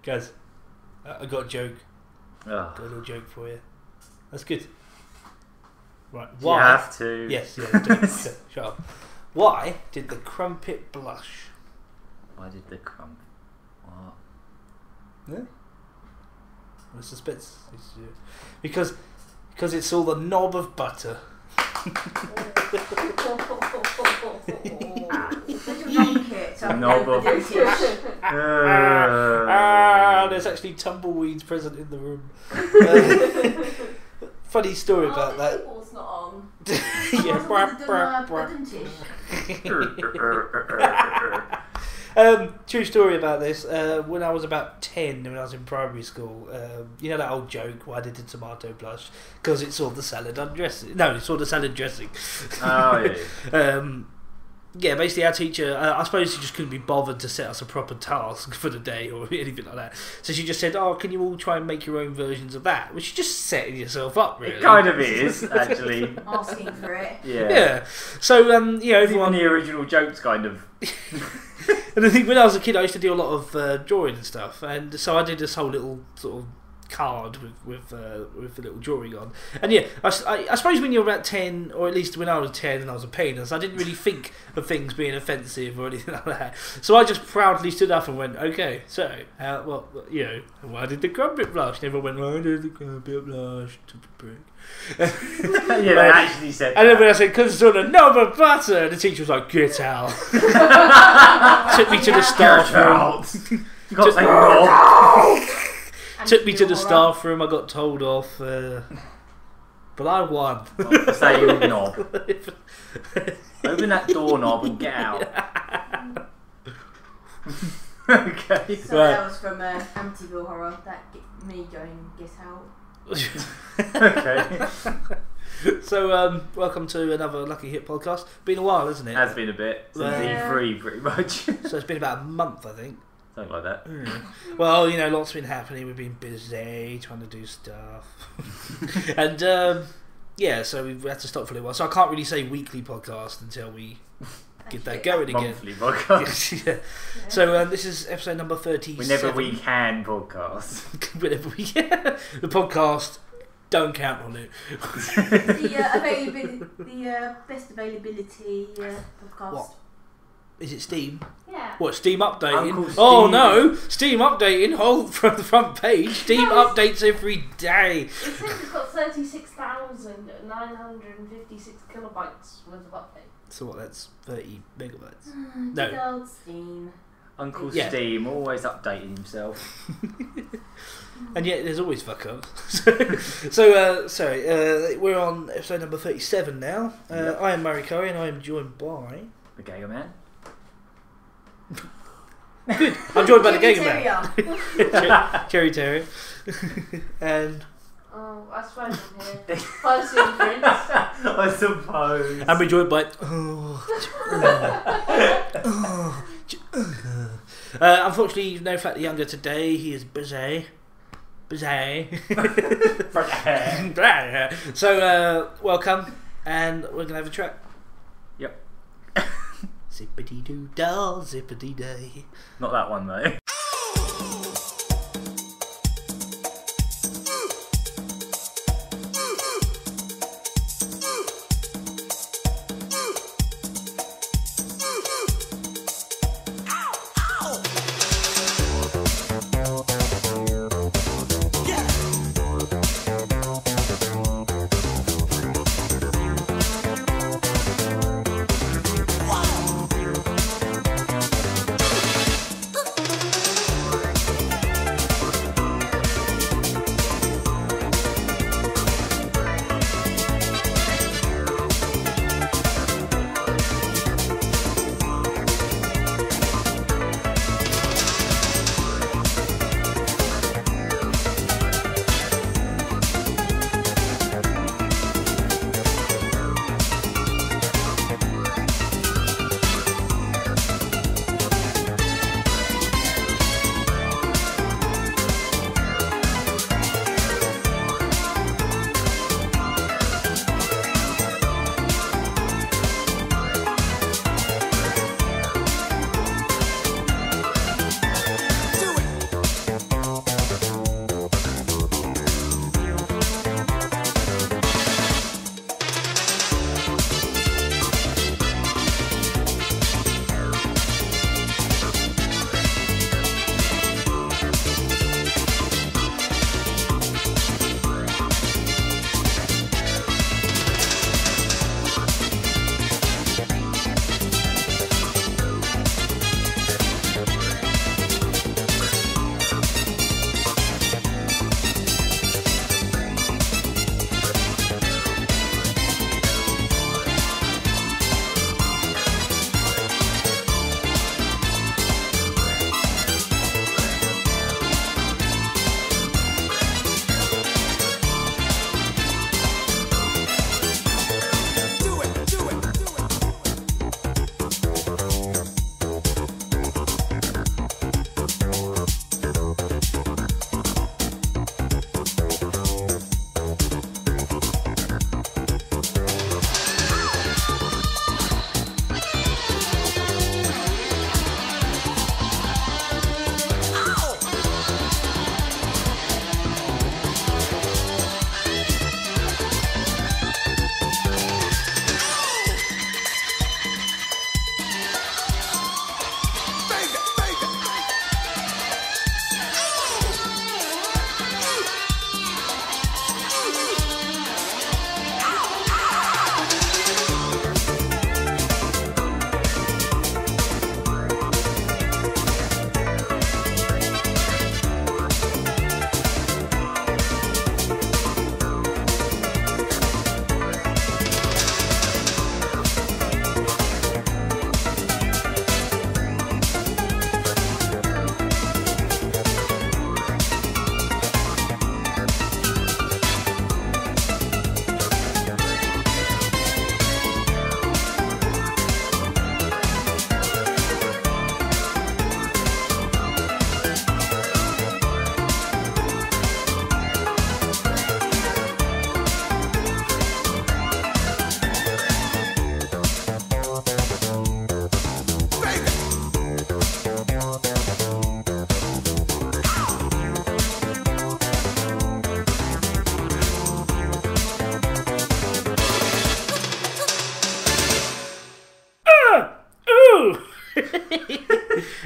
Guys, I got a joke. Oh. Got a little joke for you. That's good. Right. Why? You have to. Yes, yeah. Shut up. Why did the Crumpet blush? Why did the Crumpet? What? Yeah. The suspense. Because it's all the knob of butter. There's actually tumbleweeds present in the room. Funny story about that. Keyboard's not on. True story about this. When I was about 10, when I was in primary school, you know that old joke, why did the tomato blush? Because it saw the salad undressing. No, it saw the salad dressing. Oh, yeah. Yeah, basically our teacher, I suppose she just couldn't be bothered to set us a proper task for the day or anything like that. So she just said, oh, can you all try and make your own versions of that? Which is just setting yourself up, really. It kind of is, actually. Asking for it. Yeah. So, you know, everyone... Even the original jokes, kind of. And I think when I was a kid, I used to do a lot of drawing and stuff. And so I did this whole little sort of card with a little drawing on. And yeah, I suppose when you're about 10, or at least when I was 10 and I was a penis, I didn't really think of things being offensive or anything like that. So I just proudly stood up and went, okay, so, why did the Crumpet blush? And everyone went, why did the Crumpet blush? Yeah, they actually said and then when I said, because it's on a knob of butter, the teacher was like, get out. Took me to the staff room. You got to say no. Took me to the staff room. I got told off, but I won. Say you knob. Open that doorknob and get out. Okay. So that was from Amityville Horror. That me going get out. Okay. So welcome to another Lucky Hit podcast. Been a while, hasn't it? Has been a bit since E3, pretty much. So it's been about a month, I think. Something like that. Well, you know, lots been happening. We've been busy trying to do stuff, and so we've had to stop for a little while. So I can't really say weekly podcast until we get that going again. Monthly podcast. Yeah. So this is episode number 37. Whenever we can podcast. Whenever we the podcast. Don't count on it. the best availability podcast. What? Is it Steam? Yeah. What, Steam updating? Uncle Oh Steve. no! Steam updating, hold from the front page. Steam updates every day. It says it's got 36,956 kilobytes worth of updates. So what, that's 30 megabytes? Good old Steam. Uncle Steam, always updating himself. And yet there's always fuck ups. Sorry, we're on episode number 37 now. I am Murry Curry and I am joined by... The Gaga Man. Good. I'm joined by the Gaga Man. Cherry Terrier. And... Oh, I suppose I'm here. Fancy and Prince. I suppose. And we're joined by... unfortunately, no Fat the Younger today. He is busy. So, welcome. And we're going to have a track. Yep. Zippity-doo-dah, zippity-day. Not that one, though.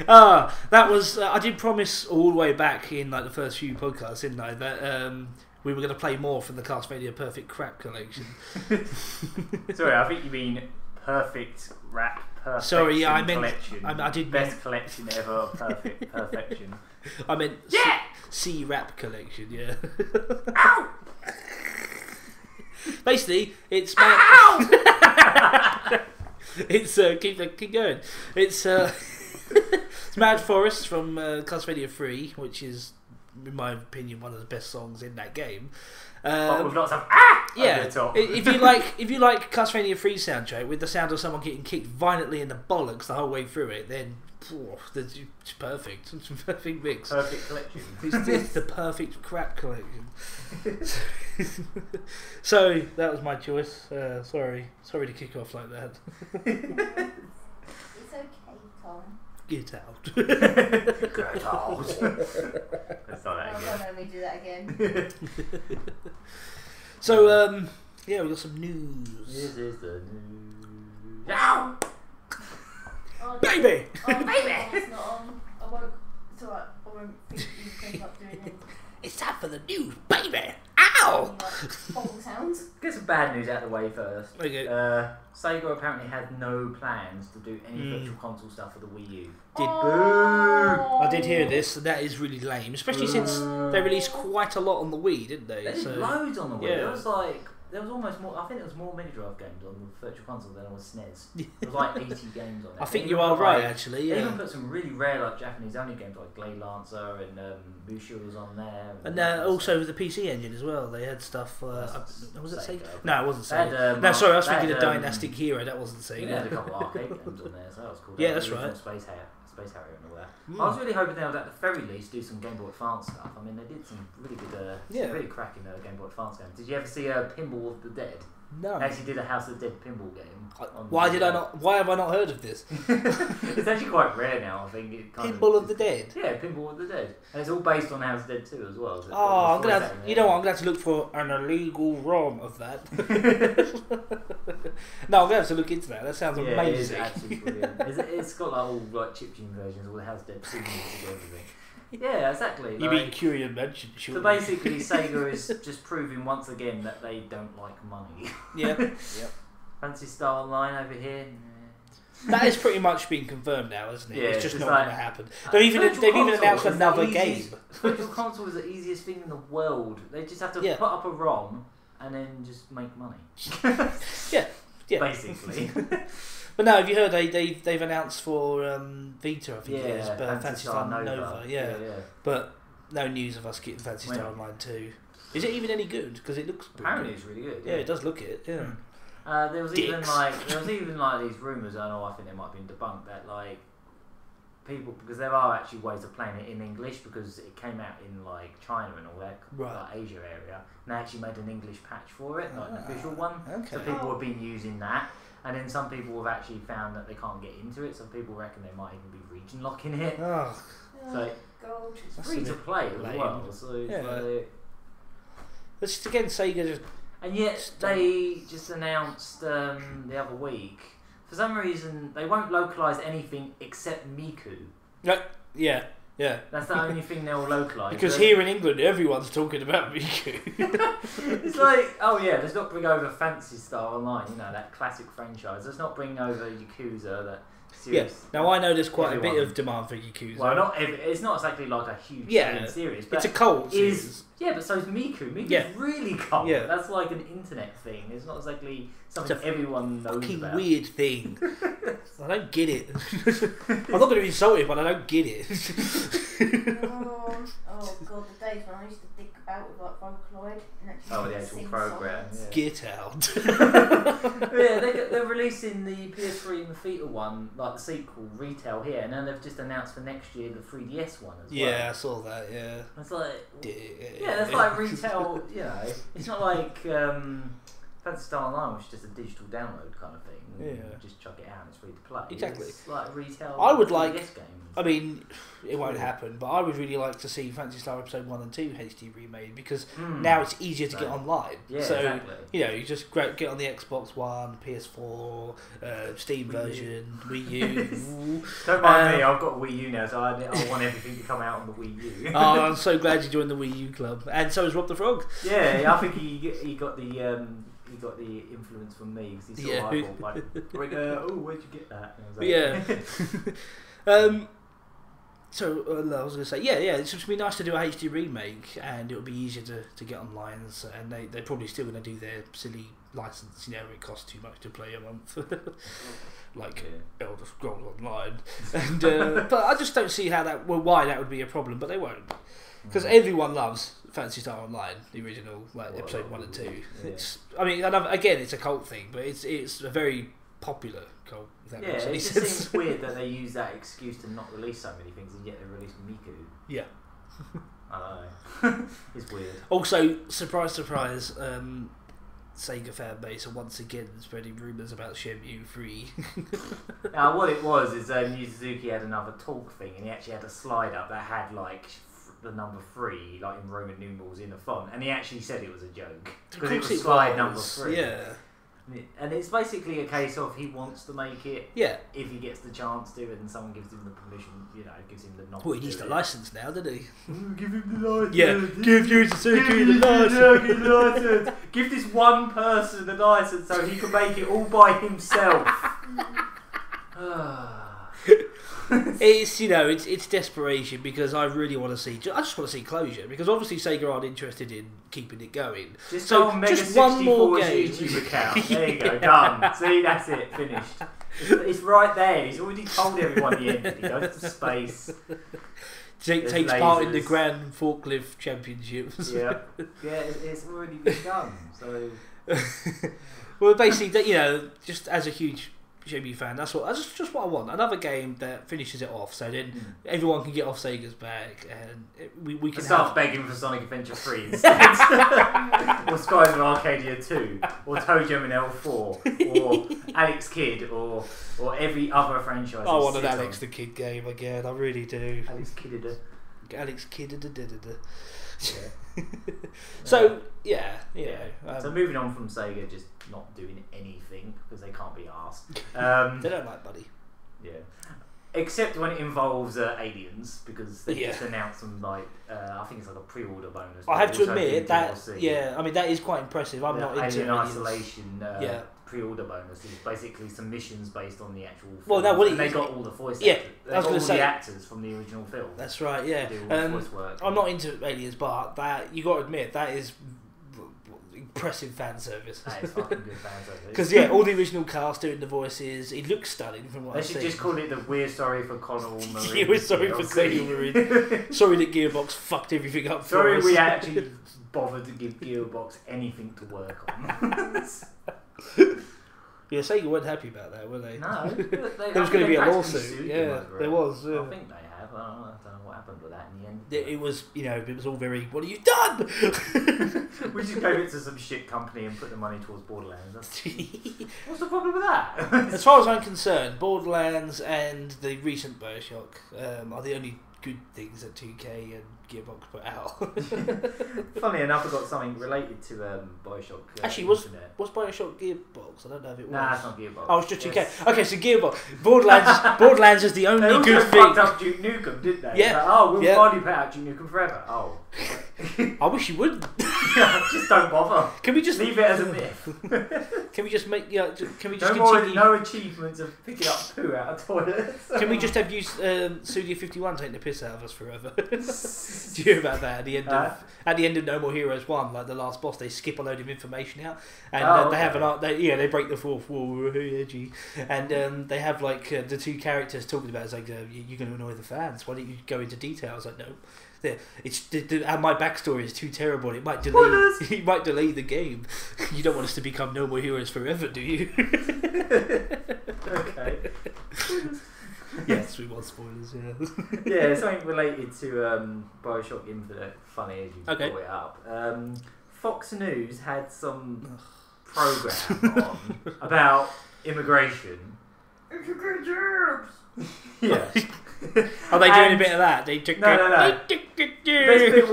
That was I did promise all the way back in like the first few podcasts, didn't I, that we were going to play more from the Castlevania Perfect Crap collection. Sorry, I think you mean Perfect Rap Perfection. Sorry, yeah, I meant collection. I did best collection ever. Perfection. I meant Yeah. C Rap collection. Yeah. Ow! Basically, it's Ow! it's keep going. It's it's Mad Forest from Castlevania 3, which is, in my opinion, one of the best songs in that game. But with lots of yeah. over the top. if you like Castlevania 3 soundtrack with the sound of someone getting kicked violently in the bollocks the whole way through it, then it's perfect. It's a perfect mix. Perfect collection. It's the perfect crap collection. So that was my choice. Sorry to kick off like that. It's okay, Tom. Get out. Get out. Let's not that Oh, again. don't let me do that again. So yeah, we got some news. This is the news. Ow! Oh, Baby! Oh, baby! It's not on. I won't. It's alright. I won't think you think up doing it. It's time for the news, baby. Ow! Like bubble sounds. Get some bad news out of the way first. Okay. Sega apparently had no plans to do any virtual console stuff for the Wii U. I did hear this, and that is really lame, especially since they released quite a lot on the Wii, didn't they? They did loads on the Wii. Yeah. There was almost more. I think there was more Mega Drive games on the Virtual Console than on SNES. There was like 80 games on it. I think you are right, actually. They Yeah. even put some really rare, like Japanese only games, like Glade Lancer and Mushu was on there. And also with the PC Engine as well, they had stuff. Was it Sega? No, it wasn't They Sega. had, No, sorry, I was they thinking had, of Dynastic Hero. That wasn't They had a Sega. couple of arcade games on there, so that was cool. Yeah, They that's had the right. original Space Harrier and all that. I was really hoping they would, at the very least, do some Game Boy Advance stuff. I mean, they did some really good, some really cracking Game Boy Advance games. Did you ever see Pinball of the Dead? No. They actually did a House of the Dead pinball game. Why have I not heard of this? It's actually quite rare now, I think. Pinball of the Dead. Yeah, Pinball of the Dead. And it's all based on House of the Dead 2 as well. So I'm gonna have, I'm gonna have to look for an illegal ROM of that. No, I'm gonna have to look into that. That sounds amazing. It is actually brilliant. It's got like all like chiptune versions, all the House of the Dead 2 music and everything. Yeah, exactly. You mean Curie Mansion? So basically, Sega is just proving once again that they don't like money. Yep. Fancy Star Online over here. That has pretty much been confirmed now, isn't it? Yeah, it's just it's not like- going to happen. They've even announced another game. Virtual Console is the easiest thing in the world. They just have to put up a ROM and then just make money. Yeah. Basically. But no, have you heard they've announced for Vita? I think it is, but Fantasy Star Nova. Yeah. But no news of us getting Fantasy Star Online 2. Is it even any good? Because it looks apparently good. it's really good. Yeah, it does look it. Yeah. There was even like these rumours. I know. I think they might have been debunked that like people, because there are actually ways of playing it in English because it came out in like China and all that, like Asia area, and they actually made an English patch for it, like an official one. Okay. So people have been using that. And then some people have actually found that they can't get into it, so people reckon they might even be region locking it. Oh. So it's free to play as well. So it's like, but just again, Sega just. And yet they just announced the other week, for some reason they won't localise anything except Miku. Yeah. That's the only thing they'll localise. Because here in England, everyone's talking about Miku. It's like, oh yeah, let's not bring over Fantasy Star Online, you know, that classic franchise. Let's not bring over Yakuza, that series. Yeah. Now I know there's quite a bit of demand for Yakuza. Well, it's not exactly like a huge series, but it's a cult series. Yeah, but so is Miku. Miku's really cult. Yeah. That's like an internet thing. It's not exactly something everyone knows fucking about. weird thing. I don't get it. I'm not going to insult it, but I don't get it. Oh god, the days when I used to dick about with like Vocaloid and actually The actual sing program. songs. Yeah. Get out. They're releasing the PS3 and the Vita one, like the sequel, retail here, and then they've just announced for next year the 3DS one as well. Yeah, I saw that. Yeah. It's like, Yeah, that's like retail. You know, it's not like Phantasy Star Online was just a digital download kind of thing. Yeah. You just chuck it out and it's free to play. Exactly. It's like retail. I would like. DS games. I mean, it won't happen, but I would really like to see Phantasy Star Episode 1 and 2 HD remade because now it's easier to get online. Yeah, so, exactly. you know, you just get on the Xbox One, PS4, Steam version, Wii U. Don't mind me, I've got a Wii U now, so I want everything to come out on the Wii U. Oh, I'm so glad you joined the Wii U club. And so is Rob the Frog. Yeah, I think he got the influence from me because he saw I bought like, oh, where'd you get that? And I was like, So I was going to say, yeah, it's going to be nice to do a HD remake, and it'll be easier to get online. So, and they're probably still going to do their silly license. You know, it costs too much to play a month, like Elder Scrolls Online. And but I just don't see why that would be a problem. But they won't, because everyone loves Phantasy Star Online, the original, like episode 1 and 2. Yeah. Again, it's a cult thing, but it's a very popular cult. It just seems weird that they use that excuse to not release so many things, and yet they released Miku. Yeah. I don't know. It's weird. Also, surprise, Sega fan base are once again spreading rumours about Shenmue 3. Now, what it was is Yu Suzuki had another talk thing, and he actually had a slide up that had like the number 3, like in Roman numerals, in a font, and he actually said it was a joke because it was slide number 3. Yeah. And it's basically a case of he wants to make it. Yeah. If he gets the chance to, and someone gives him the permission, gives him the nod. Well, he needs the license now, doesn't he? Give him the license. Yeah. Give Yu Suzuki the license. Give this one person the license so he can make it all by himself. It's desperation because I really want to see. I just want to see closure because obviously Sega aren't interested in keeping it going. Just go on Mega one more game. YouTube account. There you go, done. See, that's it, finished. It's right there. He's already told everyone the end. He goes to space. Takes part in the Grand Forklift Championships. Yeah, it's already been done. So, well, basically, just as a huge Shenmue fan, that's just what I want. Another game that finishes it off, so then everyone can get off Sega's back, and we can start begging for Sonic Adventure 3 instead, or Skies of Arcadia 2, or ToeJam and L4, or Alex Kidd, or every other franchise. I want an Alex the Kid game again. I really do. Alex Kidd. Alex Kidd. Yeah. So so moving on from Sega just not doing anything because they can't be asked. They don't like Buddy. Yeah. Except when it involves aliens, because they just announced some I think it's like a pre-order bonus. I have to admit that that is quite impressive. I'm not into Alien Isolation pre-order bonus is basically some missions based on the actual film. And they got all the voice actors. They got all the actors from the original film. That's right, yeah. Voice work. I'm not into aliens, but that you got to admit that is impressive fan service. That is fucking good fan service. Because all the original cast doing the voices, it looks stunning from what I've seen. They should just call it the We're Sorry for Connell Marine. We're sorry for Connell Marine. Sorry that Gearbox fucked everything up for us. Sorry we actually bothered to give Gearbox anything to work on. Yeah, Sega weren't happy about that, were they? No. There was going to be a lawsuit. Yeah, there was. I think they have. I don't know what happened with that in the end. It was, it was all very, what have you done? We just gave it to some shit company and put the money towards Borderlands. What's the problem with that? As far as I'm concerned, Borderlands and the recent Bioshock are the only good things that 2K and Gearbox put out. Funny enough, I got something related to Bioshock. Actually, was Bioshock Gearbox? I don't know if it was. Nah, it's not Gearbox. Oh, it's just 2K. Okay, so Gearbox. Borderlands is the only good thing. They also fucked up Duke Nukem, didn't they? Yeah. Like, we'll finally put out Duke Nukem forever. Oh. I wish you wouldn't. Just don't bother. Can we just leave it as a myth? Can we just make? Can we just no achievements of picking up poo out of toilets? Can we just have you Studio 51 taking the piss out of us forever? Do you hear about that at the end of No More Heroes 1, like the last boss, they skip a load of information out, and they have they break the fourth wall, edgy, and they have like the two characters talking about it. It's like you're going to annoy the fans. Why don't you go into details? Like no. My backstory is too terrible. It might delay the game. You don't want us to become No More Heroes forever, do you? Okay. Yes, we want spoilers. Yeah. Yeah, something related to Bioshock Infinite. Funny as you brought it up. Fox News had some program on about immigration. Yeah. Are they doing a bit of that? They took No. The best bit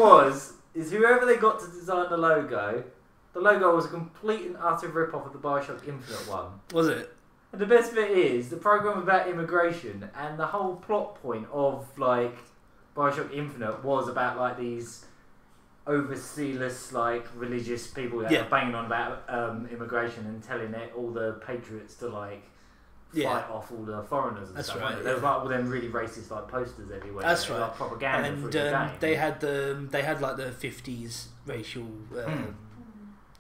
is whoever they got to design the logo was a complete and utter rip-off of the Bioshock Infinite one. Was it? And the best bit is the program about immigration and the whole plot point of like Bioshock Infinite was about like these overzealous like religious people that are banging on about immigration and telling all the patriots to like fight off all the foreigners and stuff. Right, there was like all them really racist like posters everywhere. That's right. Like propaganda and for the game. they had like the 50s racial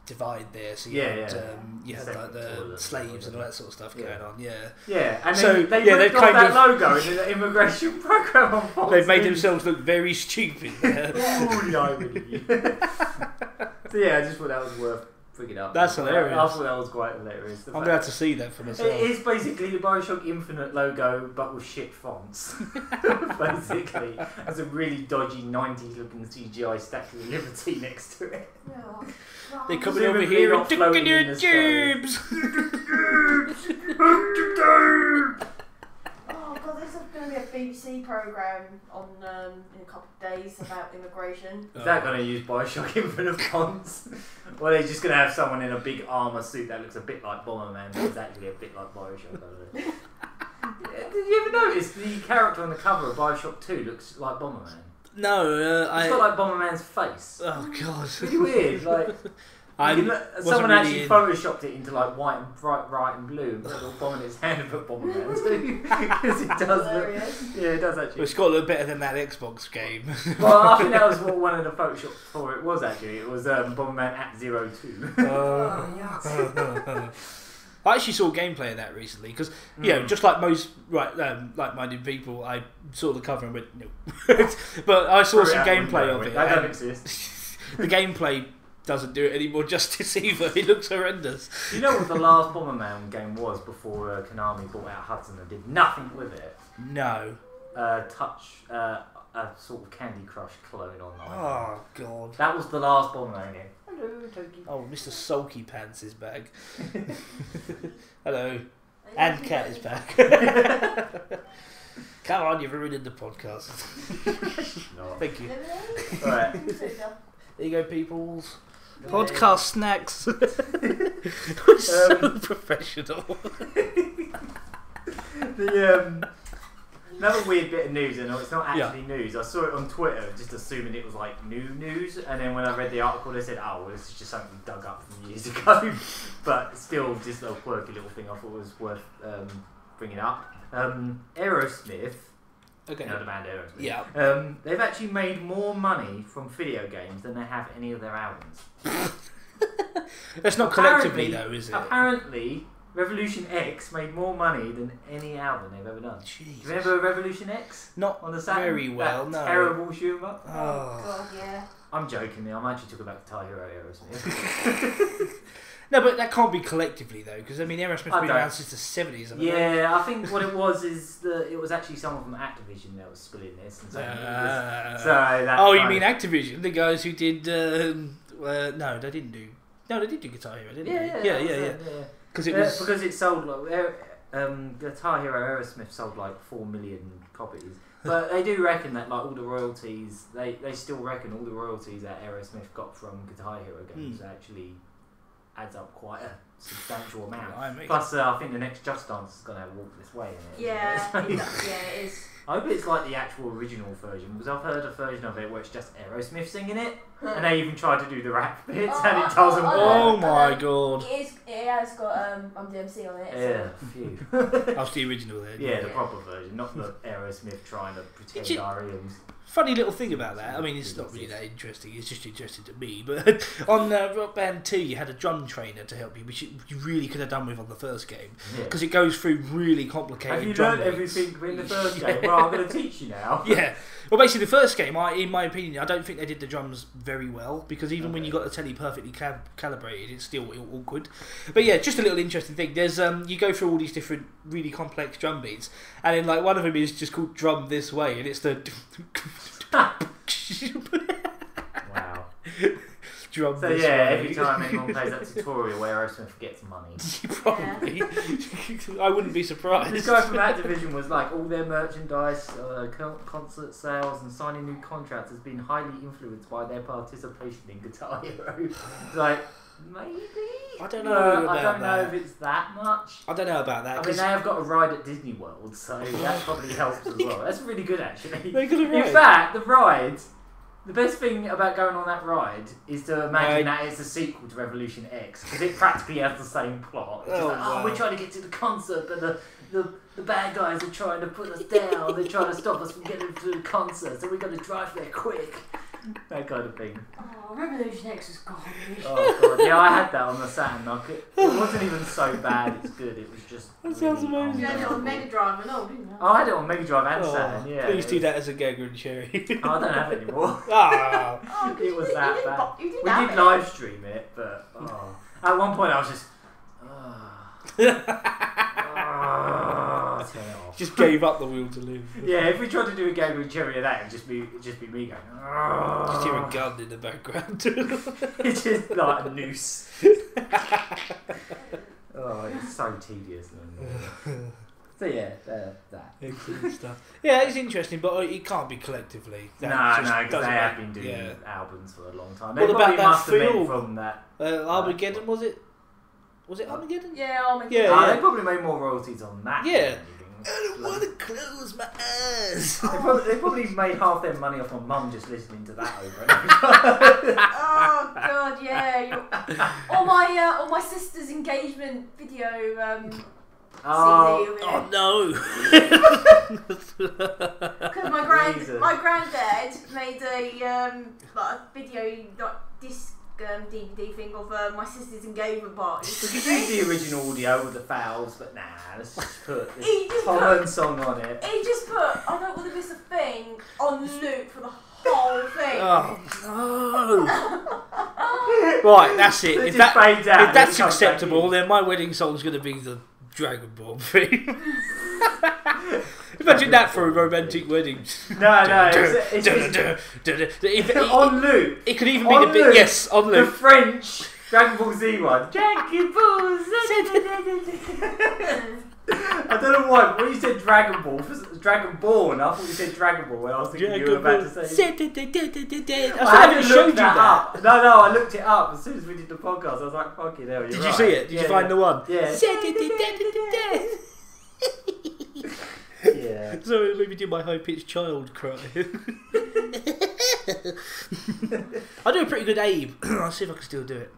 divide there. So you had like the slaves and all that sort of stuff going on. Yeah, and so they ripped off that logo in the immigration program on Fox. They've made themselves look very stupid. So yeah, I just thought that was worth bringing up. That's hilarious. I thought that was quite hilarious. I'm glad to see that for myself. It is basically the Bioshock Infinite logo, but with shit fonts. Basically, has a really dodgy 90s looking CGI Statue of Liberty next to it. They're coming over here and digging your tubes. Oh god, there's going to be a BBC programme on in a couple of days about immigration. Is that going to use Bioshock Infinite fonts? Or are they just going to have someone in a big armour suit that looks a bit like Bomberman, but is actually a bit like Bioshock? Did you ever notice the character on the cover of Bioshock 2 looks like Bomberman? No, it's got like Bomberman's face. Oh god, it's really weird. Like someone actually photoshopped it into like white and bright and blue and put a little bomb in its hand and put Bomberman too, because it does look. Yeah, it does actually. Well, it's got to look better than that Xbox game. Well, I think that was what one of the Photoshop for it was actually. It was Bomberman at 02. I actually saw gameplay of that recently because, just like most like-minded people, I saw the cover and went, no. But I saw some gameplay of it. That don't exist. The gameplay doesn't do it any more justice either. It looks horrendous. You know what the last Bomberman game was before Konami bought out Hudson and did nothing with it? No. A sort of Candy Crush clone online. Oh, God. That was the last Bomberman game. Hello, Toki. Oh, Mr. Sulky Pants is back. Hello. And Cat is back. Come on, you've ruined the podcast. No. Thank you. Alright. There you go, peoples. Podcast snacks. We're so professional. Another weird bit of news, and it's not actually news. I saw it on Twitter, just assuming it was like new news, and then when I read the article, they said, "Oh, well, this is just something dug up from years ago," but still, just a quirky little thing I thought was worth bringing up. Aerosmith, the band Aerosmith. Yeah. They've actually made more money from video games than they have any of their albums. That's not collectively, though, is it? Apparently, Revolution X made more money than any album they've ever done. Jesus. Remember Revolution X? Not on the Saturn? very well, that no. Terrible humour. Oh god, yeah. I'm joking there. I'm actually talking about Guitar Hero Aerosmith. No, but that can't be collectively though, because I mean Aerosmith's been around since the 70s. Yeah, I think what it was is that it was actually someone from Activision that was spilling this, and so you mean Activision, the guys who did? No, they didn't do. No, they did do Guitar Hero, didn't they? Yeah. Because it sold Guitar Hero Aerosmith sold like 4 million copies. But they do reckon that like all the royalties, they still reckon all the royalties that Aerosmith got from Guitar Hero games actually adds up quite a substantial amount. Plus, I think the next Just Dance is going to walk this way. In it, yeah, it is. I hope it's like the actual original version, because I've heard a version of it where it's just Aerosmith singing it, and they even tried to do the rap bits, and it doesn't work. Oh my god! It has got DMC on it. Yeah, a few. That's the original then. Yeah, the proper version, not the Aerosmith trying to pretend REMs. Funny little thing about that, I mean it's not really that interesting, it's just interesting to me, but on Rock Band 2 you had a drum trainer to help you, which you really could have done with on the first game, because it goes through really complicated drum learned everything in the first game? Well, I'm going to teach you now. Yeah, well basically the first game, in my opinion, I don't think they did the drums very well, because even when you got the telly perfectly calibrated, it's still awkward. But yeah, just a little interesting thing, there's you go through all these different really complex drum beats, and then like one of them is just called Drum This Way, and it's the Wow. Do you drum. So this yeah, way. every time anyone plays that tutorial where Aerosmith gets money. Probably. I wouldn't be surprised. This guy from Activision was like, all their merchandise, concert sales, and signing new contracts has been highly influenced by their participation in Guitar Hero. It's like, maybe? I don't know. I don't know if it's that much. I don't know about that. I mean, they have got a ride at Disney World, so that probably helps as well. That's really good, actually. They got a ride. In fact, the ride. The best thing about going on that ride is to imagine that it's a sequel to Revolution X, because it practically has the same plot. It's just wow. we're trying to get to the concert, but the bad guys are trying to put us down. They're trying to stop us from getting to the concert, so we've got to drive there quick. That kind of thing. Oh, Revolution X was garbage. Oh god, yeah, I had that on the Saturn. It wasn't even so bad. It's good. It was just. That sounds amazing. You had it on Mega Drive and all, didn't you? Oh, I had it on Mega Drive and Saturn. Yeah. Please do that as a gagger and cherry. Oh, I don't have it anymore. Ah. Oh, It was that bad. We We did live stream it, but at one point I was just. Turn it off. Just gave up the will to live. Yeah, if we tried to do a game with Cherry of that, it'd just be me going. Just hear a gun in the background. It's just like a noose. Oh, it's so tedious. So yeah, that. Excellent stuff. Yeah, it's interesting, but it can't be collectively. No, because they have been doing albums for a long time. They What about that must have been film? from that? Armageddon, was it? Was it Armageddon? Yeah, Armageddon. Yeah. They probably made more royalties on that. Yeah. Than anything. I don't want to close my eyes. They probably made half their money off my mum just listening to that over and over. Oh god, yeah. Or my sister's engagement video CD of it. Oh no! Because my granddad made a video disc DVD thing of my sister's engagement party. We could use the original audio with the fouls, but nah, let's just put this common song on it. He just put I don't want to miss a thing on loop for the whole thing. Oh no! Right, that's it. If that's acceptable, then my wedding song's going to be the Dragon Ball theme. Imagine that for a romantic wedding. No, it's on loop. It could even be the bit. Yes, on loop. The French Dragon Ball Z one. Dragon Ball Z. I don't know why. When you said Dragon Ball, Dragonborn, I thought you said Dragon Ball when I was thinking you were about to say. I had to look that up. No, I looked it up as soon as we did the podcast. I was like, fucking hell, you're right. Did you see it? Did you find the one? Yeah. Yeah. So it made me do my high-pitched child cry. I do a pretty good Abe. I'll see if I can still do it.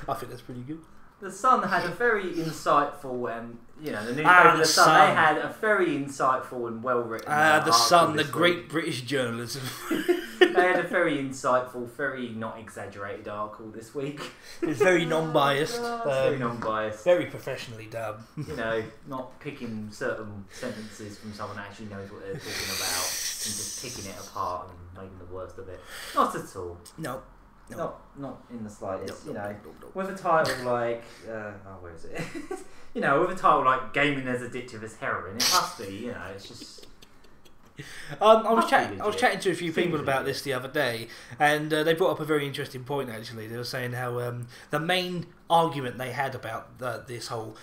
I think that's pretty good. The Sun had a very insightful, the newspaper, The Sun, they had a very insightful and well-written The Sun, the week. great British journalism. They had a very insightful, very not exaggerated article this week. It's very non-biased. Very non-biased. Very professionally done. Not picking certain sentences from someone that actually knows what they're talking about and just picking it apart and making the worst of it. Not at all. No. Not in the slightest. No. With a title like where is it? With a title like "Gaming as Addictive as Heroin," it must be. It's just. I was chatting to a few people about this the other day, and they brought up a very interesting point. Actually, they were saying how the main argument they had about this whole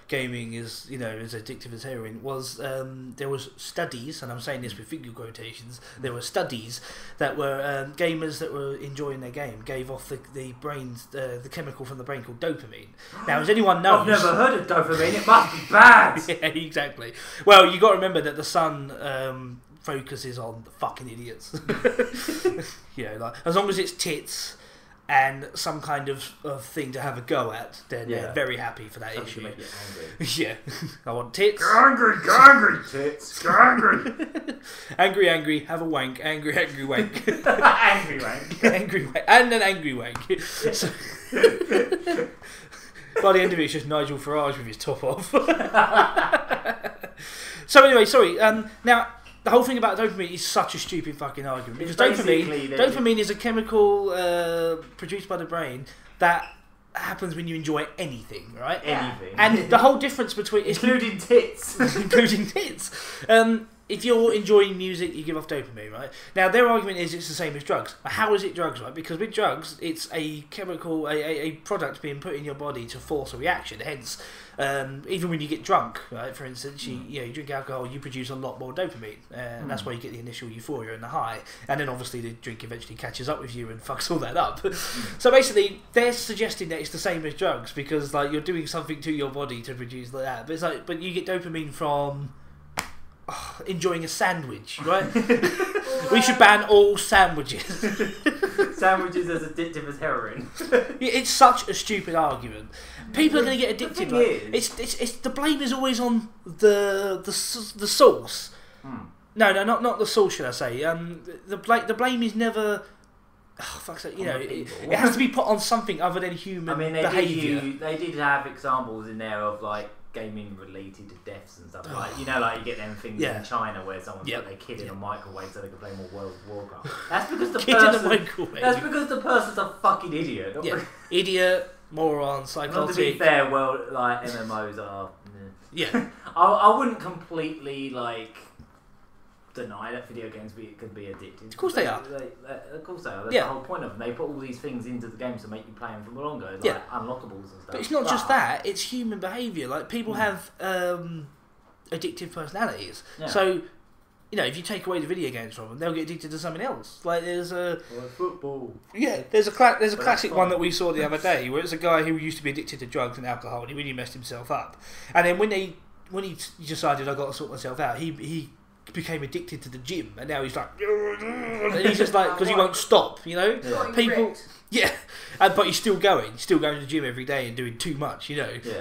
gaming is as addictive as heroin was there was studies, and I'm saying this with finger quotations. There were studies that were gamers that were enjoying their game gave off the brain's the chemical from the brain called dopamine. Now, as anyone knows, I've never heard of dopamine. It must be bad. Yeah, exactly. Well, you got to remember that the Sun focuses on the fucking idiots. As long as it's tits and some kind of thing to have a go at, then they're very happy for that issue. To make you angry. Yeah, I want tits. Angry tits. Angry. Angry, have a wank. Angry, wank. Angry wank. Angry wank. And an angry wank. So, by the end of it, it's just Nigel Farage with his top off. So anyway, sorry. Now, the whole thing about dopamine is such a stupid fucking argument, because dopamine is a chemical produced by the brain that happens when you enjoy anything, right? Anything. And the whole difference between including tits, is if you're enjoying music, you give off dopamine, right? Now, their argument is it's the same as drugs. How is it drugs, right? Because with drugs, it's a chemical, a product being put in your body to force a reaction. Hence, even when you get drunk, right? For instance, you drink alcohol, you produce a lot more dopamine, and that's why you get the initial euphoria and the high. And then obviously the drink eventually catches up with you and fucks all that up. So basically, they're suggesting that it's the same as drugs because like you're doing something to your body to produce that. But it's like, but you get dopamine from enjoying a sandwich, right? We should ban all sandwiches. Sandwiches as addictive as heroin. It's such a stupid argument. People are going to get addicted. Right? It's the blame is always on the sauce. No, not the sauce. Should I say? The blame is never. Oh, fuck's sake, it has to be put on something other than human behaviour. They did have examples in there of like gaming related deaths and stuff like you get them things in China where someone put their kid in a microwave so they could play more World of Warcraft. That's because the person's a fucking idiot. Idiot, moron, psychotic. Not to be fair, like MMOs are. I wouldn't completely like deny that video games could be addictive. Of course they are. Of course they are. That's the whole point of them. They put all these things into the game to make you play them for longer, like unlockables and stuff. But it's not just that, it's human behaviour. Like, people have addictive personalities. Yeah. So, if you take away the video games from them, they'll get addicted to something else. Like, there's football. Yeah, there's a classic one that we saw the other day, where it's a guy who used to be addicted to drugs and alcohol, and he really messed himself up. And then when he decided, I got to sort myself out, he became addicted to the gym, and now he's like, and he's just like, because he won't stop, people, but he's still going to the gym every day and doing too much,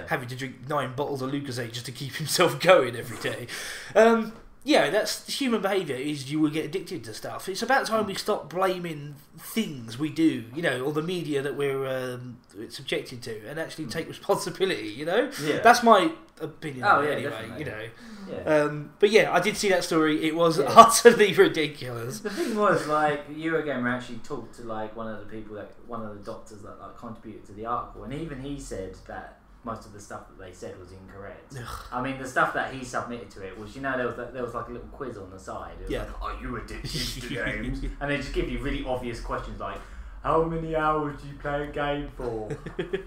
having to drink 9 bottles of Lucozade just to keep himself going every day. That's human behaviour. Is you will get addicted to stuff. It's about time we stop blaming things we do, or the media that we're subjected to, and actually take responsibility. That's my opinion. Anyway, definitely. But I did see that story. It was utterly ridiculous. The thing was, like, Eurogamer actually talked to like one of the doctors that like contributed to the article, and even he said that most of the stuff that they said was incorrect. I mean, the stuff that he submitted to it was, there was like a little quiz on the side. It was like, are you addicted to games? And they just give you really obvious questions like, how many hours do you play a game for?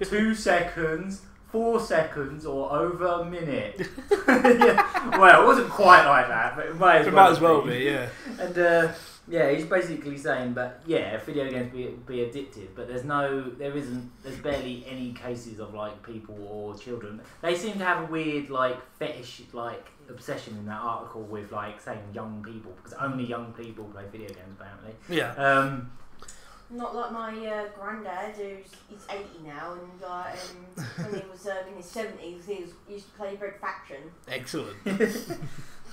2 seconds, 4 seconds, or over a minute? Well, it wasn't quite like that, but it might as well be. And he's basically saying that video games be addictive, but there's barely any cases of like people or children. They seem to have a weird like fetish like obsession in that article with like saying young people, because only young people play video games apparently. Not like my granddad, he's 80 now, and when he was in his 70s, he used to play Red Faction. Excellent.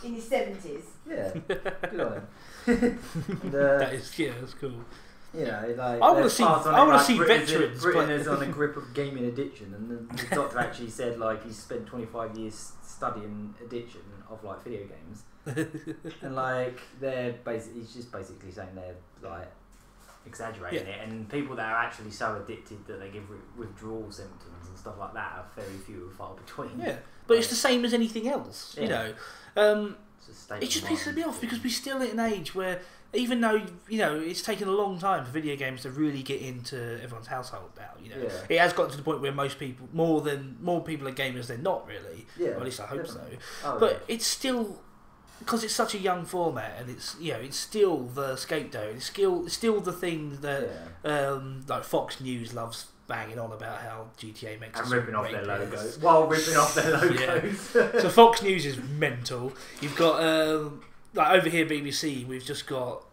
In his 70s. Yeah, good on him. And, that's cool. I want to see veterans. Britain is on a grip of gaming addiction, and the doctor actually said like he's spent 25 years studying addiction of like video games, and like he's just basically saying they're like exaggerating it, and people that are actually so addicted that they give withdrawal symptoms and stuff like that are very few and far between. Yeah, but it's the same as anything else, It just pisses me off because we're still at an age where, even though it's taken a long time for video games to really get into everyone's household now, it has gotten to the point where most people, more people are gamers than not really. Or at least I hope so. But it's still, because it's such a young format, and it's it's still the scapegoat. It's still the thing that like Fox News loves banging on about how GTA makes and ripping off their logos while ripping off their logos. So Fox News is mental. You've got like over here BBC. We've just got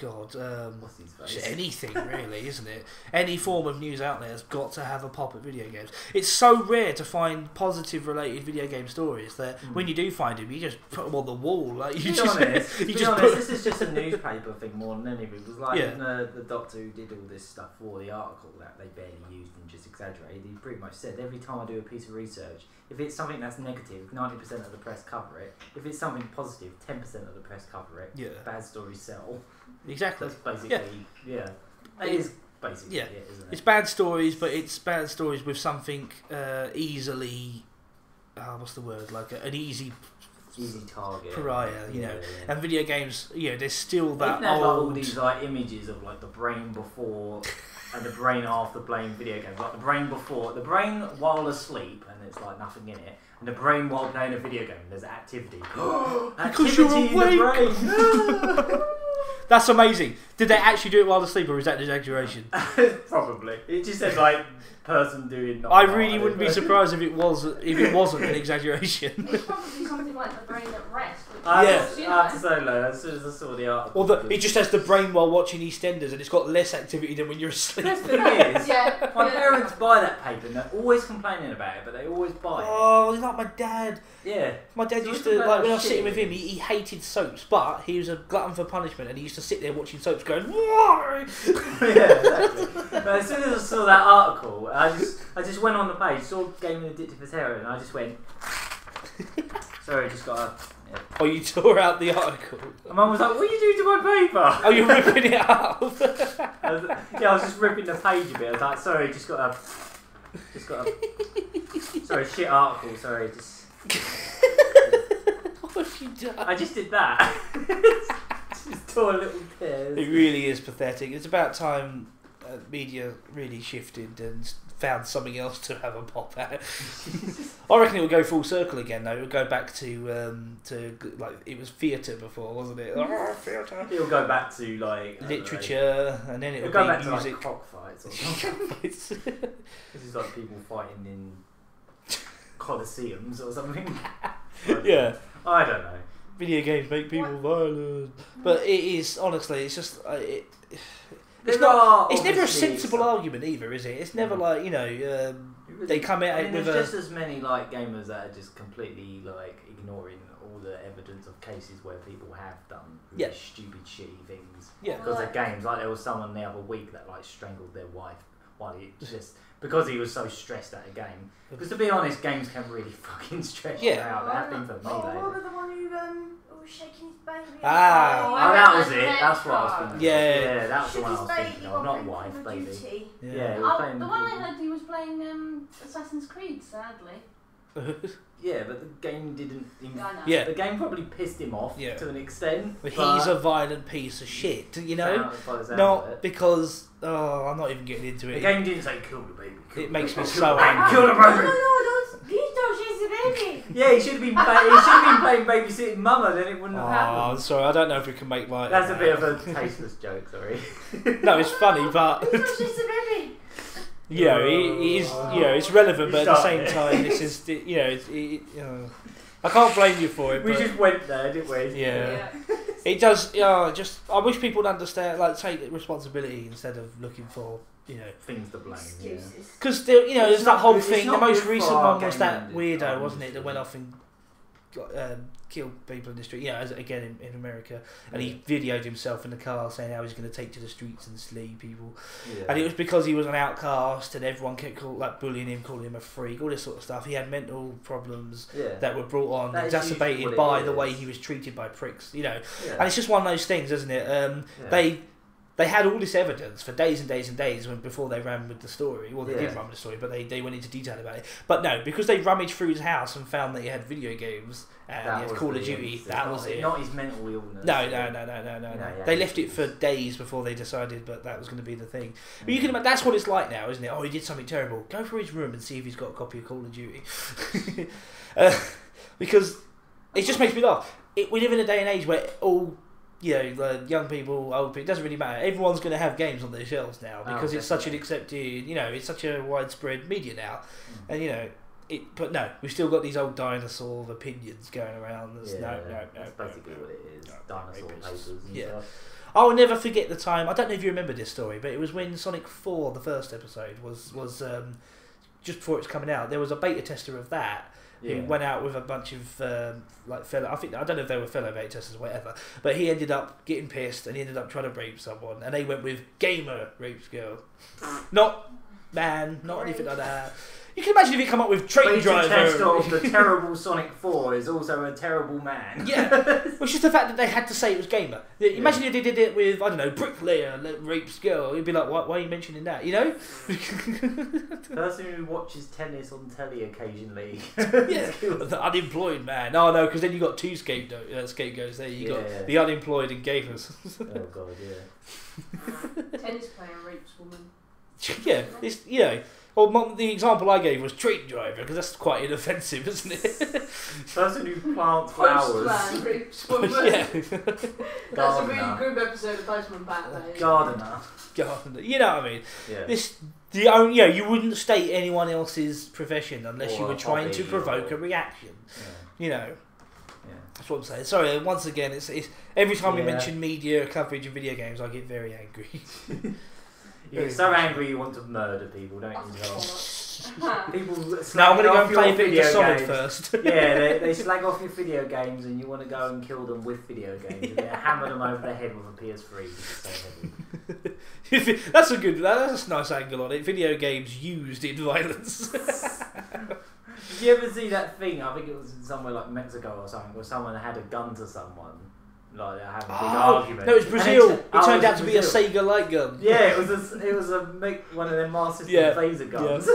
what's his face? Anything really, isn't it? Any form of news out there has got to have a pop at video games. It's so rare to find positive related video game stories that when you do find them, you just put them on the wall. Like to be honest, this is just a newspaper thing more than anything. It was like the doctor who did all this stuff for the article that they barely used and just exaggerated. He pretty much said every time I do a piece of research, if it's something that's negative, 90% of the press cover it. If it's something positive, 10% of the press cover it. Bad stories sell. Exactly. That's basically, it is basically it, isn't it? It's bad stories, but it's bad stories with something easily, what's the word? Like an easy easy target. Pariah, you know. And video games, there's still that Even old... like all these like images of like the brain before and the brain after playing video games. Like the brain before, the brain while asleep and there's like nothing in it, and the brain while playing a video game. There's activity. Because you're awake. In the brain. That's amazing. Did they actually do it while asleep, or is that an exaggeration? Probably. It just said like person doing. I really wouldn't be surprised if it wasn't an exaggeration. It's probably something like the brain at rest. I have to say, like, as soon as I saw the article, or it just has the brain while watching EastEnders, and it's got less activity than when you're asleep. The thing is, my parents buy that paper, and they're always complaining about it, but they always buy it. Oh, like my dad. Yeah. My dad used to, like, when I was sitting with him, he hated soaps, but he was a glutton for punishment, and he used to sit there watching soaps going, why? Yeah, exactly. But as soon as I saw that article, I just went on the page, saw Gaming Addicted for Terror, and I just went, sorry, just got a... Yeah. Oh, you tore out the article? My mum was like, what are you doing to my paper? Oh, you're ripping it up? I was just ripping the page a bit. I was like, sorry, just got a... Sorry, shit article, sorry, just... What have you done? I just did that. Just tore little tears. It really is pathetic. It's about time media really shifted and found something else to have a pop at. I reckon it will go full circle again though. It will go back to like it was theatre before, wasn't it? Oh, theatre. It'll go back to like literature, and then it'll go be back music. to like cockfights or something. This is like people fighting in coliseums or something. Yeah. I don't know. Video games make people violent, but it is honestly, it's just it's not. It's never a sensible argument either, is it? It's never like they come out with there's just as many like gamers that are just completely like ignoring all the evidence of cases where people have done really stupid, shitty things. Yeah. Because of games, like there was someone the other week that like strangled their wife while he just because he was so stressed at a game. Because to be honest, games can really fucking stress you out. They have been for me. What was the one who was shaking his baby? That was it. That's what I was thinking. Yeah, that was the one I was thinking of. Not wife, baby. Yeah, the one I heard he was playing Assassin's Creed, sadly. Yeah, but the game didn't. Yeah, the game probably pissed him off to an extent. But he's a violent piece of shit, Not because. Oh, I'm not even getting into it. The game didn't say kill the baby. It makes me so angry. Kill the baby. No, she's the baby. Yeah, he should have been. He should have been playing babysitting mama. Then it wouldn't have happened. Oh, sorry, I don't know if we can make light. That's a bit of a tasteless joke. Sorry. No, it's funny, but. She's the baby. It is. It's relevant, but at the same time, this is. I can't blame you for it. We just went there, didn't we? Yeah. It does. I wish people would understand, like, take responsibility instead of looking for, things to blame. Because there's that whole thing. The most recent one was that weirdo, wasn't it, that went off and killed people in the street. Again in America, and he videoed himself in the car saying how he's going to take to the streets and slay people. Yeah. And it was because he was an outcast, and everyone kept bullying him, calling him a freak, all this sort of stuff. He had mental problems that were brought on, exacerbated by the way he was treated by pricks. And it's just one of those things, isn't it? They had all this evidence for days and days and days before they ran with the story. Well, they did run with the story, but they went into detail about it. But no, because they rummaged through his house and found that he had video games and he had Call of Duty, that was it. Not his mental illness. No. They left it for days before they decided that was going to be the thing. But you can imagine, that's what it's like now, isn't it? Oh, he did something terrible. Go through his room and see if he's got a copy of Call of Duty. Because it just makes me laugh. We live in a day and age where all... the young people, old people, it doesn't really matter. Everyone's going to have games on their shelves now because it's such an accepted, it's such a widespread media now. And, but no, we've still got these old dinosaur opinions going around. That's basically what it is. Dinosaur papers and stuff. I'll never forget the time, I don't know if you remember this story, but it was when Sonic 4, the first episode, was just before it was coming out. There was a beta tester of that. He went out with a bunch of fellow. I don't know if they were fellow beta testers or whatever, but he ended up getting pissed and he ended up trying to rape someone, and they went with gamer rapes girl, not Man, not anything like that. You can imagine if you come up with Train Driver. Test of the terrible Sonic 4 is also a terrible man. Yeah, well, it's just the fact that they had to say it was gamer. Imagine if they did it with, I don't know, Bricklayer, Rapes Girl. You'd be like, why are you mentioning that? You know? Person who watches tennis on telly occasionally. Yeah, the unemployed man. Oh no, because then you got two scapegoats there. You got the unemployed and gamers. Oh god, yeah. Tennis player rapes woman. Yeah, it's, you know. Well, the example I gave was Train Driver, because that's quite inoffensive, isn't it? Person who plants flowers. Yeah. That's a really group episode of Postman Pat. Gardener. You know what I mean? Yeah. You wouldn't state anyone else's profession unless you were trying to provoke a reaction. Yeah. You know. Yeah. That's what I'm saying. Sorry, once again, it's every time we mention media coverage of video games, I get very angry. You're so angry you want to murder people, don't you? People I'm going to go and play a bit of Sonic first. Yeah, they slag off your video games and you want to go and kill them with video games and then hammer them over the head with a PS3 because it's so heavy. That's a nice angle on it. Video games used in violence. Did you ever see that thing? I think it was in somewhere like Mexico or something, where someone had a gun to someone. Like they had a big argument. No, it was Brazil. It turned out to be a Sega light gun. Yeah, it was one of them Master System phaser guns.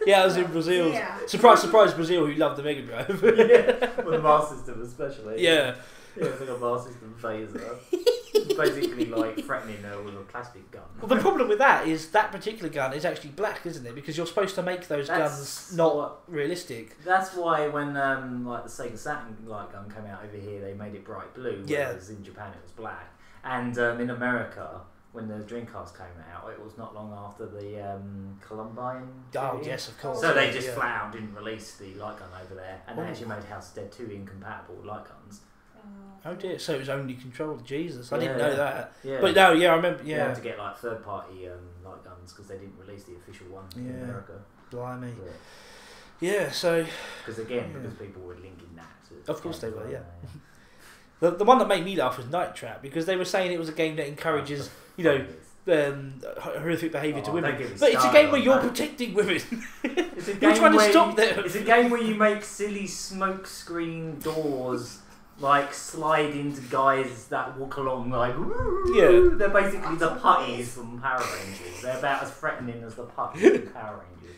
Yeah, it was in Brazil. Yeah. Surprise, Brazil, who loved the Mega Drive. Well, the Master System especially. Yeah. Yeah, it's like a Master System phaser. Basically like threatening her with a plastic gun. Well, the problem with that is that particular gun is actually black, isn't it? Because you're supposed to make those guns not realistic. That's why when like the Sega Saturn light gun came out over here, they made it bright blue, whereas in Japan it was black. And in America, when the Dreamcast came out, it was not long after the Columbine. Oh yes, of course. So they just flat out didn't release the light gun over there, and they actually made House of Dead 2 incompatible light guns. Oh dear, so it was only controlled. Jesus, I didn't know that. Yeah. But no, I remember. Yeah, you had to get like third-party light guns because they didn't release the official one in America. Blimey. Yeah, so. Because people were linking that. Of course they were. Yeah. The one that made me laugh was Night Trap, because they were saying it was a game that encourages, horrific behaviour to women. But it's a game where you're protecting women. You're trying to stop them. It's a game where you make silly smoke screen doors. Like slide into guys that walk along like they're basically the putties from Power Rangers. They're about as threatening as the putties from Power Rangers.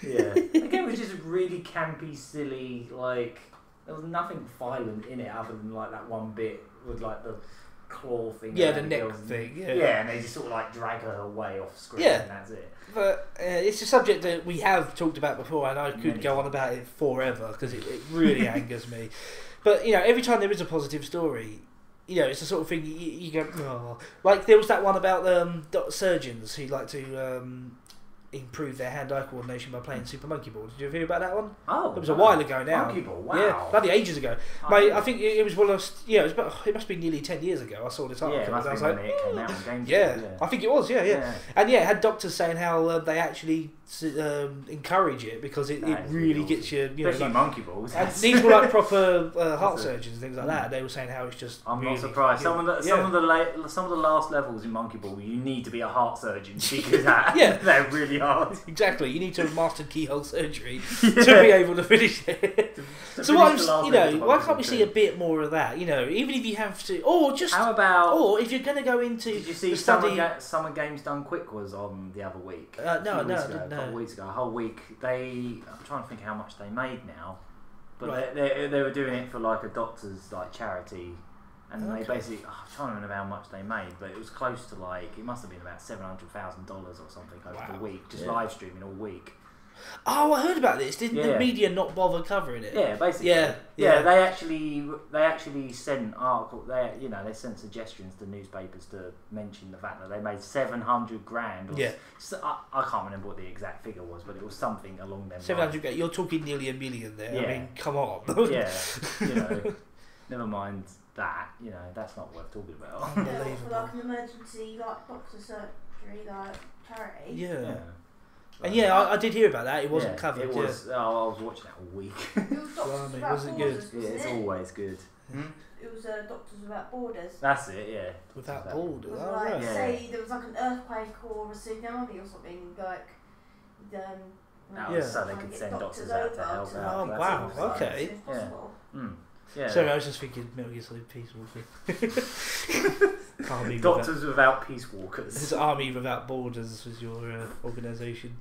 Yeah. The game was just really campy, silly, like there was nothing violent in it other than like that one bit with like the claw thing. Yeah, the neck thing. Yeah, and they just sort of like drag her away off screen and that's it. But it's a subject that we have talked about before, and I could go on about it forever because it really angers me. But, every time there is a positive story, it's the sort of thing you go, oh. Like, there was that one about surgeons who like to improve their hand-eye coordination by playing Super Monkey Ball. Did you ever hear about that one? Oh, it was a while ago now. Monkey Ball, wow. Yeah, bloody ages ago. I think it was it must be nearly 10 years ago I saw this article. Yeah, it must be when it came out on Games. Yeah, I think it was, yeah. And it had doctors saying how they actually encourage it because it really gets you, especially like, Monkey Balls. And these were like proper heart surgeons and things like that. They were saying how it's just. I'm not surprised. Some of the last levels in Monkey Ball, you need to be a heart surgeon because they're really hard. Exactly, you need to have mastered keyhole surgery to be able to finish it. So why can't we see a bit more of that? Even if you have to, or if you're going to go into. Did you see Summer Games Done Quick was on the other week? No, I didn't know. A couple of weeks ago, a whole week. I'm trying to think how much they made now, but they were doing it for like a doctor's like charity, and they basically I'm trying to remember how much they made, but it was close to like it must have been about $700,000 or something over the week, just live streaming all week. Oh, I heard about this. Didn't the media not bother covering it? Yeah, basically. Yeah. They actually sent articles. They sent suggestions to newspapers to mention the fact that they made $700,000. I can't remember what the exact figure was, but it was something along them. $700,000. You're talking nearly $1 million there. I mean, come on. Never mind that. That's not worth talking about. Unbelievable. For like an emergency, like doctor surgery, like charity. Yeah. And I did hear about that. It wasn't covered. It was. I was watching that all week. Was it good? Yeah, it's always good. It was Doctors Without Borders. That's it. Yeah. Without Borders. Say there was like an earthquake or a tsunami or something. Like So they could send doctors out to help out. Oh wow, okay. Yeah. Sorry, I was just thinking Metal Gear Solid Peace Walker. Doctors without Peace Walkers. His Army Without Borders was your organisation.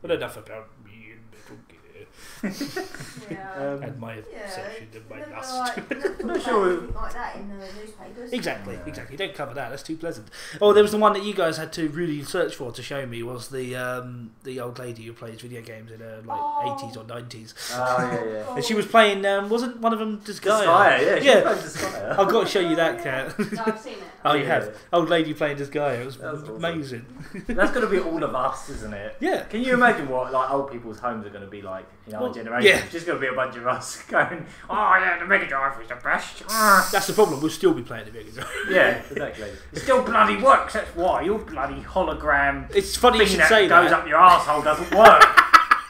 Well, enough about me and Metal Gear. And my obsession and my lust. I'm not sure like that in the newspapers. Exactly. Don't cover that. That's too pleasant. Oh, there was the one that you guys had to really search for to show me was the old lady who plays video games in her 80s or 90s. Oh yeah. And she was playing. Wasn't one of them Disgaea? Yeah. Disgaea. I've got to show you that, Kat. No, I've seen it. Oh, you have? Old lady playing Disgaea. It was amazing. Awesome. That's going to be all of us, isn't it? Yeah. Can you imagine what like old people's homes are going to be like in our generation? Yeah. It's just going to be a bunch of us going, oh yeah, the Mega Drive is the best. That's the problem. We'll still be playing the Mega Drive. Yeah, exactly. It still bloody works. That's why your bloody hologram. It's funny you should say that. Goes that. up your arsehole doesn't work.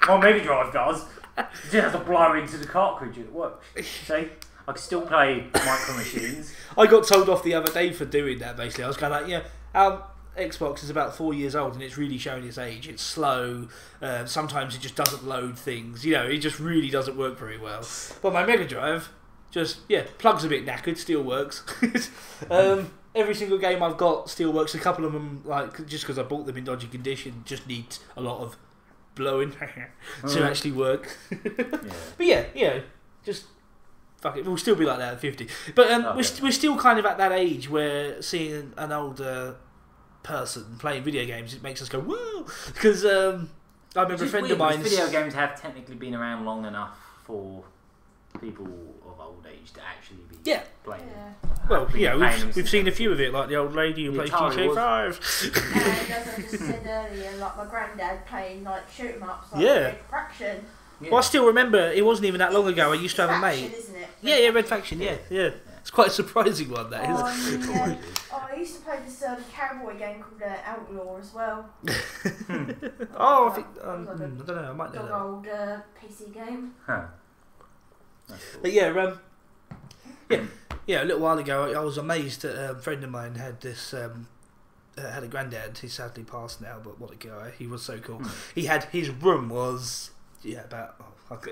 My Mega Drive does. You just have to blow into the cartridge. It works. See. I can still play Micro Machines. I got told off the other day for doing that, basically. I was kind of like, our Xbox is about 4 years old and it's really showing its age. It's slow. Sometimes it just doesn't load things. It just really doesn't work very well. But my Mega Drive just, plugs a bit knackered, still works. Every single game I've got still works. A couple of them, like, just because I bought them in dodgy condition, just need a lot of blowing to actually work. But just... Fuck it, we'll still be like that at 50. But we're still kind of at that age where seeing an older person playing video games, it makes us go, whoa! Because I remember a friend of mine... Video games have technically been around long enough for people of old age to actually be playing them. Well, we've seen a few of it, like the old lady who plays GTA 5. And as I just said earlier, like my granddad playing like shoot 'em ups, like Red Faction. Yeah. Well, I still remember, it wasn't even that long ago, I used to have a mate. Isn't it? Red Faction, yeah. It's quite a surprising one, that is. I used to play this cowboy game called Outlaw as well. I think, I don't know, I might know that. Old PC game. Huh. But a little while ago, I was amazed that a friend of mine had this... had a granddad, he's sadly passed now, but what a guy, he was so cool. He had, his room was... it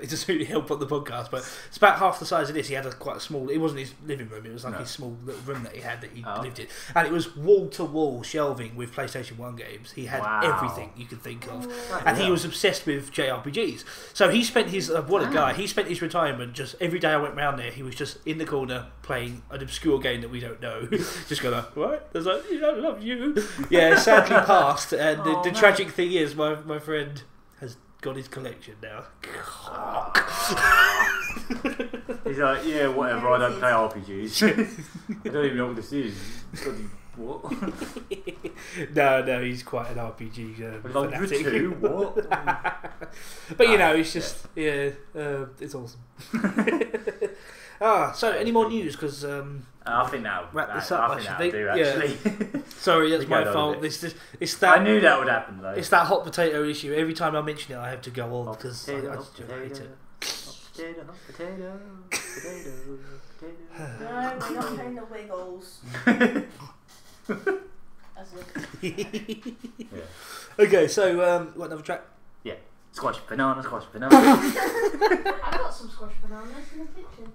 doesn't really help on the podcast, but it's about half the size of this. He had quite a small... It wasn't his living room. It was like his small little room that he had that he lived in. And it was wall-to-wall shelving with PlayStation 1 games. He had everything you could think of. And he was obsessed with JRPGs. So he spent his... what a guy. He spent his retirement just... Every day I went round there, he was just in the corner playing an obscure game that we don't know. Just going like, what? There's like, I love you. Yeah, sadly passed. And the tragic thing is, my friend has... got his collection now. He's like, whatever, I don't play RPGs. I don't even know what this is. What? No, he's quite an RPG fanatic. What? But it's just, it's awesome. So any more news? Because I think that'll wrap this up. I think that'll do, actually. Sorry, that's my fault. It's that. I knew that would happen though. It's that hot potato issue. Every time I mention it, I have to go on because I just hate it. Potato. No, we're not doing the Wiggles. Okay, so what another track? Yeah. Squash banana. I've got some squash bananas in the kitchen.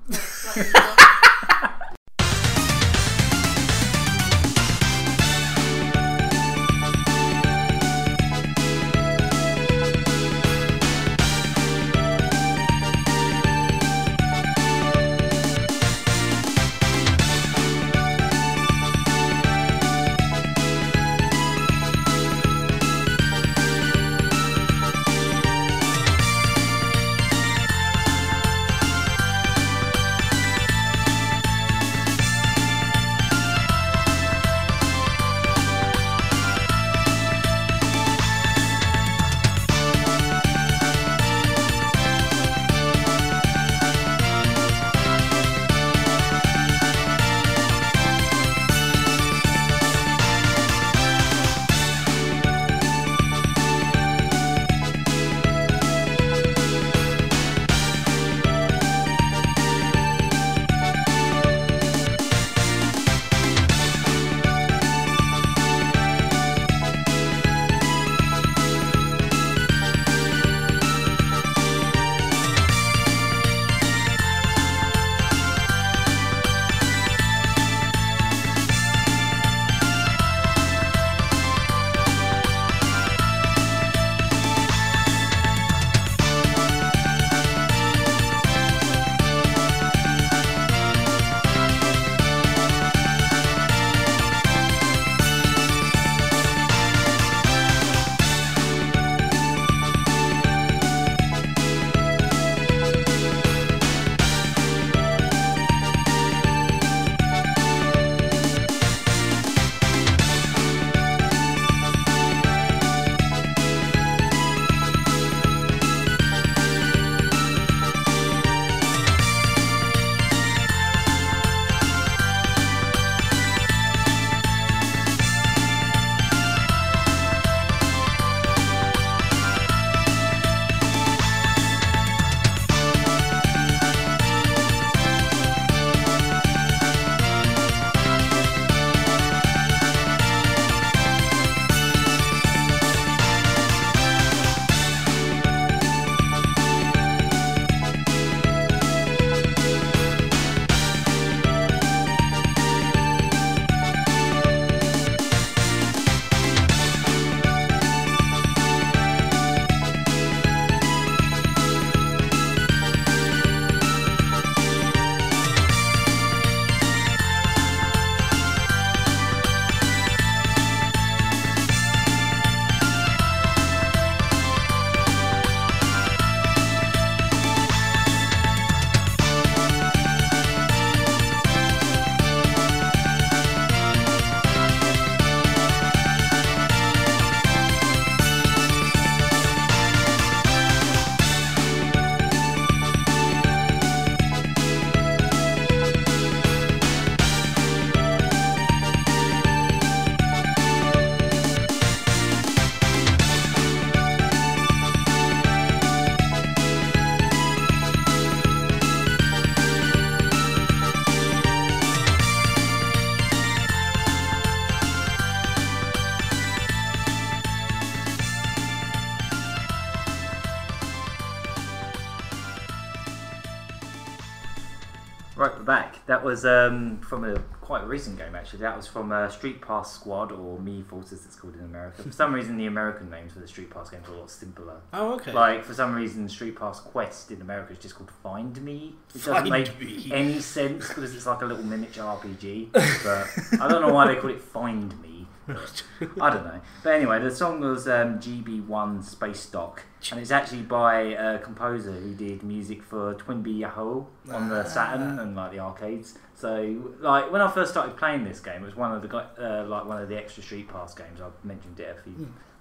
Right, we're back. That was from a quite recent game, actually. That was from Street Pass Squad, or Me Force as it's called in America. For some reason, the American names for the Street Pass games are a lot simpler. Oh, okay. Like, for some reason, Street Pass Quest in America is just called Find Me. It doesn't make any sense because it's like a little miniature RPG. But I don't know why they call it Find Me. I don't know. But anyway, the song was GB1 Space Dock, and it's actually by a composer who did music for Twinbee Yahoo on the Saturn and like the arcades. So, like when I first started playing this game, it was one of the extra Street Pass games. I've mentioned it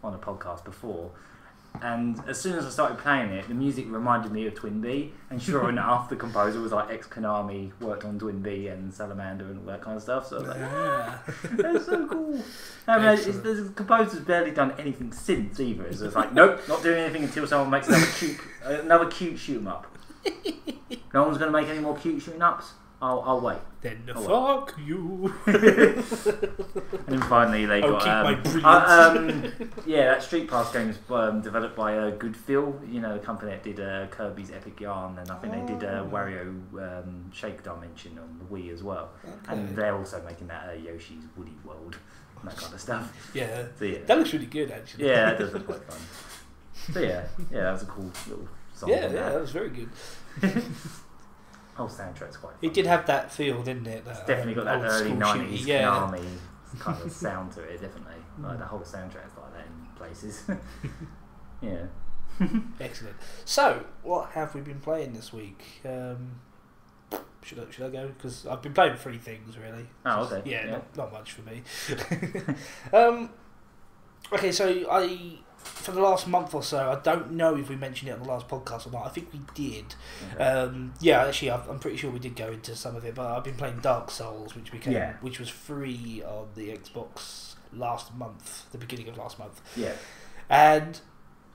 on a podcast before. And as soon as I started playing it, the music reminded me of Twinbee, and sure enough, the composer was like ex-Konami, worked on Twinbee and Salamander and all that kind of stuff. So I was like, that's so cool. I mean, the composer's barely done anything since either. So it's like, nope, not doing anything until someone makes another cute shoot 'em up. No one's going to make any more cute shooting ups. I'll wait. Then fuck you. And then finally they got that Street Pass game was developed by Goodfeel, you know, the company that did Kirby's Epic Yarn, and I think they did Wario Shake Dimension on the Wii as well. Okay. And they're also making that Yoshi's Woody World and that kind of stuff. Yeah. So, yeah. That looks really good, actually. Yeah, it does look quite fun. So yeah, that was a cool little song. Yeah, that was very good. Whole soundtrack's quite fun. It did have that feel, didn't it? It's definitely got that early 90s Konami kind of sound to it, definitely. Like the whole soundtrack's like that in places. Yeah. Excellent. So, what have we been playing this week? Should I go? Because I've been playing 3 things, really. Oh, okay. Yeah. Not much for me. Okay, so for the last month or so, I don't know if we mentioned it on the last podcast or not. I think we did. Okay. Actually, I'm pretty sure we did go into some of it. But I've been playing Dark Souls, which was free on the Xbox last month, the beginning of last month. Yeah. And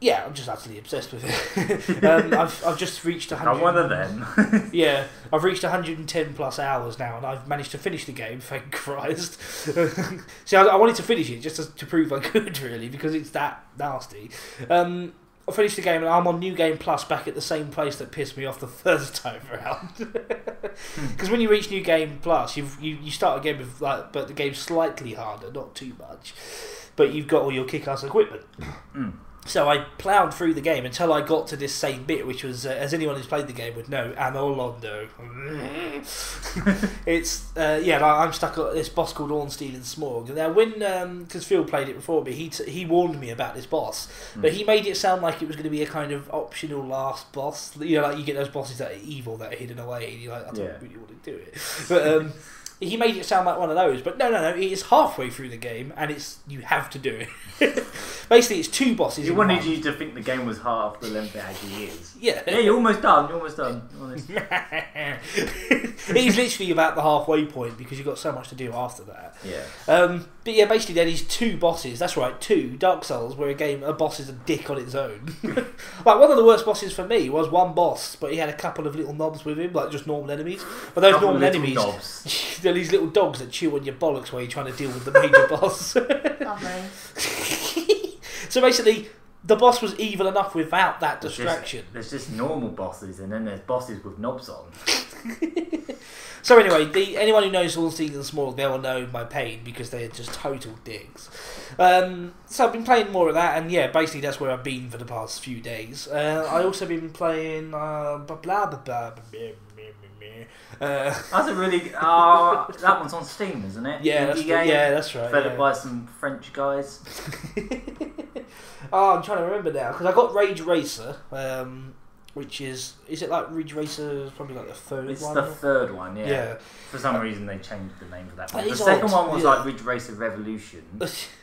yeah, I'm just absolutely obsessed with it. I've just reached 100. I'm one of them. Yeah, I've reached 110 plus hours now, and I've managed to finish the game. Thank Christ. See, I wanted to finish it just to prove I could, really, because it's that nasty. I finished the game, and I'm on New Game Plus, back at the same place that pissed me off the first time around. Because when you reach New Game Plus, you start again with but the game's slightly harder, not too much, but you've got all your kick-ass equipment. So I ploughed through the game until I got to this same bit, which was, as anyone who's played the game would know, Anolondo. It's, I'm stuck at this boss called Ornstein and Smorg. Now, because Phil played it before me, he warned me about this boss, but he made it sound like it was going to be a kind of optional last boss. You know, like you get those bosses that are evil, that are hidden away, and you're like, I don't really want to do it. But he made it sound like one of those, but no, it is halfway through the game, and you have to do it. Basically, it's 2 bosses. He wanted you to think the game was half the length it actually is. Yeah, you're almost done. Honest. He's literally about the halfway point because you've got so much to do after that. Yeah. But yeah, basically there is 2 bosses. That's right, 2 Dark Souls, where a boss is a dick on its own. Like one of the worst bosses for me was one boss, but he had a couple of little knobs with him, like just normal enemies. But those normal enemies, they're these little dogs that chew on your bollocks while you're trying to deal with the major boss. Lovely. So basically, the boss was evil enough without that distraction. There's just normal bosses, and then there's bosses with knobs on. So anyway, anyone who knows Ornstein and Small, they will know my pain because they are just total dicks. So I've been playing more of that, and yeah, basically that's where I've been for the past few days. I also been playing blahbaababableblehbableh. That's a really that one's on Steam, isn't it? Yeah, that's right. Developed by some French guys. I'm trying to remember now because I got Rage Racer, which is it like Ridge Racer? Probably like the third one. It's the third one, yeah. Yeah. For some reason they changed the name for that one. That The is second odd, one was yeah. like Ridge Racer Revolution,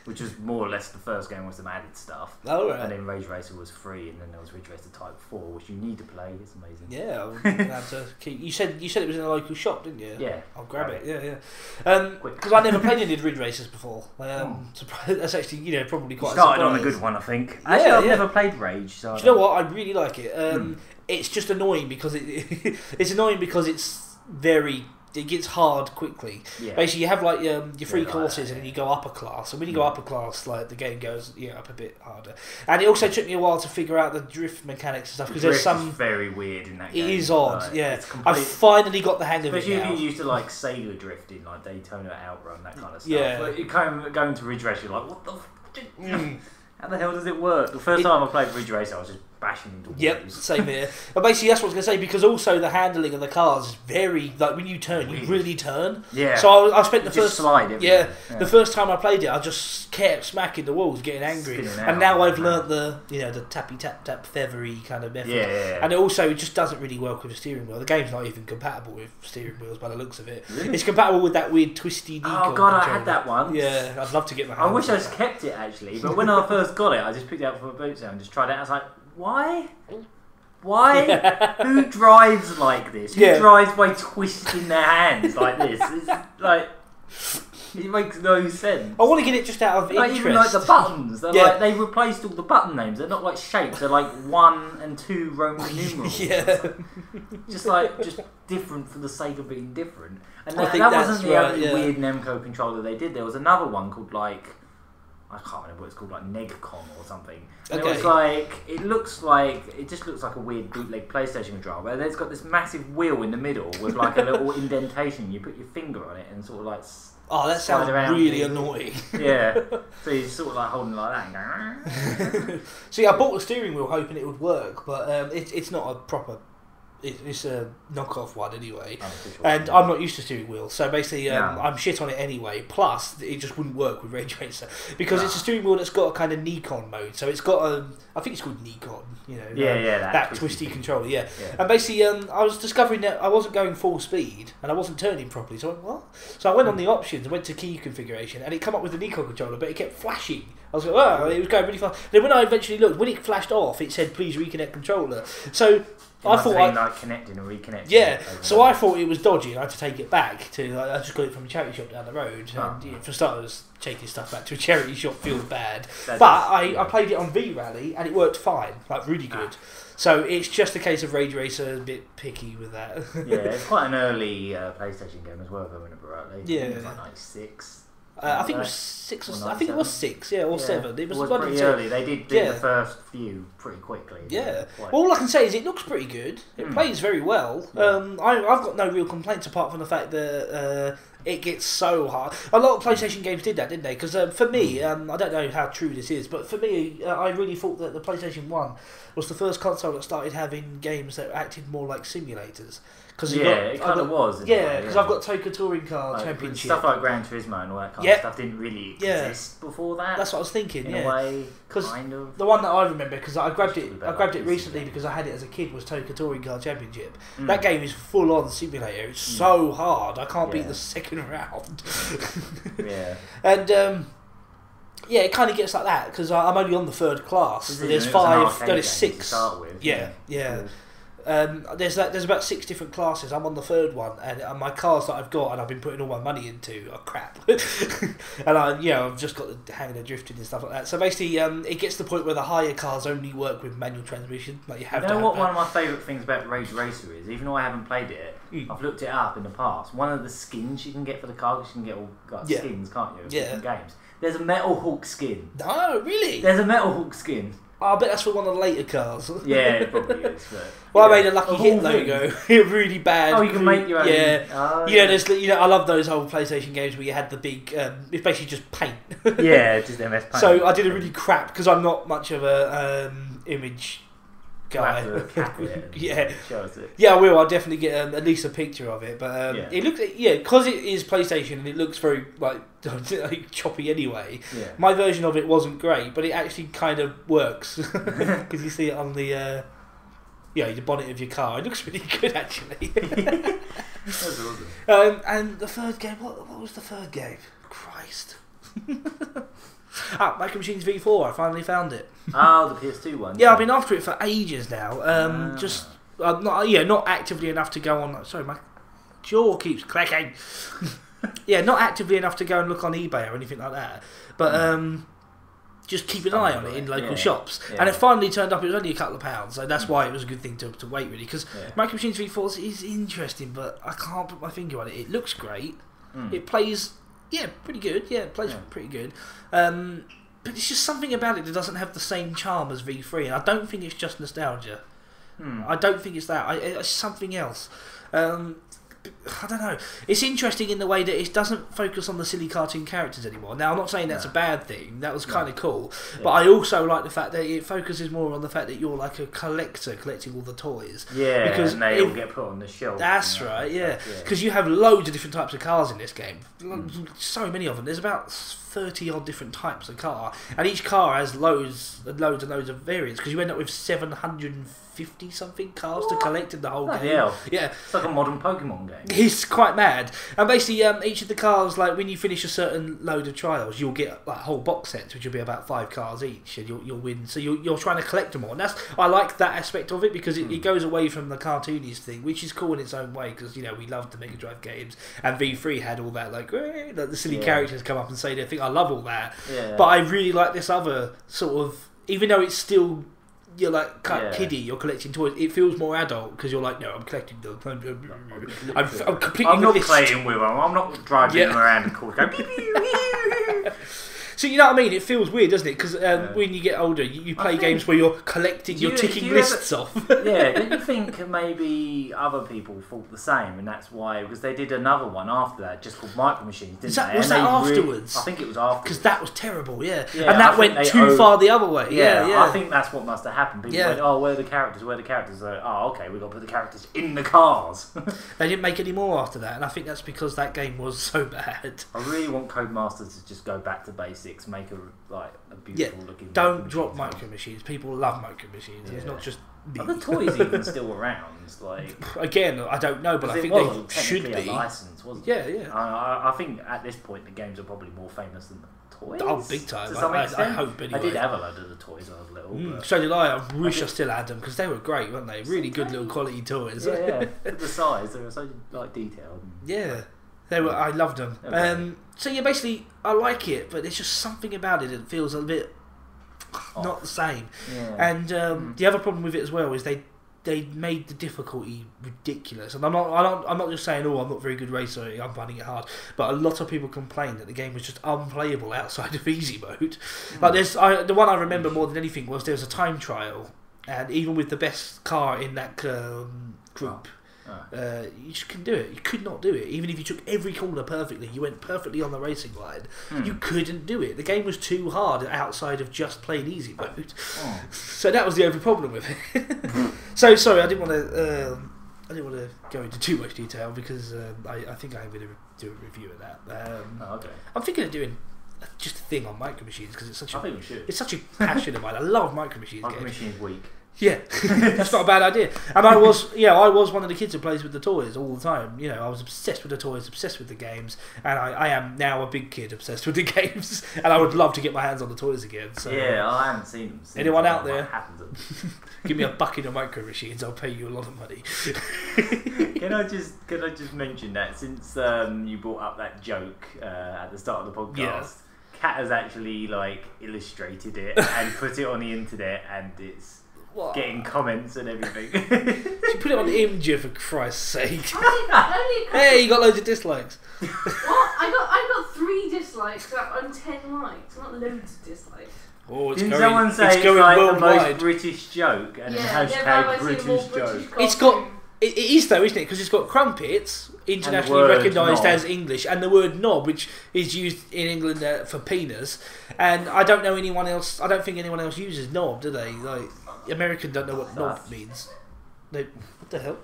which was more or less the first game with some added stuff. Oh, right. And then Rage Racer was free, and then there was Ridge Racer Type 4, which you need to play. It's amazing. Yeah, I'm gonna have to keep. You said it was in a local shop, didn't you? Yeah. I'll grab it. Yeah. Because I never played any Ridge Racers before. That's actually probably quite. Started on a good one, I think. Actually, I've never played Rage. So do you know what? I really like it. It's just annoying because it's annoying because it's very it gets hard quickly. Yeah. Basically, you have like your three like courses, that, and then you go upper class. And when you go upper class, like the game goes up a bit harder. And it also took me a while to figure out the drift mechanics and stuff because there's some is very weird in that game. It is odd, like, yeah. I finally got the hang of it. Especially now. if you used to like Sega drifting, like Daytona Outrun, that kind of stuff. Yeah. Like, you going to Ridge Racer, you're like, what the? How the hell does it work? The first time I played Ridge Racer, I was just bashing into walls. Yep, same here. But basically, that's what I was going to say, because also the handling of the cars is very, like, when you turn, you really turn. Yeah. So I spent the just first... slide everywhere. Yeah, the first time I played it, I just kept smacking the walls, getting angry. And now I've learnt the, the tappy-tap-tap feathery kind of method. Yeah. And it just doesn't really work with a steering wheel. The game's not even compatible with steering wheels by the looks of it. Really? It's compatible with that weird twisty Nikon Oh god, controller. I had that one. Yeah, I'd love to get my hands I wish on I just kept it actually, but when I first got it, I just picked it up from a boot sale and just tried it. I was like, why? Why? Who drives like this? Who drives by twisting their hands like this? It's like, it makes no sense. I want to get it just out of interest. Even like the buttons, they're like, they replaced all the button names. They're not like shapes. They're like 1 and 2 Roman numerals. Just different for the sake of being different. And that wasn't the only weird Nemco controller they did. There was another one called like, I can't remember what it's called, like Negcom or something. And it was like, it just looks like a weird bootleg PlayStation controller. But it's got this massive wheel in the middle with like a little indentation. You put your finger on it and sort of like. Oh, that sounds really annoying. Yeah. So you're sort of like holding it like that. See, I bought a steering wheel hoping it would work, but it's not a proper. It's a knockoff one anyway, and I'm not used to steering wheels, so basically I'm shit on it anyway. Plus, it just wouldn't work with Ridge Racer because it's a steering wheel that's got a kind of Nikon mode. So it's got I think it's called Nikon. That twisty controller. Yeah. And basically, I was discovering that I wasn't going full speed and I wasn't turning properly. So I went, what? So I went on the options, went to key configuration, and it came up with the Nikon controller, but it kept flashing. I was like, oh, it was going really fast. Then when I eventually looked, when it flashed off, it said, "Please reconnect controller." So. I thought like connecting and reconnecting. Yeah, so I thought it was dodgy and I had to take it back to. I just got it from a charity shop down the road. And for starters, taking stuff back to a charity shop feels bad. But I played it on V-Rally and it worked fine, like really good. So it's just a case of Rage Racer a bit picky with that. Yeah, it's quite an early PlayStation game as well, if I remember rightly. Yeah, it was like 96. I think it was 6 or 7. I think it was 6, or 7. It was pretty early. They did the first few pretty quickly. Yeah. Well, all I can say is it looks pretty good. It plays very well. Yeah. I've got no real complaints apart from the fact that it gets so hard. A lot of PlayStation games did that, didn't they? Because for me, I don't know how true this is, but for me, I really thought that the PlayStation 1 was the first console that started having games that acted more like simulators. It kind of was. Yeah, because I've got Toka Touring Car Championship. Stuff like Gran Turismo and all that kind of stuff didn't really exist before that. That's what I was thinking. In a way, kind of. The one that I remember, because I grabbed it recently because I had it as a kid, was Toka Touring Car Championship. That game is full on simulator. It's so hard. I can't beat the second round. And. It kind of gets like that because I'm only on the 3rd class. There's 5. There's 6. Yeah. There's about 6 different classes. I'm on the 3rd one, and my cars that I've got and I've been putting all my money into are crap. And I've just got the hang of the drifting and stuff like that. So basically, it gets to the point where the higher cars only work with manual transmission. Like you have. You know what? One of my favourite things about Rage Racer is, even though I haven't played it, I've looked it up in the past. One of the skins you can get for the car, because you can get all skins, can't you? Different games. There's a Metal Hawk skin. Oh, really? There's a Metal Hawk skin. Oh, I bet that's for one of the later cars. Yeah, it probably is. Well, I made a Lucky Hit logo. really bad. Oh, you can make your own. Yeah. There's I love those old PlayStation games where you had the big. It's basically just paint. Just MS Paint. So I did a really crap because I'm not much of a image guy. I will. I'll definitely get at least a picture of it. But it looks, because it is PlayStation and it looks very like choppy anyway. My version of it wasn't great, but it actually kind of works because you see it on the the bonnet of your car. It looks really good actually. That's awesome. And the 3rd game. What was the 3rd game? Christ. Micro Machines V4. I finally found it. Oh, the PS2 one. Yeah, I've been after it for ages now. Just not actively enough to go on. Sorry, my jaw keeps clicking. Not actively enough to go and look on eBay or anything like that. But just keep an eye on it in local shops. And it finally turned up. It was only a couple of pounds, so that's why it was a good thing to wait, really. Because Micro Machines V4 is interesting, but I can't put my finger on it. It looks great. It plays, pretty good. Yeah, it plays pretty good. But it's just something about it that doesn't have the same charm as V3, and I don't think it's just nostalgia. I don't think it's that. It's something else. I don't know. It's interesting in the way that it doesn't focus on the silly cartoon characters anymore. Now, I'm not saying that's a bad thing. That was kind of cool. But I also like the fact that it focuses more on the fact that you're like a collector collecting all the toys. Yeah, because and they all get put on the shelf. That's right, yeah. Because you have loads of different types of cars in this game. So many of them. There's about 30 odd different types of car. And each car has loads and loads and loads of variants. Because you end up with 750 something cars to collect in the whole game. Yeah. It's like a modern Pokemon game. It's quite mad. And basically, each of the cars, like when you finish a certain load of trials, you'll get like whole box sets, which will be about 5 cars each, and you'll win. So you're trying to collect them all. And I like that aspect of it because it goes away from the cartoonies thing, which is cool in its own way because we loved the Mega Drive games, and V3 had all that like the silly characters come up and say their thing. I love all that. Yeah. But I really like this other sort of, even though it's still. You're like kiddie, you're collecting toys. It feels more adult because you're like, no, I'm collecting them. I'm completely. I'm not playing with them. I'm not driving them around and calling. So you know what I mean? It feels weird, doesn't it? Because when you get older, you play games where you're collecting, you're ticking lists off. Don't you think maybe other people thought the same, and that's why? Because they did another one after that, just called Micro Machines, didn't they? Was that afterwards? I think it was afterwards. Because that was terrible, and that went too far the other way. Yeah. I think that's what must have happened. People went, oh, where are the characters? Where are the characters? Like, oh, okay, we've got to put the characters in the cars. They didn't make any more after that, and I think that's because that game was so bad. I really want Codemasters to just go back to basics. Make a beautiful looking. Don't drop Micro Machines. People love Micro Machines. It's not just me. Are the toys even still around? Like again, I don't know, but I think they should be. A license, wasn't it? Yeah. I think at this point the games are probably more famous than the toys. Oh, big time! I hope anyway. I did have a load of the toys when I was little. So did I. I wish I still had them because they were great, weren't they? Really good little quality toys. Yeah. The size, they were so like detailed. Yeah. They were. I loved them. Okay. So yeah, basically, I like it, but there's just something about it that feels a bit not the same. Yeah. And the other problem with it as well is they made the difficulty ridiculous. And I'm not just saying, oh, I'm not a very good racer, I'm finding it hard. But a lot of people complained that the game was just unplayable outside of easy mode. Like the one I remember more than anything was there was a time trial, and even with the best car in that group. You just couldn't do it. You could not do it. Even if you took every corner perfectly, you went perfectly on the racing line, you couldn't do it. The game was too hard outside of just plain easy mode. So that was the only problem with it. So sorry, I didn't want to go into too much detail because I think I'm going to do a review of that. Okay. I'm thinking of doing just a thing on Micro Machines because it's such a passion of mine. I love Micro Machines. Micro Machines Week. Yeah, that's not a bad idea. And I was one of the kids who plays with the toys all the time. You know, I was obsessed with the toys, obsessed with the games, and I am now a big kid obsessed with the games. And I would love to get my hands on the toys again. So I haven't seen them. Anyone out there? Give me a bucket of Micro Machines. I'll pay you a lot of money. Can I just mention that since you brought up that joke at the start of the podcast, Kat has actually like illustrated it and put it on the internet, and it's. What? Getting comments and everything. She put it on Imgur for Christ's sake. Hey, you got loads of dislikes. What? I got 3 dislikes on 10 likes. Not loads of dislikes. Oh, Didn't someone say it's like worldwide. The most British joke and hashtag British joke? It is though, isn't it? Because it's got crumpets, internationally recognised as English, and the word knob, which is used in England for penis. And I don't know anyone else. I don't think anyone else uses knob, do they? Like. American don't know what knob means. What the hell?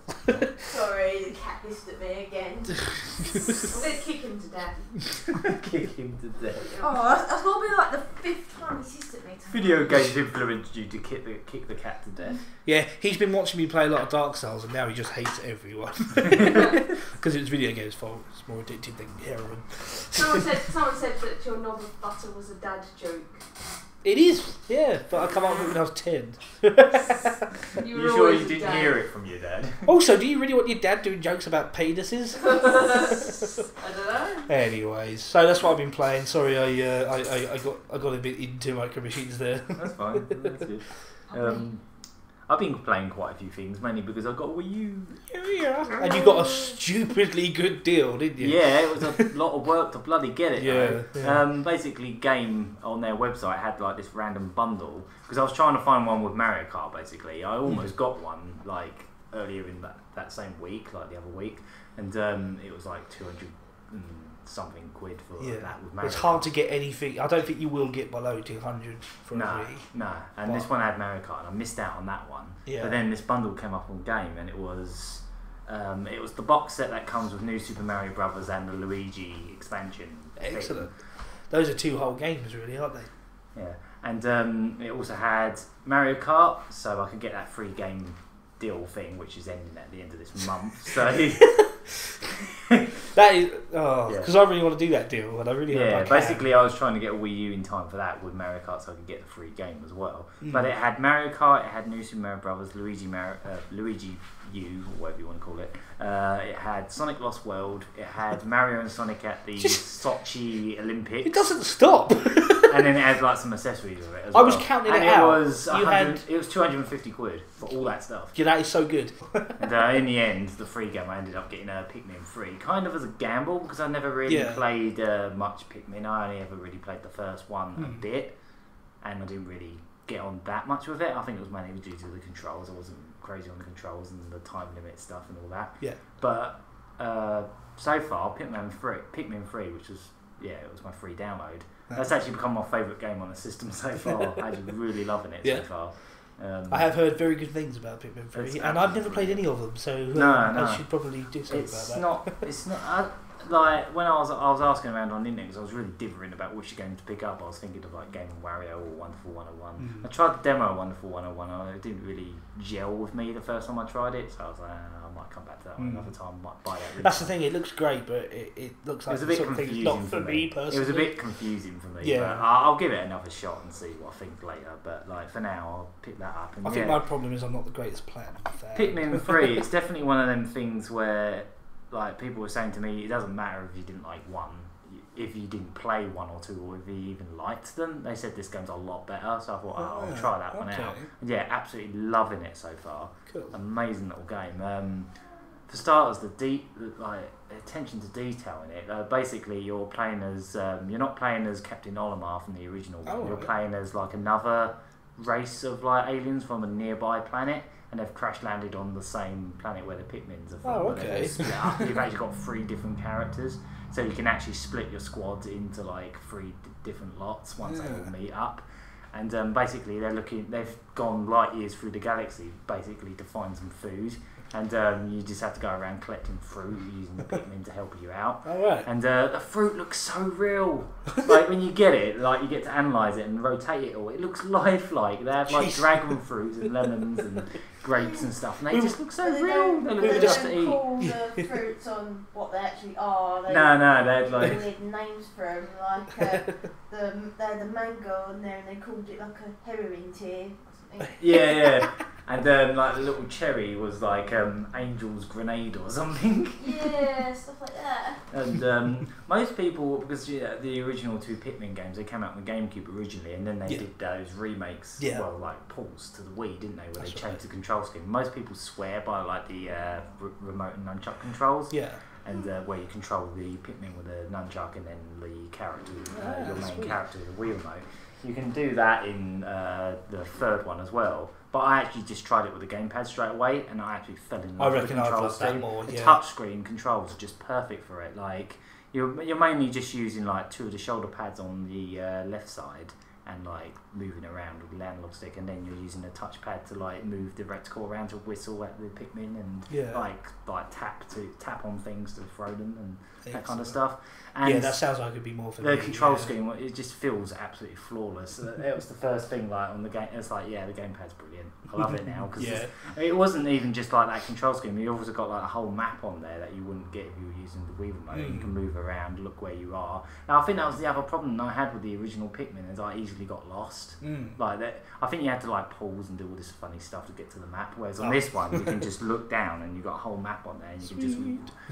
Sorry, the cat hissed at me again. I'm going to kick him to death. Kick him to death. Oh, that's got to be like the 5th time he's hissed at me. Video games influenced you to kick the cat to death. Yeah, he's been watching me play a lot of Dark Souls, and now he just hates everyone. Because it's video games' fault. It's more addictive than heroin. Someone said that your knob of butter was a dad joke. It is, yeah, but I come up with it when I was 10. You sure you didn't hear it from your dad? Also, do you really want your dad doing jokes about penises? I don't know. Anyways, so that's what I've been playing. Sorry, I got a bit into Micro Machines there. That's fine. That's good. I've been playing quite a few things, mainly because I got a Wii U. Yeah. And you got a stupidly good deal, didn't you? Yeah, it was a lot of work to bloody get it. Yeah. Basically, Game on their website had like this random bundle because I was trying to find one with Mario Kart. Basically, I almost got one like earlier in that same week, like the other week, and it was like 200 and something quid for that with Mario Kart. It's hard to get anything. I don't think you will get below 200 for a Wii. No, and this one had Mario Kart, and I missed out on that one. Yeah. But then this bundle came up on Game, and it was the box set that comes with New Super Mario Brothers and the Luigi expansion. Excellent. Those are 2 whole games, really, aren't they? Yeah, and it also had Mario Kart, so I could get that free game deal thing, which is ending at the end of this month. So that is because I really want to do that deal, and I really hope I can. Basically, I was trying to get a Wii U in time for that with Mario Kart, so I could get the free game as well. But it had Mario Kart, it had New Super Mario Brothers, Luigi U, or whatever you want to call it. It had Sonic Lost World. It had Mario and Sonic at the Sochi Olympics. It doesn't stop. And then it had like some accessories with it as well. I was counting it out. It was 250 quid for all that stuff. Yeah, that is so good. And in the end, the free game, I ended up getting a Pikmin 3, kind of as a gamble because I never really played much Pikmin. I only ever really played the first one a bit, and I didn't really get on that much with it. I think it was mainly due to the controls. I wasn't crazy on the controls and the time limit stuff and all that. Yeah. But so far, Pikmin 3, which was it was my free download. That's actually become my favourite game on the system so far. I'm actually really loving it so far. I have heard very good things about Pikmin 3, and I've never played any of them, so I should probably do something about that. It's not. Like when I was asking around on the internet, because I was really differing about which game to pick up. I was thinking of like Game & Wario or Wonderful 101. I tried the demo of Wonderful 101, and it didn't really gel with me the first time I tried it. So I was like, I might come back to that one another time. I might buy that. That's the thing. It looks great, but it looks like it was a bit confusing not for me personally. It was a bit confusing for me. Yeah, but I'll give it another shot and see what I think later. But like for now, I'll pick that up. And I think my problem is I'm not the greatest player. Pikmin 3, it's definitely one of them things where. Like people were saying to me, it doesn't matter if you didn't like 1, if you didn't play 1 or 2, or if you even liked them. They said this game's a lot better, so I thought I'll try that one out. And yeah, absolutely loving it so far. Cool. Amazing little game. For starters, the attention to detail in it. Basically, you're playing as you're not playing as Captain Olimar from the original one. You're playing as like another race of like aliens from a nearby planet. And they've crash landed on the same planet where the Pikmins are from. Oh, okay. You've actually got 3 different characters, so you can actually split your squad into like 3 different lots once they all meet up. And basically, they've gone light years through the galaxy, basically to find some food. And you just have to go around collecting fruit using the Pikmin to help you out. All right. And the fruit looks so real. Like when you get it, like you get to analyse it and rotate it all. It looks lifelike. They have like dragon fruits and lemons and grapes and stuff, and they just look so real. They look just to eat. Call the fruits on what they actually are. No, they had like weird names for them. Like they're the mango on there, and they called it like a heroin tear. Yeah. And like the little cherry was like Angel's Grenade or something. Yeah, stuff like that. And most people, because the original 2 Pikmin games, they came out on the GameCube originally, and then they did those remakes, well, like ports to the Wii, didn't they? Where they changed the control scheme. Most people swear by like the remote and nunchuck controls. Yeah. And where you control the Pikmin with a nunchuck and then the character, your main character with a Wii remote. You can do that in the 3rd one as well. But I actually just tried it with the gamepad straight away, and I actually fell in love with the control scheme. The touchscreen controls are just perfect for it. Like you're mainly just using like 2 of the shoulder pads on the left side, and like moving around with the analog stick, and then you're using a touchpad to like move the reticle around to whistle at the Pikmin and like tap on things to throw them and that kind of stuff. And that sounds like it'd be more for the control scheme. It just feels absolutely flawless. It was the first thing like on the game. It's like the gamepad's brilliant. I love it now because it wasn't even just like that control scheme. You also got like a whole map on there that you wouldn't get if you were using the Wii remote. You can move around, look where you are. Now I think that was the other problem I had with the original Pikmin, is I easily easily got lost. Like that, I think you had to like pause and do all this funny stuff to get to the map. Whereas on this one, you can just look down and you've got a whole map on there, and you can just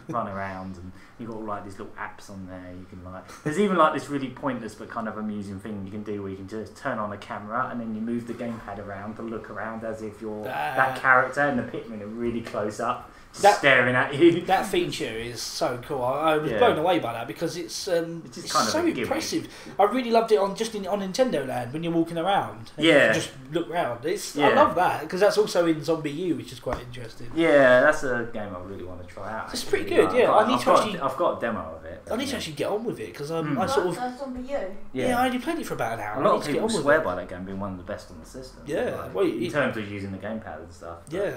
run around, and you've got all like these little apps on there. You can like, there's even like this really pointless but kind of amusing thing you can do where you can just turn on a camera and then you move the gamepad around to look around as if you're that character, and the Pikmin are really close up. Staring at you. That feature is so cool. I was blown away by that because it's kind of so impressive. I really loved it on Nintendo Land when you're walking around. And you can just look around. I love that because that's also in Zombie U, which is quite interesting. Yeah, that's a game I really want to try out. It's pretty good. I've got a demo of it. I need to actually get on with it because I sort of Zombie U. Yeah, I only played it for about an hour. A lot of people swear by that game being one of the best on the system. Yeah, in terms of using the gamepad and stuff. Yeah.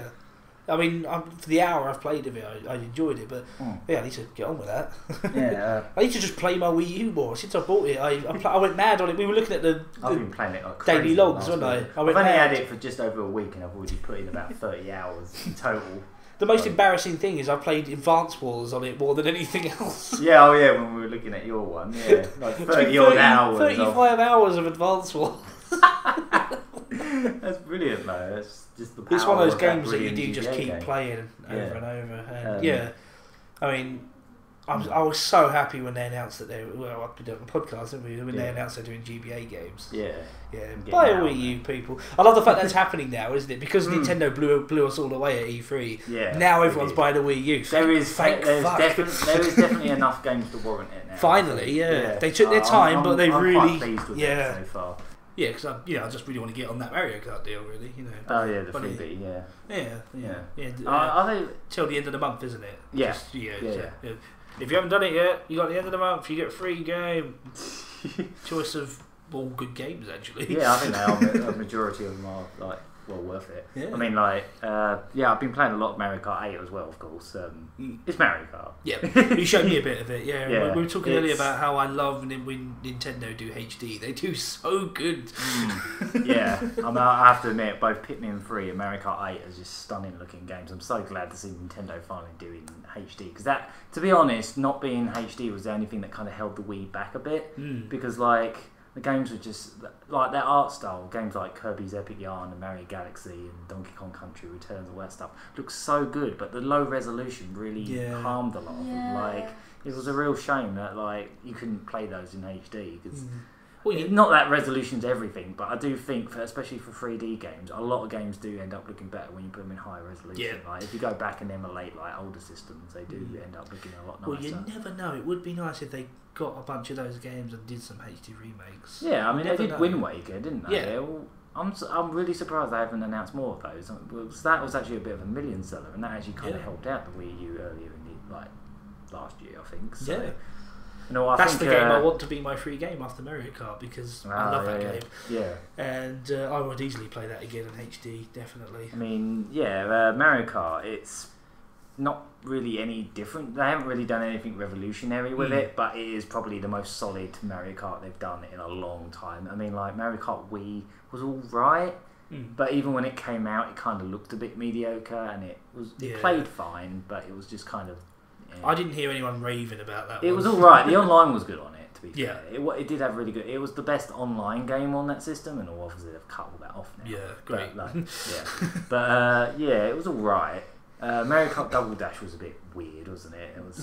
I mean, for the hour I've played of it, I enjoyed it, but I need to get on with that. Yeah, I need to just play my Wii U more. Since I bought it, I went mad on it. We were looking at I've been playing it like daily logs, wasn't I? I've only had it for just over a week, and I've already put in about 30 hours in total. The most embarrassing thing is I played Advance Wars on it more than anything else. Yeah, when we were looking at your one, like 30 odd hours. 35 hours of Advance Wars. That's brilliant, though. It's just the power. It's one of those games that you do just keep playing over and over. And I mean, I was so happy when they announced that they were. Well, I did it on the podcast, didn't we? When they announced they're doing GBA games. Yeah. Buy a Wii U, people. I love the fact that's happening now, isn't it? Because Nintendo blew us all away at E3. Yeah. Now everyone's buying a Wii U. There is definitely enough games to warrant it now. Finally, they took their time, but they really. I'm quite pleased with it so far. Yeah, because I just really want to get on that Mario Kart deal, really. Oh yeah, the freebie, yeah. Till the end of the month, isn't it? Yeah. If you haven't done it yet, you got the end of the month. You get a free game. Choice of all good games, actually. Yeah, I think they are. A majority of them are like well worth it. Yeah. I mean, like, I've been playing a lot of Mario Kart 8 as well, of course. It's Mario Kart. Yeah, you showed me a bit of it. Yeah, we were talking earlier about how I love when Nintendo do HD. They do so good. Yeah, I have to admit, both Pikmin 3 and Mario Kart 8 are just stunning looking games. I'm so glad to see Nintendo finally doing HD, because that, to be honest, not being HD was the only thing that kind of held the Wii back a bit, because like the games were just like their art style. Games like Kirby's Epic Yarn and Mario Galaxy and Donkey Kong Country Returns, all that stuff looks so good, but the low resolution really harmed a lot of them. Like, it was a real shame that like you couldn't play those in HD, because not that resolution's everything, but I do think, especially for 3D games, a lot of games do end up looking better when you put them in higher resolution. Yeah. Like if you go back and emulate like older systems, they do end up looking a lot nicer. Well, you never know. It would be nice if they got a bunch of those games and did some HD remakes. Yeah, I mean they did Wind Waker, didn't they? Yeah. I'm really surprised they haven't announced more of those. That was actually a bit of a million seller, and that actually kind of helped out the Wii U earlier in last year, I think. So, yeah. That's the game I want to be my free game after Mario Kart, because I love that game. Yeah. And I would easily play that again in HD, definitely. I mean, Mario Kart, it's not really any different. They haven't really done anything revolutionary with it, but it is probably the most solid Mario Kart they've done in a long time. I mean, like, Mario Kart Wii was alright, but even when it came out, it kind of looked a bit mediocre, and it played fine, but it was just kind of... I didn't hear anyone raving about that. It was alright. The online was good on it, to be fair. It did have really good... It was the best online game on that system, and obviously they've cut all that off now. Yeah, great. But it was alright. Mario Kart Double Dash was a bit weird, wasn't it? It was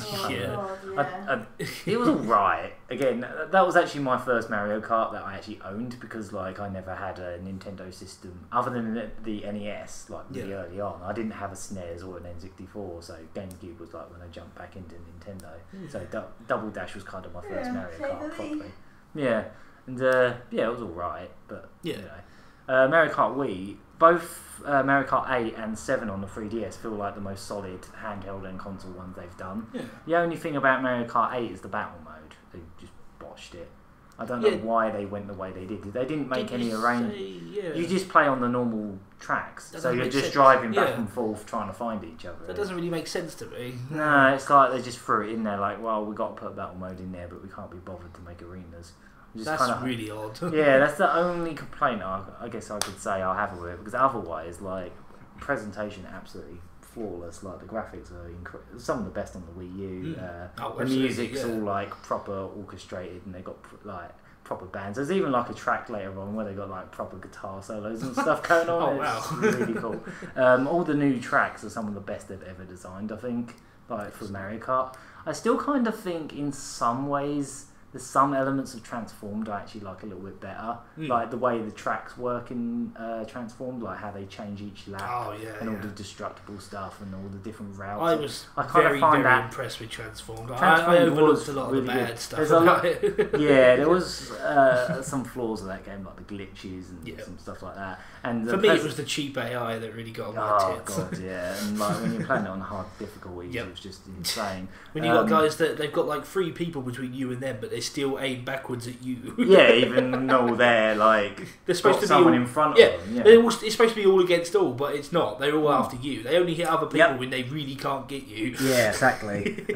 it was alright. Again, that was actually my first Mario Kart that I actually owned, because like I never had a Nintendo system other than the NES, like really early on. I didn't have a SNES or an N64, so GameCube was like when I jumped back into Nintendo. So Double Dash was kind of my first Mario Kart properly. Yeah, and it was alright, but you know, Mario Kart Wii. Both Mario Kart 8 and 7 on the 3DS feel like the most solid handheld and console ones they've done. Yeah. The only thing about Mario Kart 8 is the battle mode. They just botched it. I don't know why they went the way they did. They didn't make any arrangement. You just play on the normal tracks, so you're just driving back and forth trying to find each other. That doesn't really make sense to me. No, it's like they just threw it in there like, well, we've got to put battle mode in there, but we can't be bothered to make arenas. That's really odd. Yeah, that's the only complaint I guess I could say I have with it, because otherwise, like, presentation absolutely flawless. Like, the graphics are some of the best on the Wii U. The music's all like proper orchestrated, and they got like proper bands. There's even like a track later on where they got like proper guitar solos and stuff going on. Oh wow, it's really cool. All the new tracks are some of the best they've ever designed, I think. Like for Mario Kart, I still kind of think in some ways there's some elements of Transformed I actually like a little bit better. Like the way the tracks work in Transformed, like how they change each lap and all the destructible stuff and all the different routes. I was very impressed with Transformed. I overlooked a lot of the bad stuff about it. Yeah, there was some flaws in that game, like the glitches and some stuff like that. And for me, it was the cheap AI that really got on my tits. God, yeah. And like when you're playing it on hard difficulties, it was just insane. When you got guys that they've got like 3 people between you and them, but they still aim backwards at you. Yeah, even though they're like they're supposed to be someone all, in front of them. Yeah, it's supposed to be all against all, but it's not. They're all after you. They only hit other people when they really can't get you. Yeah, exactly.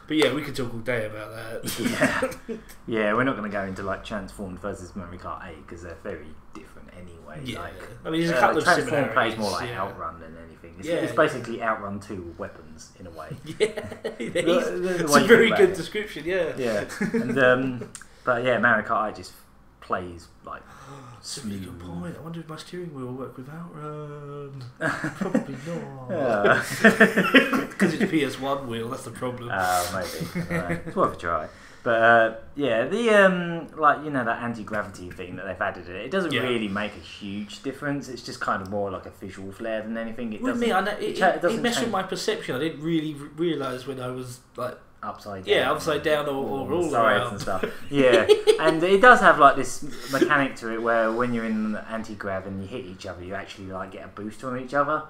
But yeah, we could talk all day about that. Yeah, we're not going to go into like Transformed versus Murry Curry 8 because they're very different anyway. Yeah, like, I mean, there's a couple of Transformed similarities. plays more like Outrun than anything. It's basically Outrun 2 with weapons in a way. It's a very good description. Yeah, and but yeah, Murry Curry 8 just plays like smooth. Good point. I wonder if my steering wheel will work with Outrun. Probably not. Because it's PS1 wheel. That's the problem. Maybe. It's worth a try. But the like that anti-gravity thing that they've added in it doesn't really make a huge difference. It's just kind of more like a visual flair than anything. It messed with my perception. I didn't really realise when I was like upside down. Yeah, upside down or all around and stuff. Yeah, and it does have like this mechanic to it where when you're in anti-grav and you hit each other, you actually like get a boost from each other.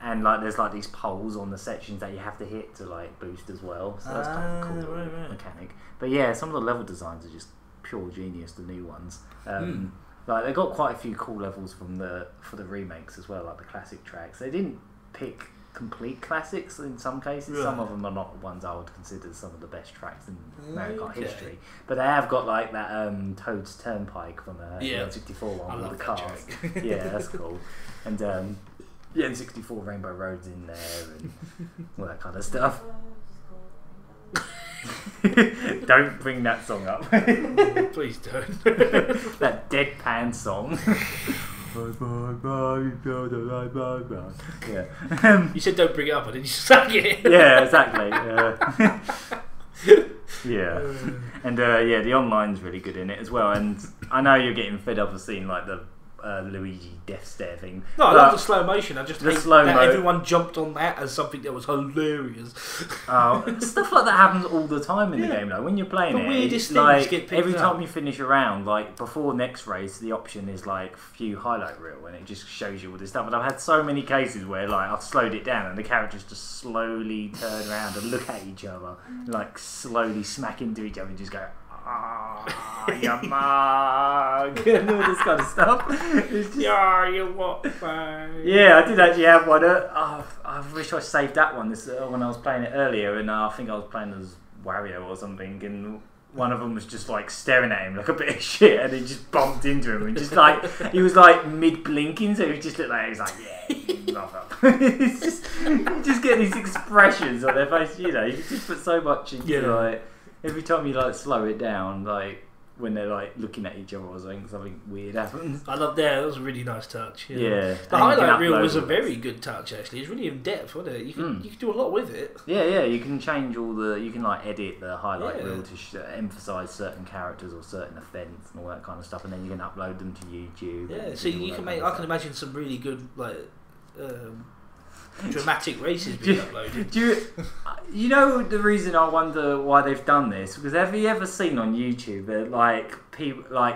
And like there's like these poles on the sections that you have to hit to like boost as well. So that's kind of a cool mechanic. But yeah, some of the level designs are just pure genius, the new ones. Like they got quite a few cool levels for the remakes as well, like the classic tracks. They didn't pick complete classics in some cases. Some of them are not the ones I would consider some of the best tracks in Mario Kart history. But they have got like that Toad's Turnpike from the N64 one with the cars. Yeah, that's cool. And N64 Rainbow Road's in there and all that kind of stuff. Don't bring that song up. Please don't. That deadpan song. Yeah. You said don't bring it up, and then you sang it. Yeah, exactly. Yeah. And the online's really good in it as well. And I know you're getting fed up of seeing like the Luigi death stare thing. No, I love the slow motion. I just hate that everyone jumped on that as something that was hilarious. Stuff like that happens all the time in the game though. When you're playing weirdest it, like get every time you finish a round, like before next race, the option is like view highlight reel, and it just shows you all this stuff. And I've had so many cases where like I've slowed it down, and the characters just slowly turn around and look at each other, like slowly smack into each other, and just go. You mug and all this kind of stuff. It's just, you what? Yeah, I did actually have one. I wish I saved that one when I was playing it earlier, and I think I was playing as Wario or something, and one of them was just like staring at him like a bit of shit, and he just bumped into him, and just like he was like mid blinking, so he just looked like he was like, yeah, you love up. It's just you just get these expressions on their face, you just put so much into like. Every time you like slow it down, like when they're like looking at each other or something weird happens. I love that. That was a really nice touch. Yeah. The highlight reel was a very good touch actually. It's really in depth, wasn't it? You can do a lot with it. Yeah. You can change you can like edit the highlight reel to emphasise certain characters or certain events and all that kind of stuff, and then you can upload them to YouTube. Yeah. So you can make. I can imagine some really good like. Dramatic races being uploaded. You know the reason I wonder why they've done this? Because have you ever seen on YouTube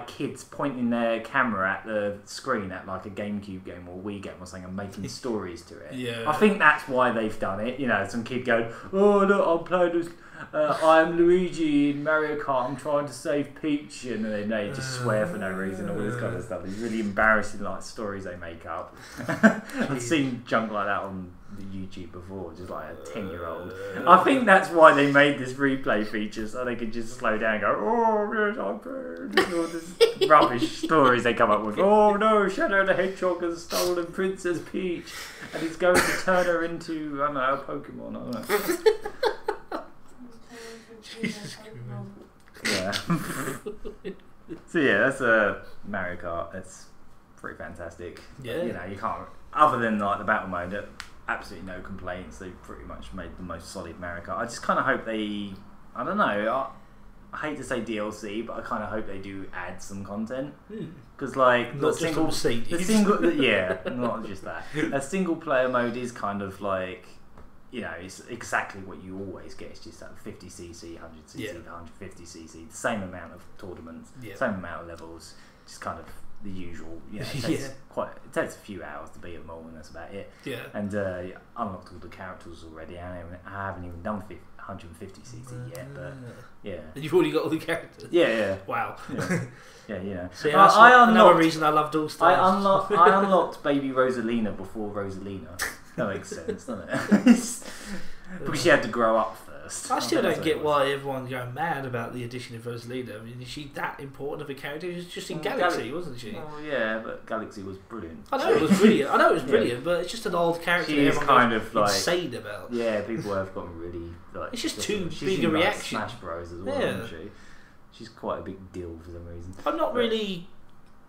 kids pointing their camera at the screen at like a GameCube game or Wii game or something and making stories to it? Yeah. I think that's why they've done it. Some kid going, "Oh look, I'm playing this. I'm Luigi in Mario Kart. I'm trying to save Peach," and then they just swear for no reason. All this kind of stuff. It's really embarrassing, like stories they make up. I've seen junk like that on the YouTube before, just like a 10-year-old. I think that's why they made this replay feature, so they could just slow down and go, "Oh, yes, I'm burned." All this rubbish stories they come up with. "Oh no, Shadow the Hedgehog has stolen Princess Peach, and he's going to turn her into, I don't know, a Pokemon." I don't know. Jesus Christ. Yeah, So yeah, that's a Mario Kart. It's pretty fantastic. Yeah. But, you know, you can't. Other than like the battle mode, absolutely no complaints. They pretty much made the most solid Mario Kart. I just kind of hope they. I don't know. I hate to say DLC, but I kind of hope they do add some content because, like, not just the single, yeah, not just that. A single player mode is kind of like, you know, it's exactly what you always get. It's just that 50cc, 100cc, 150cc, the same amount of tournaments, same amount of levels, just kind of the usual. You know, it takes it takes a few hours to beat them all, and that's about it. Yeah. And unlocked all the characters already. I haven't even done 150cc yet, but yeah. And you've already got all the characters. Yeah. Wow. Yeah, you know. So that's another reason I loved All Stars. I unlocked Baby Rosalina before Rosalina. That makes sense, doesn't it? Because she had to grow up first. I still don't get why everyone's going mad about the addition of Rosalina. I mean, is she that important of a character? She was just in Galaxy, wasn't she? Oh yeah, but Galaxy was brilliant. I know it was brilliant. But it's just an old character. She is kind of like insane about. Yeah, people have gotten really like. It's just too big a reaction. Smash Bros as well, isn't she? She's quite a big deal for some reason. I'm not really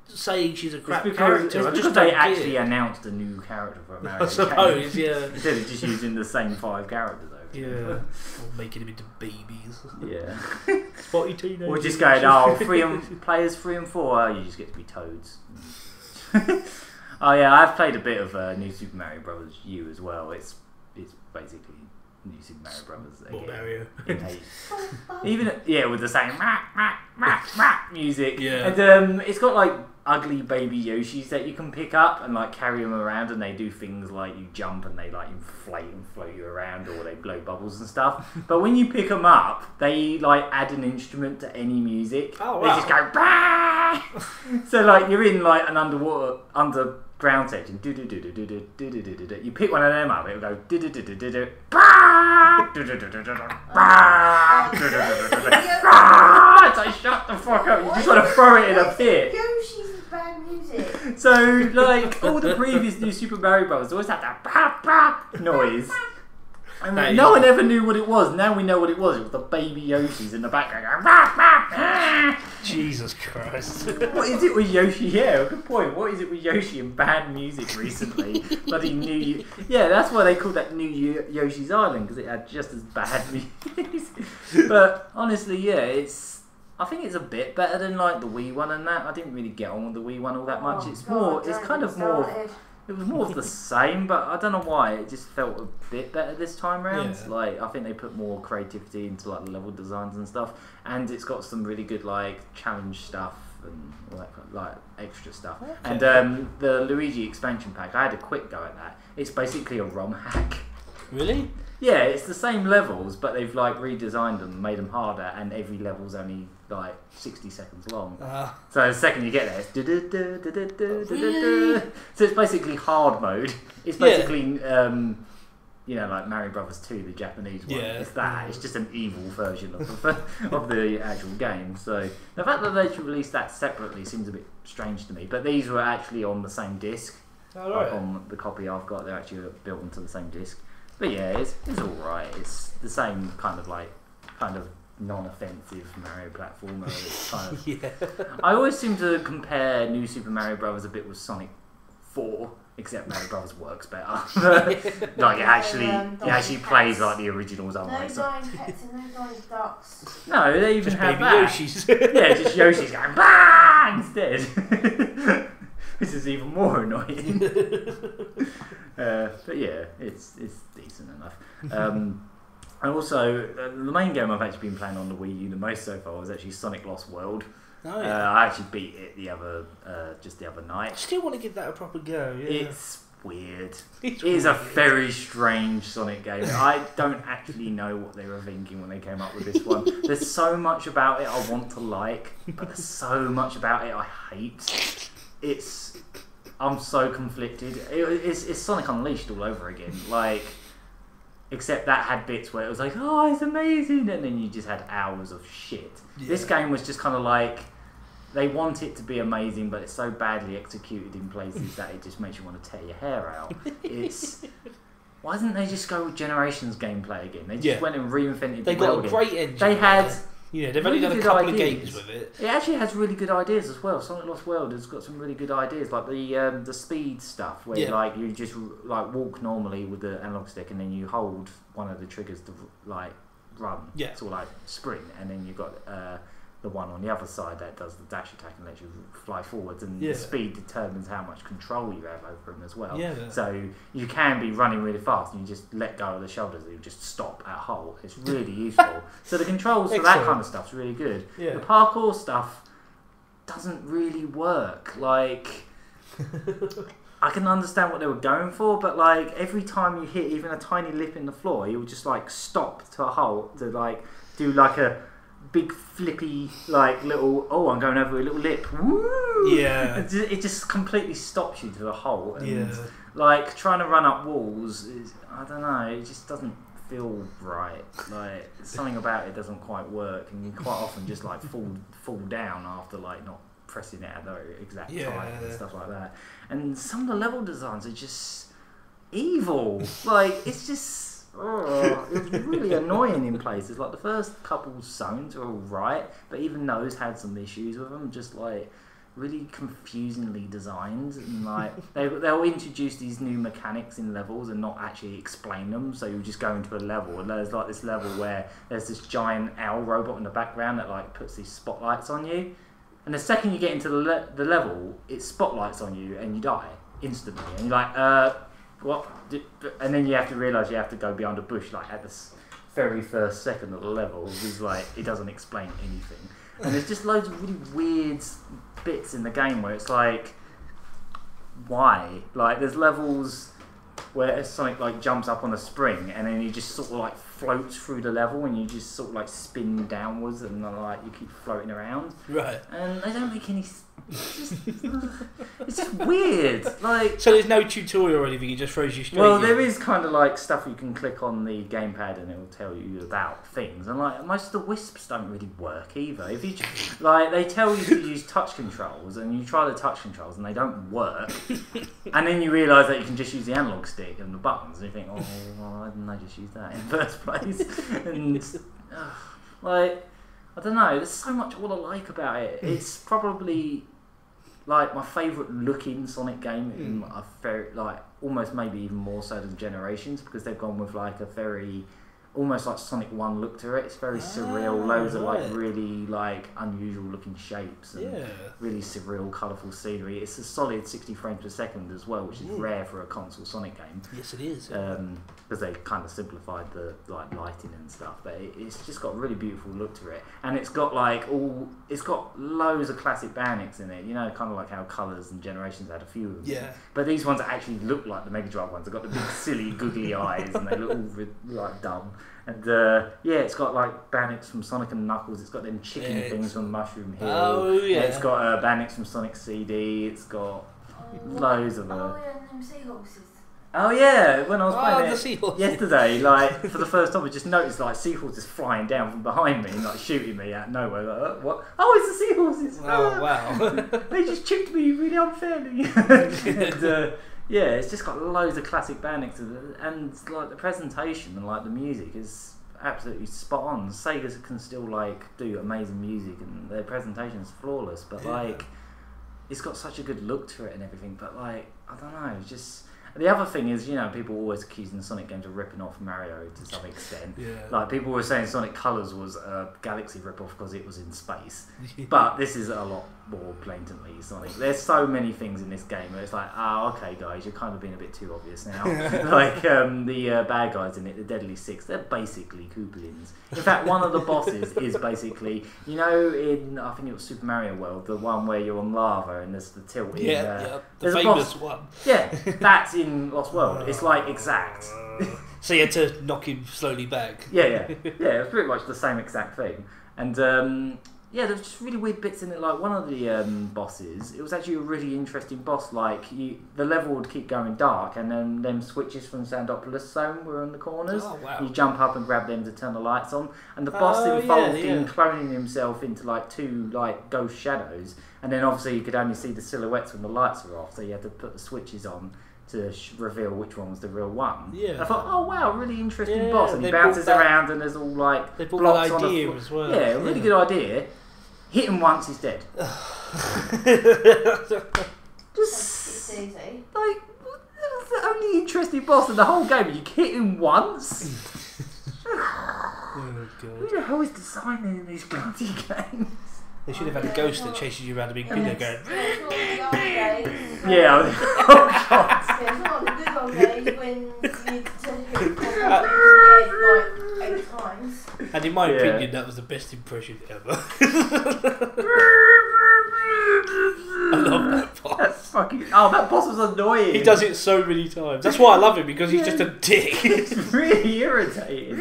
saying she's a crap character. character. It's because they actually announced a new character for American. I suppose, yeah. Instead of just using the same 5 characters over. Yeah. Or making them into babies. Yeah. Spotty teenagers. Or just going, players 3 and 4, you just get to be toads. Oh yeah, I've played a bit of New Super Mario Bros. U as well. It's basically New Super Mario Brothers. What Mario? Even with the same music. Yeah. And it's got like ugly baby Yoshis that you can pick up and like carry them around, and they do things like you jump and they like inflate and float you around, or they blow bubbles and stuff. But when you pick them up, they like add an instrument to any music. Oh wow. They just go bah! So like you're in like an underground section. You pick one of them up, it'll go so shut the fuck up. You just want to throw it in a pit. Yoshi's bad music. So like all the previous New Super Mario Bros. always had that noise. I mean, no one ever knew what it was. Now we know what it was. It was the baby Yoshis in the background going, Jesus Christ. What is it with Yoshi? Yeah, good point. What is it with Yoshi and bad music recently? Bloody New... Yeah, that's why they called that New Yoshi's Island, because it had just as bad music. But honestly, yeah, I think it's a bit better than like the Wii one and that. I didn't really get on with the Wii one all that much. It was more of the same, but I don't know why. It just felt a bit better this time round. Yeah. Like I think they put more creativity into like the level designs and stuff, and it's got some really good like challenge stuff and all that like extra stuff. Okay. And the Luigi expansion pack, I had a quick go at that. It's basically a ROM hack. Really? Yeah, it's the same levels, but they've like redesigned them, made them harder, and every level's only like 60 seconds long. So the second you get there, it's really? So it's basically hard mode. It's basically you know, like Mario Brothers 2, the Japanese one. Yeah. It's that. It's just an evil version of the actual game. So the fact that they released that separately seems a bit strange to me. But these were actually on the same disc. Oh, right. Like on the copy I've got, they're actually built into the same disc. But yeah, it's alright. It's the same kind of non-offensive Mario platformer. It's kind of, I always seem to compare New Super Mario Bros. A bit with Sonic 4, except Mario Bros. Works better. Like it actually plays like the originals. No dying pets and no dying ducks. No, they even just have baby that. Yoshis. Yeah, just Yoshi's going bah! Instead. This is even more annoying. But yeah, it's decent enough. And also, the main game I've actually been playing on the Wii U the most so far was actually Sonic Lost World. Oh, yeah. I actually beat it just the other night. I still want to give that a proper go. Yeah. It's weird. It is a very strange Sonic game. I don't actually know what they were thinking when they came up with this one. There's so much about it I want to like, but there's so much about it I hate. I'm so conflicted. It's Sonic Unleashed all over again. Like, except that had bits where it was like, oh, it's amazing, and then you just had hours of shit. Yeah. This game was just kind of like, they want it to be amazing, but it's so badly executed in places that it just makes you want to tear your hair out. Why didn't they just go with Generations gameplay again? They just went and reinvented the They got a great engine. Yeah, they've only done a couple of games with it. It actually has really good ideas as well. Sonic Lost World has got some really good ideas, like the speed stuff, where like you just like walk normally with the analog stick, and then you hold one of the triggers to like run, sort of like sprint, and then you've got the one on the other side that does the dash attack and lets you fly forwards, and the speed determines how much control you have over them as well. So you can be running really fast and you just let go of the shoulders and you just stop at halt. It's really useful. So the controls for that kind of stuff's really good. The parkour stuff doesn't really work. Like, I can understand what they were going for, but like every time you hit even a tiny lip in the floor, you'll just like stop to a halt to like do like a big flippy like little I'm going over a little lip. Woo! It just completely stops you to a halt, and like trying to run up walls is, I don't know, it just doesn't feel right. Like something about it doesn't quite work, and you quite often just like fall down after like not pressing it at the exact time and stuff like that. And some of the level designs are just evil. Like it's just it was really annoying in places. Like the first couple zones are alright, but even those had some issues with them. Just like really confusingly designed, and like they'll introduce these new mechanics in levels and not actually explain them. So you just go into a level, and there's like this level where there's this giant owl robot in the background that like puts these spotlights on you, and the second you get into the level, it spotlights on you and you die instantly, and you're like what? And then you have to realise you have to go behind a bush like at the very first second of the level, because like it doesn't explain anything. And there's just loads of really weird bits in the game where it's like, why? Like there's levels where Sonic like jumps up on a spring and then he just sort of like floats through the level, and you just sort of like spin downwards, and like you keep floating around. Right. And they don't make any. It's just weird. Like, so there's no tutorial or anything. It just throws you straight. Well, there is kind of like stuff you can click on the gamepad and it will tell you about things. And like most of the wisps don't really work either. If you like, they tell you to use touch controls, and you try the touch controls and they don't work. And then you realise that you can just use the analog stick and the buttons, and you think, oh, well, why didn't I just use that in the first place? And like, I don't know. There's so much all I like about it. It's probably like my favourite looking Sonic game in a very, like, almost maybe even more so than Generations, because they've gone with like a very almost like Sonic 1 look to it. It's very surreal, loads of like really like unusual looking shapes and really surreal, colourful scenery. It's a solid 60 frames per second as well, which is rare for a console Sonic game. Yes, it is. Because they kind of simplified the like lighting and stuff, but it's just got a really beautiful look to it, and it's got like it's got loads of classic bandits in it. You know, kind of like how Colours and Generations had a few of them. Yeah. But these ones actually look like the Mega Drive ones. They've got the big silly googly eyes, and they look all like dumb. And it's got like bandits from Sonic and Knuckles. It's got them chicken things from Mushroom Hill. Oh yeah. It's got bandits from Sonic CD. It's got loads of them. Oh yeah, and them seahorses. Oh yeah, when I was playing it yesterday, like for the first time, I just noticed like seahorses flying down from behind me, and, like shooting me out of nowhere. Like, what? Oh, it's the seahorses! Oh wow! They just chipped me really unfairly. And, it's just got loads of classic bandits, and like the presentation and like the music is absolutely spot on. Sega can still like do amazing music, and their presentation is flawless. But like, it's got such a good look to it and everything. But like, I don't know, just. The other thing is, you know, people always accusing the Sonic games of ripping off Mario to some extent. Like, people were saying Sonic Colors was a Galaxy rip-off because it was in space. But this is a lot more blatantly Sonic. There's so many things in this game where it's like, okay, guys, you're kind of being a bit too obvious now. Like, the bad guys in it, the Deadly Six, they're basically Koopalins. In fact, one of the bosses is basically, you know, in, I think it was Super Mario World, the one where you're on lava and there's the tilt in the famous one. Yeah, that's in Lost World. It's like exact. So you had to knock him slowly back. Yeah, it was pretty much the same exact thing. And there's just really weird bits in it. Like one of the bosses, it was actually a really interesting boss. Like the level would keep going dark, and then them switches from Sandopolis Zone were in the corners. Oh, wow. You jump up and grab them to turn the lights on, and the boss involved in cloning himself into like two like ghost shadows. And then obviously you could only see the silhouettes when the lights were off, so you had to put the switches on to reveal which one was the real one. Yeah. I thought, oh wow, really interesting boss, and he bounces around and there's all like they brought blocks that on idea as well. Yeah, really good idea. Hit him once, he's dead. Just easy. like that was the only interesting boss in the whole game. You hit him once. Oh God. Who the hell is designing these bloody games? They should have had a ghost that chases you around a big pillar going. Yeah. Oh God. It's not the good old days when you hit like 8 times. And in my opinion, that was the best impression ever. I love that boss. That's fucking. Oh, that boss was annoying. He does it so many times. That's why I love him, because he's just a dick. It's really irritating.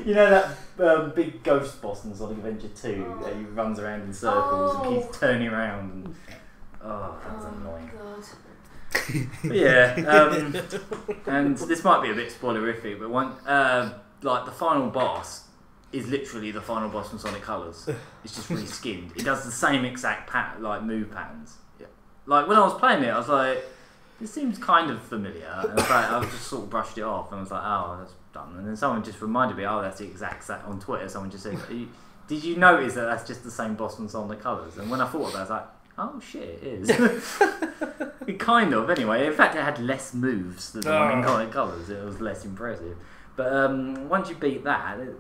You know that big ghost boss in Sonic Adventure 2 that he runs around in circles and keeps turning around and that was annoying. God. But yeah, and this might be a bit spoilerific, but like the final boss is literally the final boss from Sonic Colors. It's just reskinned. It does the same exact move patterns. Yeah. Like when I was playing it, I was like, this seems kind of familiar, and I just sort of brushed it off, and I was like, oh, that's done. And then someone just reminded me, oh, that's the exact on Twitter. Someone just said, did you notice that that's just the same boss from Sonic Colors? And when I thought of that, I was like, oh shit, it is. It kind of, anyway. In fact, it had less moves than the one in Sonic Colors. It was less impressive. But once you beat that, there's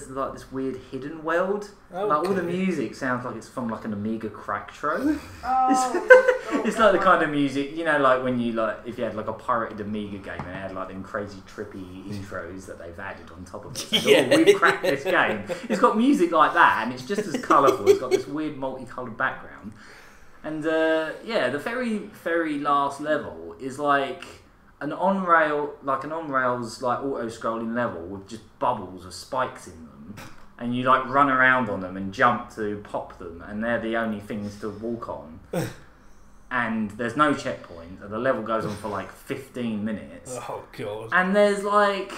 like this weird hidden world. Okay. Like all the music sounds like it's from like an Amiga Cracktro. It's like the kind of music, you know, like when you if you had like a pirated Amiga game and it had like them crazy trippy intros that they've added on top of it. So, yeah. We've cracked this game. It's got music like that, and it's just as colourful. It's got this weird multicoloured background, and the very very last level is like an on-rails auto-scrolling level with just bubbles with spikes in them, and you like run around on them and jump to pop them, and they're the only things to walk on. And there's no checkpoint, and the level goes on for like 15 minutes. Oh God. And there's like,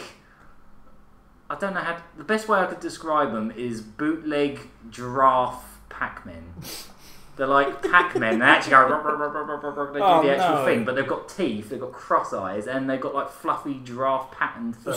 I don't know the best way I could describe them is bootleg giraffe Pac-Men. They're like Pac-Men. They actually go. They do the actual thing, but they've got teeth, they've got cross eyes, and they've got like fluffy giraffe patterned fur.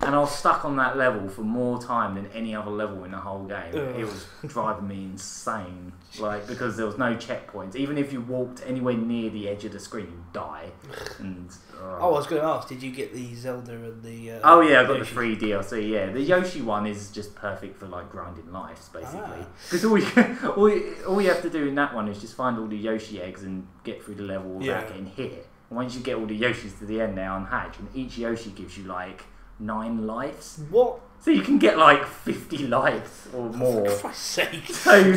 And I was stuck on that level for more time than any other level in the whole game. It was driving me insane. Like because there was no checkpoints. Even if you walked anywhere near the edge of the screen, you'd die. And I was going to ask, did you get the Zelda and the? Oh yeah, I got the free DLC. Yeah, the Yoshi one is just perfect for like grinding lives, basically. Because all you have to do in that one is just find all the Yoshi eggs and get through the level without getting hit. And once you get all the Yoshis to the end, they unhatch, and each Yoshi gives you like 9 lives. What? So you can get like 50 lives or more. For Christ's sake. So,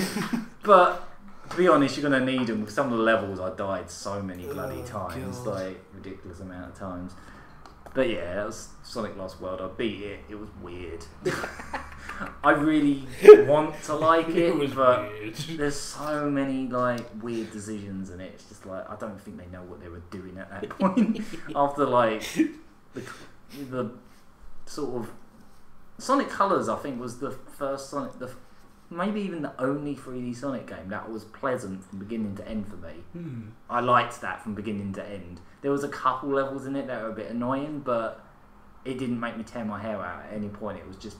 but to be honest, you're going to need them because some of the levels I died so many bloody times, God. like ridiculous amount of times. But yeah, that was Sonic Lost World. I beat it. It was weird. I really want to like it, but weird. There's so many like weird decisions in it. It's just like I don't think they know what they were doing at that point. After like the sort of Sonic Colors, I think was the first Sonic, maybe even the only 3D Sonic game that was pleasant from beginning to end for me. I liked that from beginning to end. There was a couple levels in it that were a bit annoying, but it didn't make me tear my hair out at any point. It was just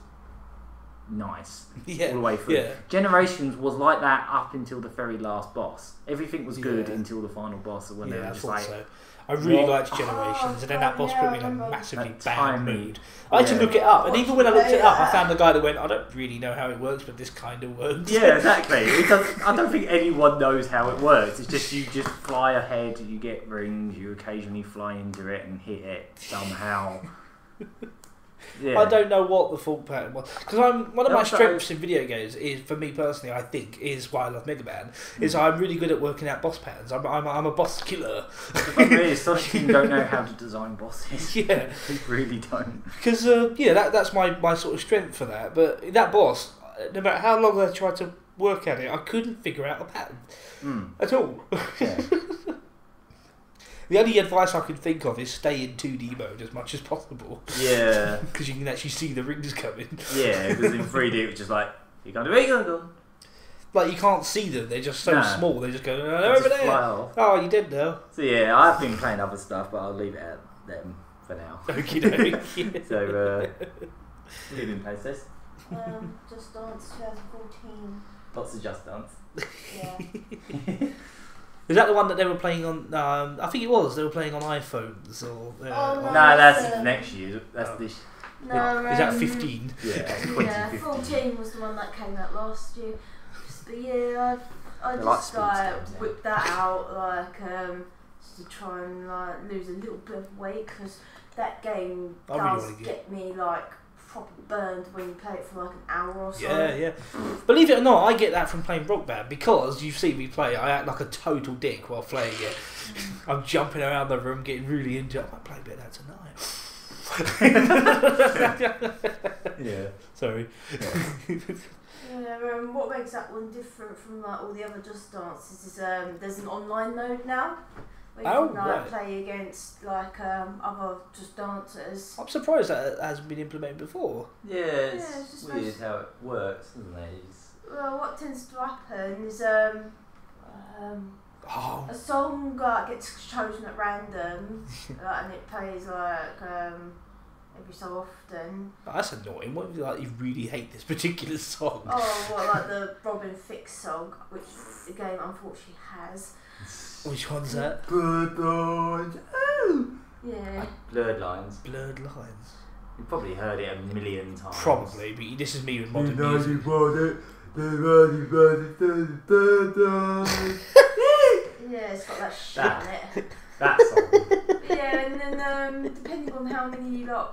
nice all the way through. Yeah. Generations was like that up until the very last boss. Everything was good until the final boss when they were just like... So. I really liked Generations, and then that boss put me in a massively bad mood. I had to look it up, and even when I looked it up, I found a guy that went, I don't really know how it works, but this kind of works. Yeah, exactly. I don't think anyone knows how it works. It's just you just fly ahead, you get rings, you occasionally fly into it and hit it somehow. Yeah. I don't know what the full pattern was, because one of my strengths in video games is, for me personally, I think, is why I love Mega Man, is I'm really good at working out boss patterns. I'm a boss killer. The problem is, Sonic Team don't know how to design bosses. Yeah, they really don't. Because that's my sort of strength for that. But that boss, no matter how long I tried to work at it, I couldn't figure out a pattern at all. Yeah. The only advice I can think of is stay in 2D mode as much as possible. Yeah. Because you can actually see the rings coming. Yeah, because in 3D it was just like, you can't do it, you can't do it. like you can't see them. They're just so small. They just go over there. Fly off. Oh, you did now. So yeah, I've been playing other stuff, but I'll leave it at them for now. Okie dokie. So, what have you been playing, sis? Just Dance 2014. Lots of Just Dance. Yeah. Is that the one that they were playing on? I think it was. They were playing on iPhones or. no, that's next year. That's this. No, is that 15? Yeah, 2015. Yeah, 14 was the one that came out last year. But yeah, I just whipped that out to try and lose a little bit of weight because that game does get me proper burned when you play it for an hour or so. Yeah. Believe it or not, I get that from playing Rock Band because you see me play. I act like a total dick while playing it. I'm jumping around the room, getting really into it. I might play a bit of that tonight. Yeah. Sorry. Yeah. What makes that one different from all the other Just Dances is there's an online mode now. Where you can play against other Just Dancers. I'm surprised that hasn't been implemented before. Yeah, it's just weird how it works, isn't it? Well, what tends to happen is a song gets chosen at random, and it plays every so often. Oh, that's annoying. What if you really hate this particular song? Oh, well, like the Robin Thicke song, which the game unfortunately has. Which one's that? Blurred Lines. Oh! Yeah. Blurred Lines. Blurred Lines. You've probably heard it a million times. Probably, but this is me with modern music. Yeah, it's got that shit on it. That song. Yeah, and then depending on how many people are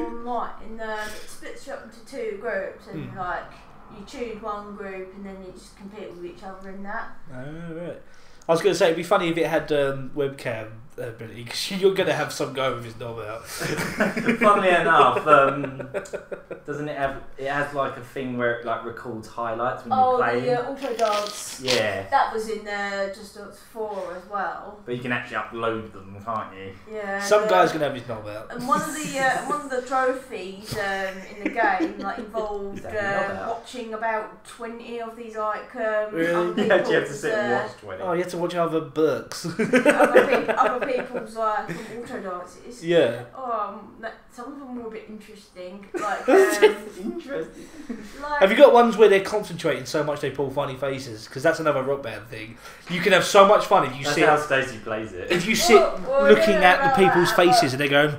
online, it splits you up into two groups, and you choose one group, and then you just compete with each other in that. Oh, right. I was going to say it'd be funny if it had webcam ability because you're going to have some go with his knob out. Funnily enough, doesn't it have? It has a thing where it records highlights when you play. Oh, the auto dance. Yeah. That was in Just Dance 4 as well. But you can actually upload them, can't you? Yeah. Some guy's going to have his knob out. And one of the trophies in the game involved watching about 20 of these really? Yeah, you have to sit and watch 20. Oh, you have to watch other Burks. other people's auto dances. Yeah. Some of them were a bit interesting. Interesting. Have you got ones where they're concentrating so much they pull funny faces? Because that's another Rock Band thing. You can have so much fun if you that's sit. That's how Stacey plays it. If you sit looking at the people's faces and they're going.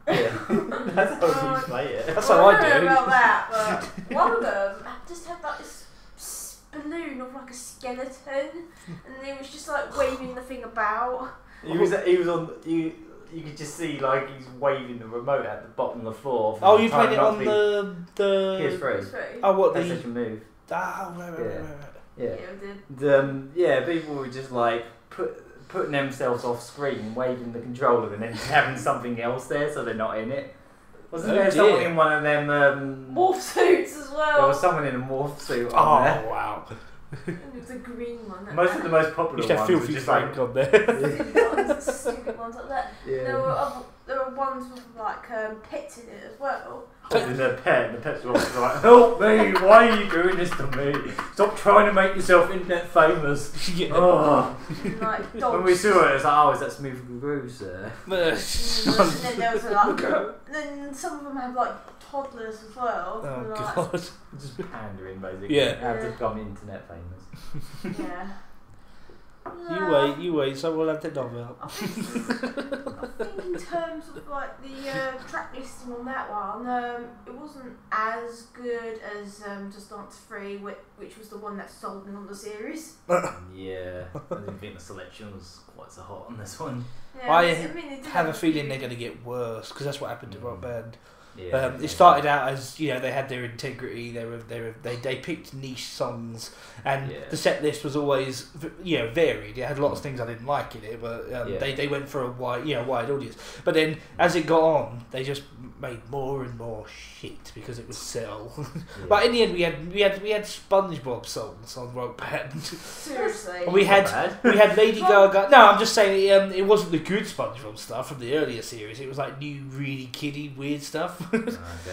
Yeah, that's how you play it. That's how I do. I don't know about that, but one of them just had this balloon of a skeleton, and he was just waving the thing about. He was on. You could just see he's waving the remote at the bottom of the floor. Oh, you played it on the PS3. Oh, what the PlayStation Move? Oh, right. Yeah, we did. Yeah, people were just putting themselves off screen, waving the controller, and then having something else there, so they're not in it. Wasn't there someone in one of them morph suits as well? There was someone in a morph suit on there. Oh wow! It was a green one. Most of the most popular ones filthy just Frank on there. Stupid ones like that. Yeah. There were ones with pets in it as well. And the pet's always help me! Why are you doing this to me? Stop trying to make yourself internet famous. Yeah. Oh. Dogs. When we saw it, it's is that Smooth Groove, sir? And then there was then some of them have toddlers as well. Oh god. Just pandering basically. Yeah. How to become internet famous. Yeah. You wait, so we'll have to knob out. I think in terms of the track listing on that one, it wasn't as good as Just Dance 3, which was the one that sold me on the series. Yeah, I didn't think the selection was quite so hot on this one. Yeah, I have a feeling they're going to get worse because that's what happened to Rock Band. Yeah, it started out as they had their integrity. They picked niche songs, and the set list was always varied. It had lots of things I didn't like in it, but they went for a wide audience. But then as it got on, they just made more and more shit because it was sell. But in the end, we had SpongeBob songs on Rock Band. Seriously, we had Lady Gaga. No, I'm just saying it wasn't the good SpongeBob stuff from the earlier series. It was new, really kiddie, weird stuff.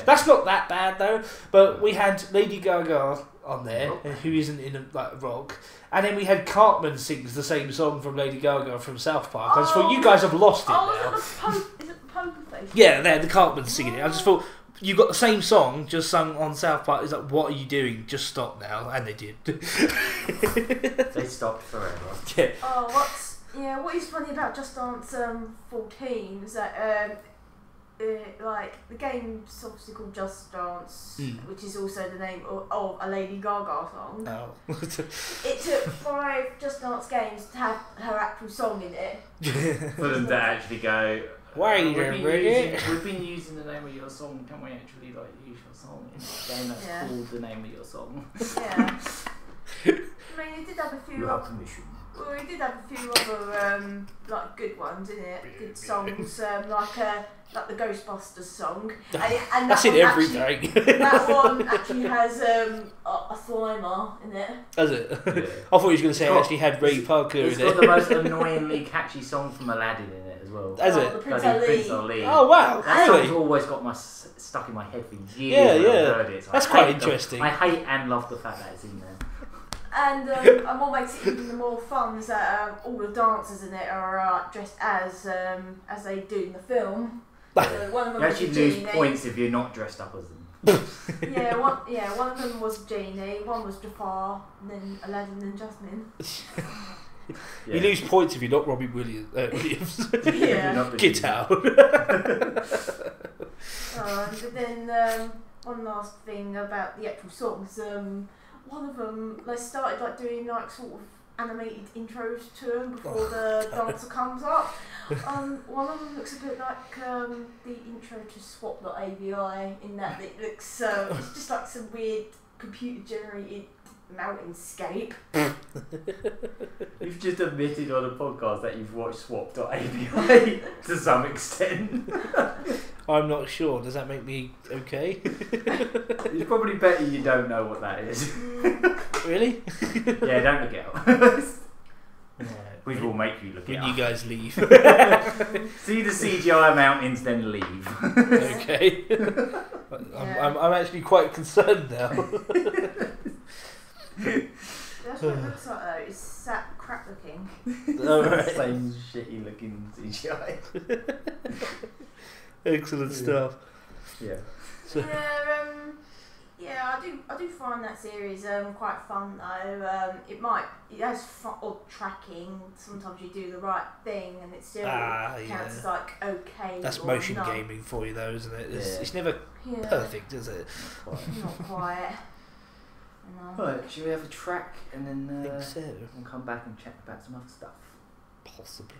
That's not that bad though. But we had Lady Gaga on there, who isn't in like rock, and then we had Cartman sings the same song from Lady Gaga from South Park. I just thought you guys have lost it now. Is it the Poker Face? Yeah, there the Cartman singing it. I just thought you got the same song just sung on South Park. It's like, what are you doing? Just stop now, and they did. They stopped forever. Yeah. Oh, what is funny about Just Dance 14 is that like the game's obviously called Just Dance, which is also the name of a Lady Gaga song. Oh. It took 5 Just Dance games to have her actual song in it. For them to actually go. Wait we've a been using the name of your song. Can we actually like use your song in a game that's called the name of your song? Yeah. I mean, it did have a few. You have permission. Well, we did have a few other like good ones in it, good songs, like the Ghostbusters song. And That's in everything. That one actually has a Slimer in it. Has it? Yeah. I thought you was going to say it actually had Ray Parker in it. It's got the most annoyingly catchy song from Aladdin in it as well. Has it? The Prince Ali. Oh wow! That Really? song's always got stuck in my head for years. Yeah, when yeah. I've heard it. So That's I quite hate interesting. I hate and love the fact that it's in there. And what makes it even more fun is that all the dancers in it are dressed as they do in the film. One of them You was actually a lose genie. points if you're not dressed up as them. One of them was a genie, one was Jafar, and then Aladdin and Jasmine. You lose points if you're not Robbie Williams. Yeah. Get out. But then one last thing about the actual songs. One of them, they started like doing like sort of animated intros to them before the dancer comes up. One of them looks a bit like the intro to Swap.avi in that it looks it's just like some weird computer generated mountainscape. You've just admitted on a podcast that you've watched Swap.avi to some extent. I'm not sure. Does that make me okay? It's probably better you don't know what that is. Really? Yeah, don't look it up. We will make you look it When up. you guys leave. See the CGI mountains, then leave. Okay. I'm actually quite concerned now. That's what it looks like though. It's that crap looking. Alright. Same shitty looking CGI. Excellent stuff. Yeah. So, I do find that series quite fun though. It has odd tracking. Sometimes you do the right thing and it still counts as like okay. That's or motion not. gaming for you though, isn't it? Yeah. It's never perfect, is it? Not quite. No. Right, should we have a track and then I think so. and come back and chat about some other stuff? Possibly.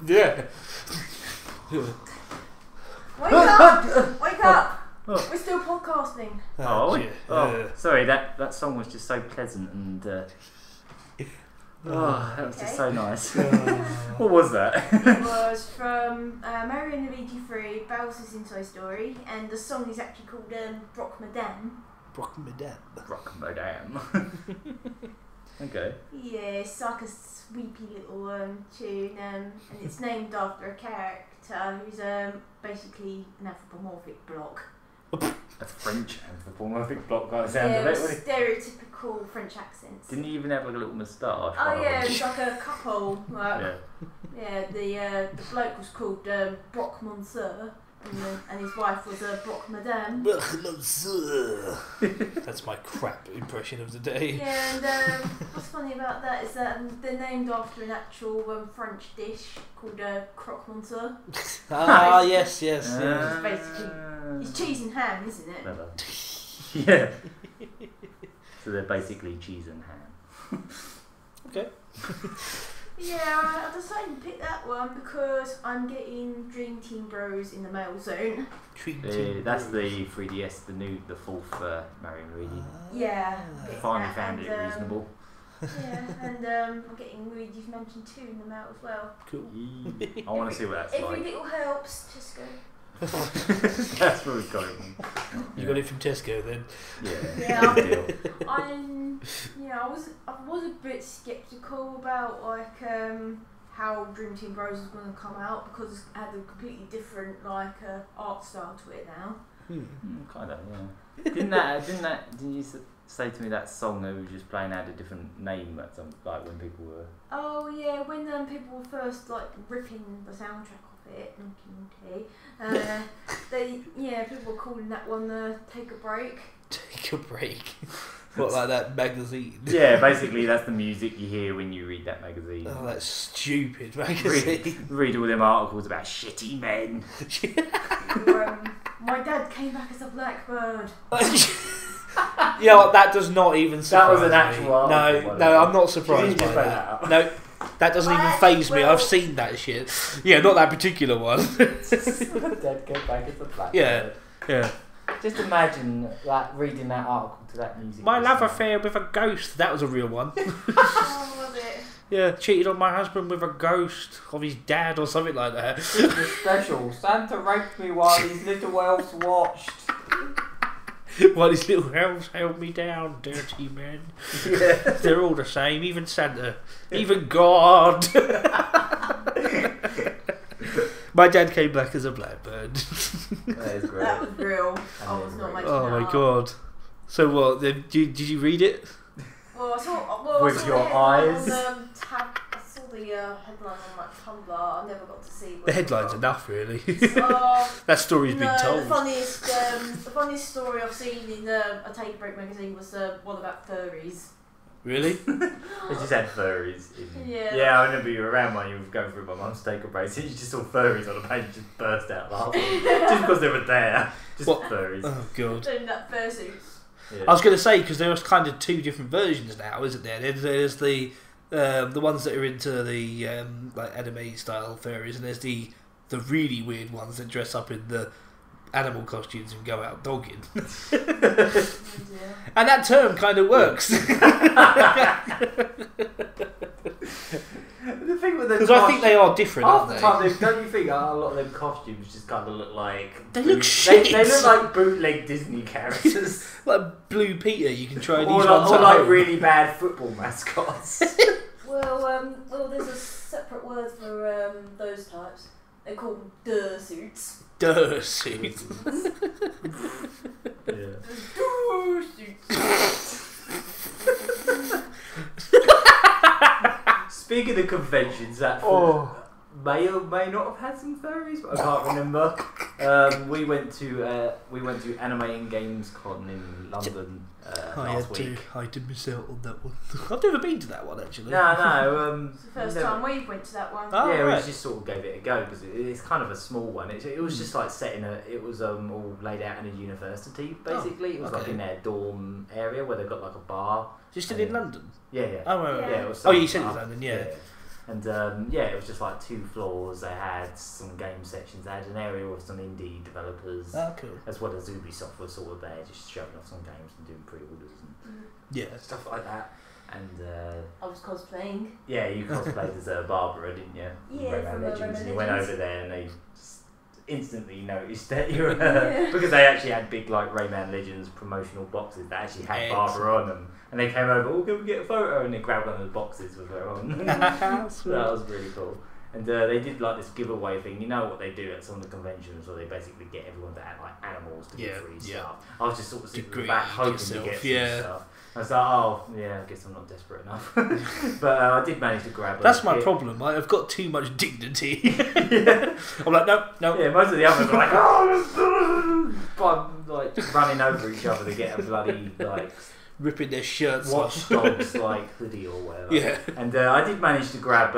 Yeah. Wake up! Wake up! We're still podcasting. Sorry, that song was just so pleasant and that was just so nice. What was that? It was from Mario and Luigi 3, Bowser's Inside Story, and the song is actually called Brock Madame. Brock-madam. Okay. Yeah, it's like a sweepy little tune, and it's named after a character who's basically an anthropomorphic block. A French anthropomorphic block kind of sound of it. With stereotypical French accents. Didn't he even have like a little moustache? Oh yeah, it was like a couple. Like, yeah. The bloke was called Brock Monsieur, and his wife was Brock Madame. That's my crap impression of the day. Yeah, and what's funny about that is that they're named after an actual French dish called croque monsieur. Yes. It's basically, it's cheese and ham, isn't it? Clever. Yeah. So they're basically cheese and ham. Okay. Yeah, I decided to pick that one because I'm getting Dream Team Bros in the mail soon. That's the 3DS, the fourth Mario and Luigi. Yeah. Finally found it reasonable. Yeah, and I'm getting Luigi's Mansion 2 in the mail as well. Cool. I want to see what that's Every like. little helps, Tesco. That's where we've got it from. You got it from Tesco then? Yeah. I was a bit sceptical about how Dream Team Bros is going to come out because it had a completely different art style to it now. Kind of, yeah. Didn't you say to me that song they were just playing had a different name at some when people were? Oh yeah, when people were first ripping the soundtrack off it, people were calling that one Take a Break. Take a break. What, like that magazine? Yeah, basically that's the music you hear when you read that magazine. Oh, that stupid magazine. Read all them articles about shitty men. My dad came back as a blackbird. Yeah, that does not even surprise That was an actual article. No, I'm not surprised by that. No, that doesn't even faze me. I've seen that shit. Yeah, not that particular one. Dad came back as a blackbird. Yeah. Just imagine reading that article to that music. My love affair with a ghost. That was a real one. Oh, was it? Yeah, cheated on my husband with a ghost of his dad or something like that. Christmas special. Santa raped me while these little elves watched. While these little elves held me down, dirty men. Yeah. They're all the same, even Santa, even God. My dad came back as a blackbird. That is great. That was real. I was not making Oh that my up. God. So what, did you read it? Well, I saw With the your headline eyes? on, I saw the headline on Tumblr. I never got to see what The headline's enough, really. Oh, That story's been told. The funniest story I've seen in a Take a Break magazine was one about furries. Really? They just had furries in. Yeah. I remember you were around when you were going through my mum's Take a Break, so you just saw furries on the page and just burst out laughing. Just because they were there. Just What? furries. Oh God. Doing that fursuit. Yeah. I was going to say, because there's kind of two different versions now, isn't there? There's the ones that are into the anime style furries, and there's the really weird ones that dress up in the animal costumes and go out dogging. And that term kind of works. The thing with them Because I think they are different, half aren't the they? time, don't you think a lot of them costumes just kind of look like... They look shit. They look like bootleg Disney characters. Like Blue Peter, you can try these or ones at like home. really bad football mascots. Well, there's a separate word for those types. They're called suits. Suits. Yeah. Speaking of conventions, that may or may not have had some furries, but I can't remember. We went to Anime and Games Con in London last week. I had to miss out on that one. I've never been to that one actually. No. It's the first time we went to that one. Oh, yeah, right. we just sort of gave it a go because it's kind of a small one. It was just like set in it was all laid out in a university basically. It was like in their dorm area where they've got like a bar. Just in London? Yeah. Oh, right. Yeah. Yeah, it was You said it was London, yeah. And it was just like 2 floors. They had some game sections. They had an area with some indie developers. Oh, cool. As well as Ubisoft was sort of there, just showing off some games and doing pre-orders and stuff like that. And I was cosplaying. yeah, you cosplayed as Barbara, didn't you? Yeah, Rayman from Legends. Rayman And you went Legends. over there and they instantly noticed that you were because they actually had big like Rayman Legends promotional boxes that actually had Barbara on them, and they came over. Oh, can we get a photo? And they grabbed one of the boxes with her on. So that was really cool. And they did like this giveaway thing. You know what they do at some of the conventions where they basically get everyone to add like animals to get free stuff. I was just sort of sitting back hoping to get some stuff. I was like, oh yeah, I guess I'm not desperate enough. But I did manage to grab. That's my problem. I've got too much dignity. I'm like, no. Yeah, most of the others are like, oh, like running over each other to get a bloody like ripping their shirts Watch Dogs like hoodie or whatever. Yeah. And I did manage to grab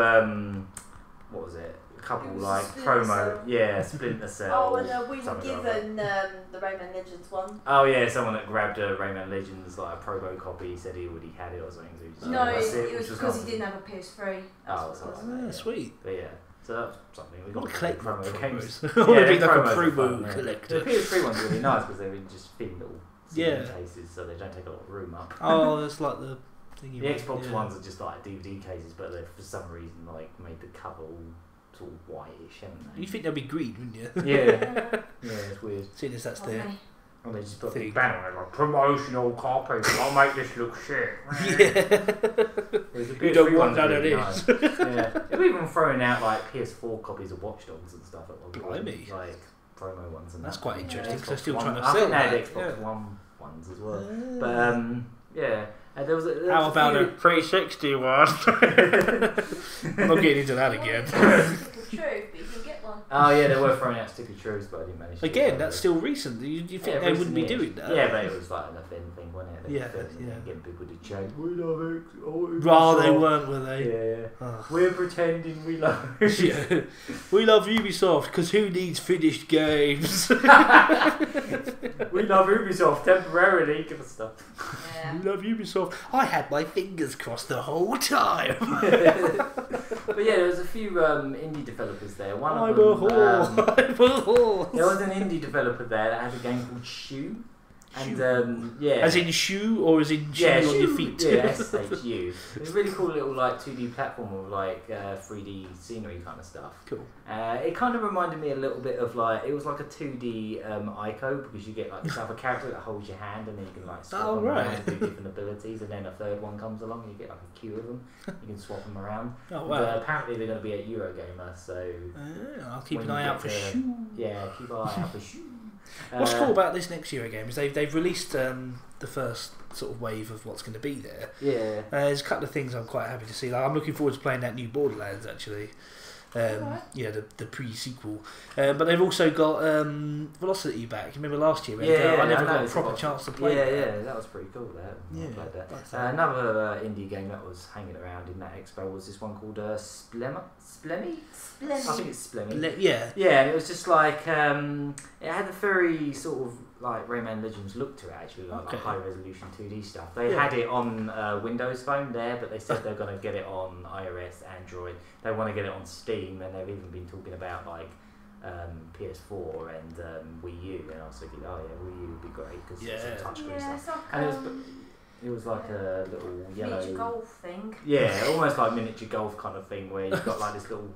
what was it? A couple like promo, Splinter Cell. Oh, and we were given the Rayman Legends one. Oh yeah, someone that grabbed a Rayman Legends like a promo copy said he already had it or something. So no, it was because he didn't have a PS3. Oh, sweet. But yeah. So that's something we got to collect promo games. I want to be like a promo collector. The PS3 one's really nice because they're in just thin little cases, so they don't take a lot of room up. Oh, that's like the thing. The Xbox ones are just like DVD cases, but they've for some reason like made the cover all sort of whitish, haven't they? You think they'll be green, wouldn't you? Yeah, it's weird. Seeing as that's there. And they just put a big banner on it like promotional copy. I'll make this look shit. You don't want none of this. They're even throwing out like PS4 copies of Watch Dogs and stuff at one point. Blimey. Like promo ones and that's quite interesting because they're still One, trying to I sell think they had that. Xbox One ones as well. But there was how about a 360 one? I'm not getting into that again. True, but you can get one. Oh yeah, they were throwing out Stick of Truth, but I didn't manage to again, that's still recent. You think they wouldn't be doing that? Yeah, but it was like an event thing, wasn't it? Getting people to chant, we love it. Oh, they weren't, were they? Yeah. Oh. We're pretending we love it. We love Ubisoft because who needs finished games? We love Ubisoft temporarily, give us stuff. Yeah. We love Ubisoft. I had my fingers crossed the whole time. But yeah, there was a few indie developers there. One of I'm a whore. There was an indie developer there that had a game called Shoe. And as in shoe or as in shoe on your feet? Yeah, SHU. It was a really cool little like 2D platform with like 3D scenery kind of stuff. Cool. It kind of reminded me a little bit of like it was like a 2D Ico because you get like this other character that holds your hand and then you can like swap them around and do different abilities, and then a third one comes along and you get like a queue of them. You can swap them around. Oh wow! And, apparently they're going to be at Eurogamer, so I'll keep an eye out for shoe. Yeah, keep an eye out for shoe. What's cool about this next Eurogame is they've released the first sort of wave of what's going to be there. Yeah. There's a couple of things I'm quite happy to see. Like I'm looking forward to playing that new Borderlands actually. Yeah, the pre-sequel. But they've also got Velocity back. You remember last year? I never got a proper chance to play that. Yeah, that was pretty cool. I played that. Another indie game that was hanging around in that expo was this one called Splemmy? I think it's Splemmy. Yeah, and it was just like it had a very sort of like Rayman Legends look to it actually, like high resolution 2D stuff. They had it on Windows Phone there, but they said they're going to get it on iOS, Android. They want to get it on Steam, and they've even been talking about like PS4 and Wii U. And I was thinking, oh yeah, Wii U would be great because it's a touchscreen stuff. Like, and it was like a little yellow miniature golf thing. Yeah, almost like miniature golf kind of thing where you've got like this little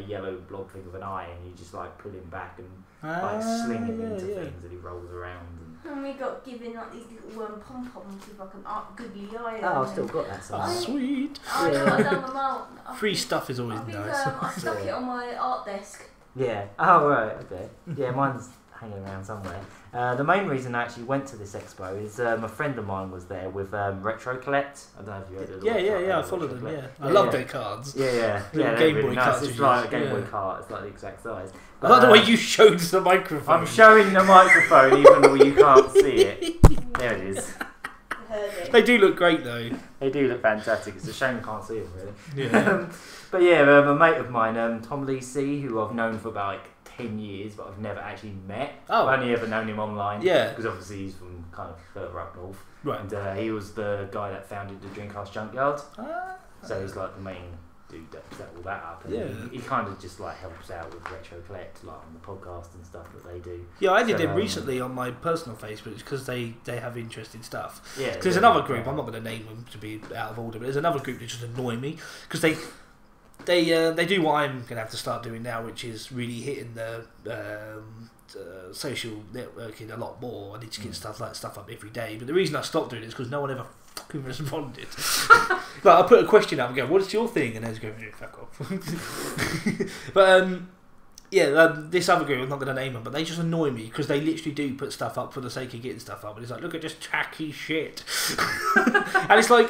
yellow blob thing with an eye, and you just like pull him back and like sling him into things, and he rolls around. And we got given like these little pom poms with like an googly eye. Oh, I've still got that somewhere. Sweet. I done them out. Free stuff is always nice. I stuck it on my art desk. Yeah. Oh right. Okay. Yeah, mine's hanging around somewhere. The main reason I actually went to this expo is a friend of mine was there with Retro Collect. I don't know if you heard of it. Yeah, I followed them. Yeah, I love their cards. Yeah. Game Boy cards. It's like a Game Boy card. It's like the exact size. I like the way you showed the microphone. I'm showing the microphone even though you can't see it. There it is. They do look great though. They do look fantastic. It's a shame you can't see them really. Yeah. But yeah, a mate of mine, Tom Lee C, who I've known for about 10 years, but I've never actually met. I've only ever known him online. Yeah. Because obviously he's from kind of further up north. Right. And he was the guy that founded the Dreamcast Junkyard. So he's like the main dude that set all that up. And he kind of just like helps out with Retro Collect, like on the podcast and stuff that they do. Yeah, I did it recently on my personal Facebook because they have interesting stuff. Yeah. Because there's another group, I'm not going to name them to be out of order, but there's another group that just annoy me because they do what I'm gonna have to start doing now, which is really hitting the social networking a lot more. I need to get stuff up every day. But the reason I stopped doing it is because no one ever fucking responded. Like, I put a question up and go, "What's your thing?" and they just go, "Fuck off." But this other group, I'm not going to name them, but they just annoy me because they literally do put stuff up for the sake of getting stuff up, and it's like, look at this tacky shit. And it's like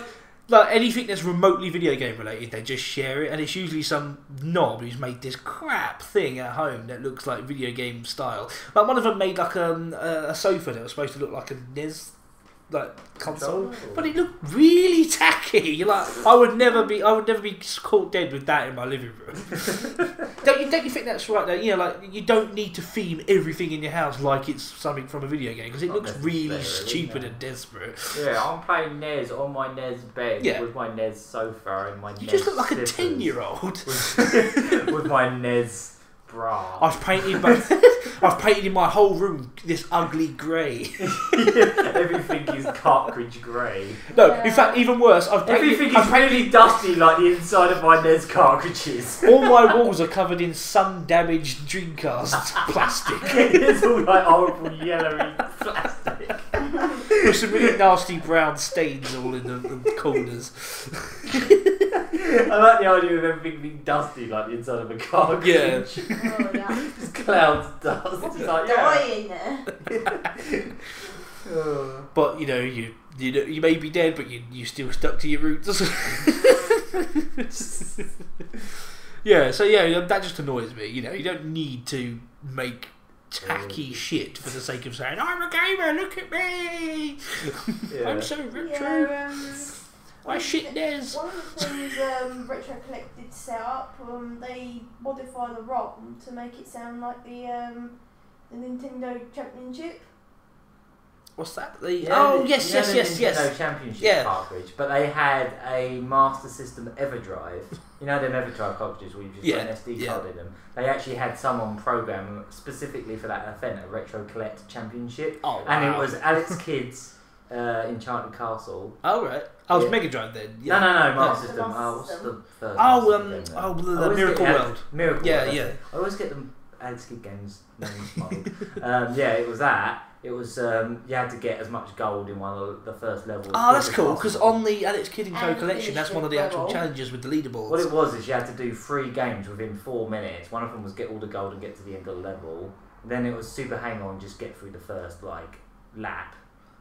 anything that's remotely video game related, they just share it, and it's usually some knob who's made this crap thing at home that looks like video game style. Like, one of them made like a sofa that was supposed to look like a NES console, but it looked really tacky. You're like, I would never be caught dead with that in my living room. don't you think that's right? Though, you don't need to theme everything in your house like it's something from a video game, because it looks really stupid and desperate. Yeah, I'm playing NES on my NES bed with my NES sofa and my NES. You just look like slippers a 10-year-old with my NES bra. I've painted in my whole room this ugly grey. Everything is cartridge grey. No, in fact, even worse, everything is really dusty, like the inside of my NES cartridges. All my walls are covered in sun-damaged Dreamcast plastic. It's all like horrible yellowy plastic. With some really nasty brown stains all in the corners. I like the idea of everything being dusty, like the inside of a cartridge. Yeah. Oh, yeah. Just clouds of dust. It's like, in there. But you may be dead, but you still stuck to your roots. Yeah. So that just annoys me. You don't need to make tacky shit for the sake of saying, "I'm a gamer, look at me, I'm so retro, I shit NES." One of the things Retro Collect did set up, they modify the ROM to make it sound like the Nintendo Championship. What's that? Yes. Yes. Championship cartridge, but they had a Master System EverDrive. You know them EverDrive cartridges where you just put an SD card in them. They actually had some on program specifically for that event, a Retro Collect Championship, and it was Alex Kidd's Enchanted Castle. Oh right. I was Mega Drive then. Yeah. No, Master System. What's the first? The Miracle World. Miracle World. Yeah. I always get them Alex Kidd games names muddled. It was that. It was you had to get as much gold in one of the first levels. Oh, that's cool, because on the Alex Kidd & Co collection, that's one of the actual challenges with the leaderboards. What it was is you had to do 3 games within 4 minutes. One of them was get all the gold and get to the end of the level. Then it was super hang on, just get through the first lap,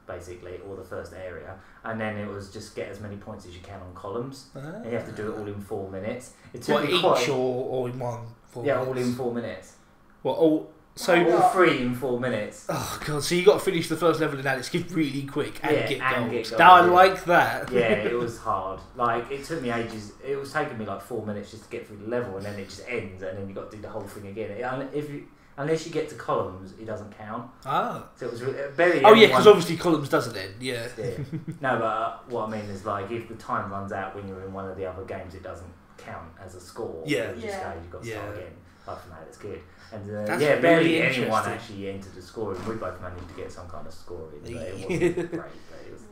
basically, or the first area. And then it was just get as many points as you can on columns. And you have to do it all in 4 minutes. It took each or in one? All in 4 minutes. All 3 in 4 minutes. Oh god! So you got to finish the first level in Alex Kidd really quick and get gold. I like that. Yeah, it was hard. It took me ages. It was taking me 4 minutes just to get through the level, and then it just ends, and then you got to do the whole thing again. Unless you get to columns, it doesn't count. Ah. So it was barely. Oh yeah, because obviously columns doesn't end. Yeah. No, but what I mean is if the time runs out when you're in one of the other games, it doesn't count as a score. Yeah. You just you've got to start again. Apart from that, it's good. And really barely anyone actually entered the scoring. We both managed to get some kind of scoring, but it wasn't great. But it was,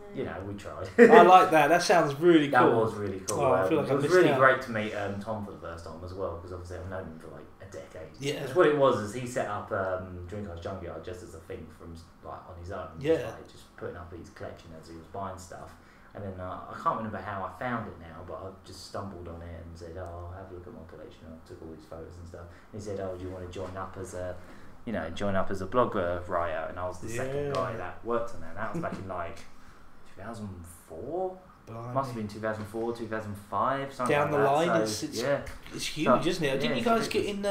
we tried. I like that. That sounds really cool. That was really cool. Oh, I feel like it was really great to meet Tom for the first time as well, because obviously I've known him for a decade. Yeah. Because what it was is he set up Dreamcast Junkyard just as a thing from on his own. Yeah. Just putting up his collection as he was buying stuff. And then I can't remember how I found it now, but I just stumbled on it and said, "Oh, I'll have a look at my collection." I took all these photos and stuff. And he said, "Oh, do you want to join up as a blog writer?" And I was the second guy that worked on that. And that was back in 2004. Must have been 2004, 2005, something down like the that. line. So, it's huge, isn't it? Didn't you guys get in?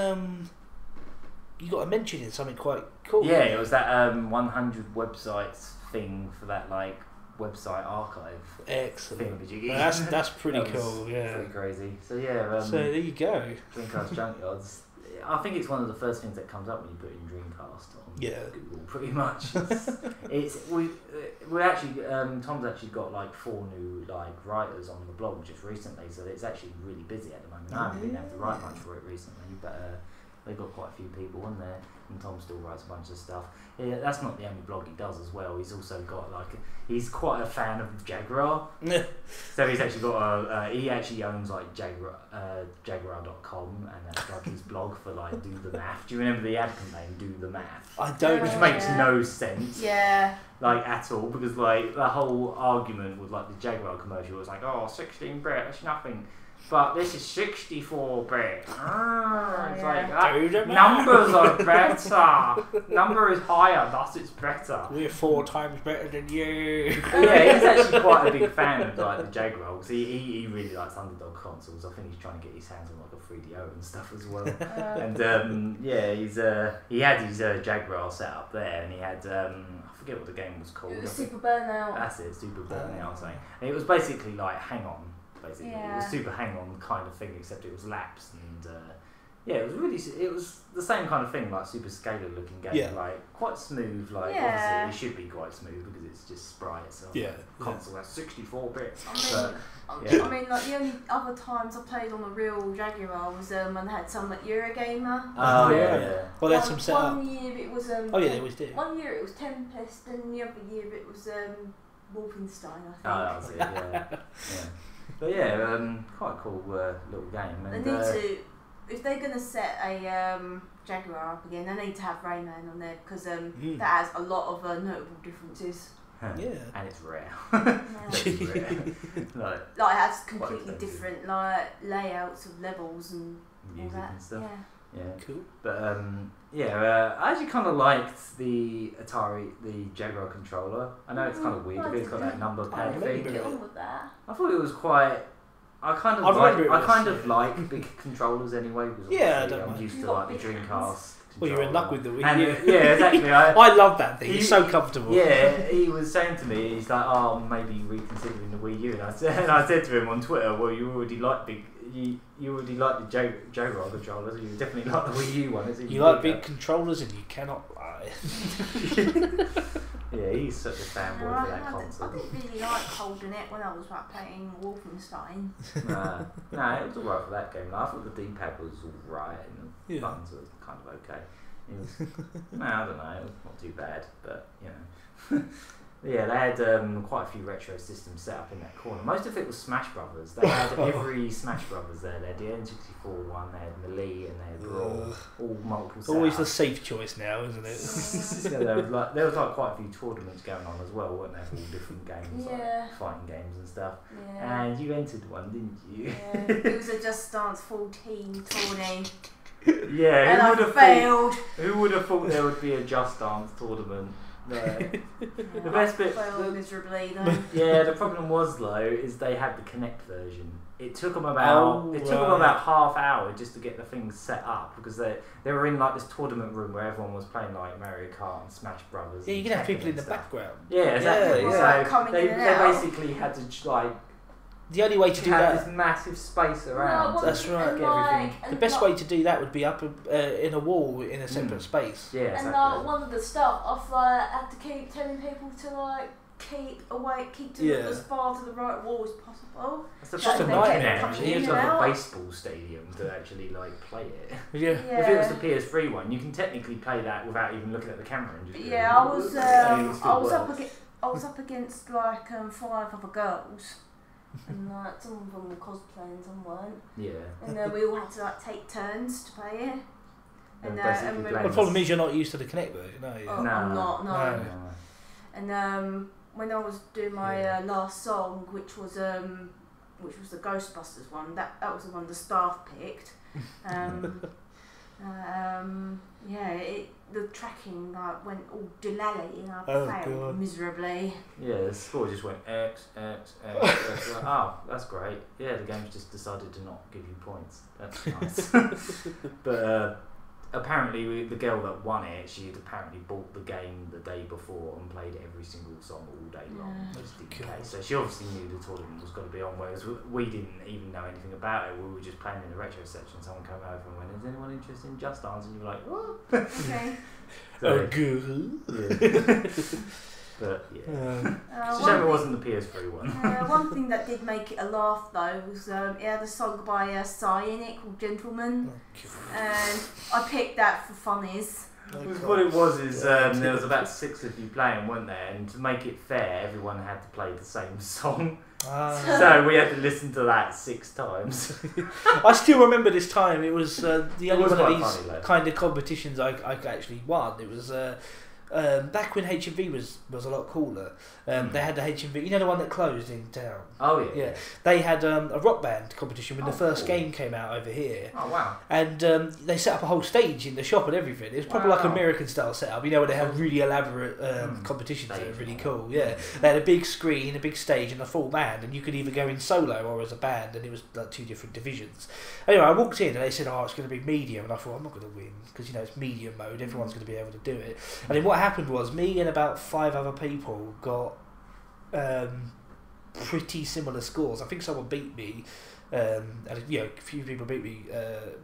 You got a mention in something quite cool. Yeah, it was that 100 websites thing for that website archive. Excellent. Thing. That's pretty cool. Yeah. Pretty crazy. So so there you go. Dreamcast Junkyards. I think it's one of the first things that comes up when you put in Dreamcast on Google. Pretty much. We actually Tom's actually got 4 new writers on the blog just recently, so it's actually really busy at the moment. I haven't been able to write much for it recently, but they've got quite a few people on there. and Tom still writes a bunch of stuff. Yeah, that's not the only blog he does as well. He's also got he's quite a fan of Jaguar. So he's actually got he actually owns like Jaguar.com, and that's like his blog for like Do the Math. Do you remember the ad campaign Do the Math? I don't. Which makes no sense. Yeah. Like at all, because like the whole argument with like the Jaguar commercial was like, oh, 16-bit, that's nothing. But this is 64-bit. It's like, numbers are better. Number is higher, thus it's better. We're 4 times better than you. Yeah, he's actually quite a big fan of like the Jaguar, because he really likes underdog consoles. I think he's trying to get his hands on like a 3DO and stuff as well. And yeah, he had his Jaguar set up there, and he had I forget what the game was called. It was Super Burnout. That's it, Super Burnout. I was saying, and it was basically like Hang On. Basically, yeah. It was super hang-on kind of thing, except it was laps, and yeah, it was the same kind of thing, like super scalar-looking game, like quite smooth. Like obviously, it should be quite smooth because it's just sprites. Console has 64-bit. I mean, like the only other times I played on a real Jaguar was when I had some at Eurogamer. Oh yeah. Well, there's some setup. One year it was oh yeah, they always do. One year it was Tempest, and the other year it was Wolfenstein, I think. Oh, that was it. Yeah. But yeah, quite a cool little game. And they need to, if they're going to set a Jaguar up again, they need to have Rayman on there, because that has a lot of notable differences. Yeah, and it's rare. It's rare. Like it has completely different like layouts of levels and music all that. And stuff. Yeah, cool. But I actually kind of liked the Jaguar controller. I know it's kind of weird because it's got that number pad thing. Get on with that. I thought it was quite. I kind of like big controllers anyway, because I'm used to like the Dreamcast. Well, you're in luck with the Wii U. Yeah, exactly. I love that thing. It's so comfortable. Yeah, he was saying to me, he's like, "Oh, maybe reconsidering the Wii U." And I said to him on Twitter, "Well, you already like you already like the Jaguar controller, so you definitely like the Wii U one." You like big controllers, and you cannot lie. Yeah, he's such a fanboy for that console. I didn't really like holding it when I was like playing Wolfenstein. Nah, it was alright for that game. I thought the D-pad was alright, and the buttons were kind of okay. It was, I don't know, it was not too bad, but you know. Yeah, they had quite a few retro systems set up in that corner. Most of it was Smash Brothers. They had every Smash Brothers there. They had the N64 one, they had Melee, and they had Brawl, all multiple setups. Always the safe choice now, isn't it? Yeah, there was like quite a few tournaments going on as well, weren't there? All different games, like fighting games and stuff. Yeah. And you entered one, didn't you? Yeah, it was a Just Dance 14 tourney. Yeah, and I failed. Who would have thought there would be a Just Dance tournament? No. The best bit. Miserably, though. Yeah, the problem was though is they had the Kinect version. It took them about half hour just to get the thing set up, because they were in like this tournament room where everyone was playing like Mario Kart and Smash Brothers. Yeah, you can have people in the background. Yeah, exactly. Yeah. So they basically had to like. The only way to do that, this massive space around. That's right. Everything. The best way to do that would be up in a wall in a separate space. Yeah, exactly. And like one of the stuff, I've had to keep telling people to like keep to as far to the right wall as possible. That's just a nightmare. You have to have a baseball stadium to actually like play it. Yeah. If it was the PS3 one, you can technically play that without even looking at the camera. And just I was up against like 5 other girls. And like some of them were cosplaying, some weren't. Yeah. And then we all had to like take turns to play it. And the problem is you're not used to the Kinect version, are you? I'm not. No. And when I was doing my last song, which was the Ghostbusters one, that was the one the staff picked. The tracking went all dilally and I failed miserably. Yeah, the score just went X. Like, oh, that's great. Yeah, the game's just decided to not give you points. That's nice. But apparently the girl that won it, she had apparently bought the game the day before and played every single song all day long. Just in case. So she obviously knew the tournament was going to be on, whereas we didn't even know anything about it. We were just playing in the retro section. Someone came over and went, "Is anyone interested in Just Dance?" And you were like, "What?" Okay. So, good. Yeah. But yeah, it's a shame it wasn't the PS3 one. One thing that did make it a laugh though was it had a song by Psy in it called "Gentleman," and I picked that for funnies. What it was is there was about 6 of you playing, weren't there? And to make it fair, everyone had to play the same song. So we had to listen to that 6 times. I still remember this time. It was the only one of these funny, kind of competitions I actually won. It was back when HMV was a lot cooler. They had the HMV, you know, the one that closed in town. Oh yeah. Yeah. They had a rock band competition when the first game came out over here. Oh wow. And they set up a whole stage in the shop and everything. It was probably like American style setup, you know, where they have really elaborate competitions that are really cool. Yeah. They had a big screen, a big stage, and a full band, and you could either go in solo or as a band, and it was like 2 different divisions. Anyway, I walked in and they said, "Oh, it's going to be medium," and I thought, I'm not going to win because, you know, it's medium mode. Everyone's going to be able to do it. And then what happened was me and about 5 other people got pretty similar scores. I think someone beat me, and you know, a few people beat me,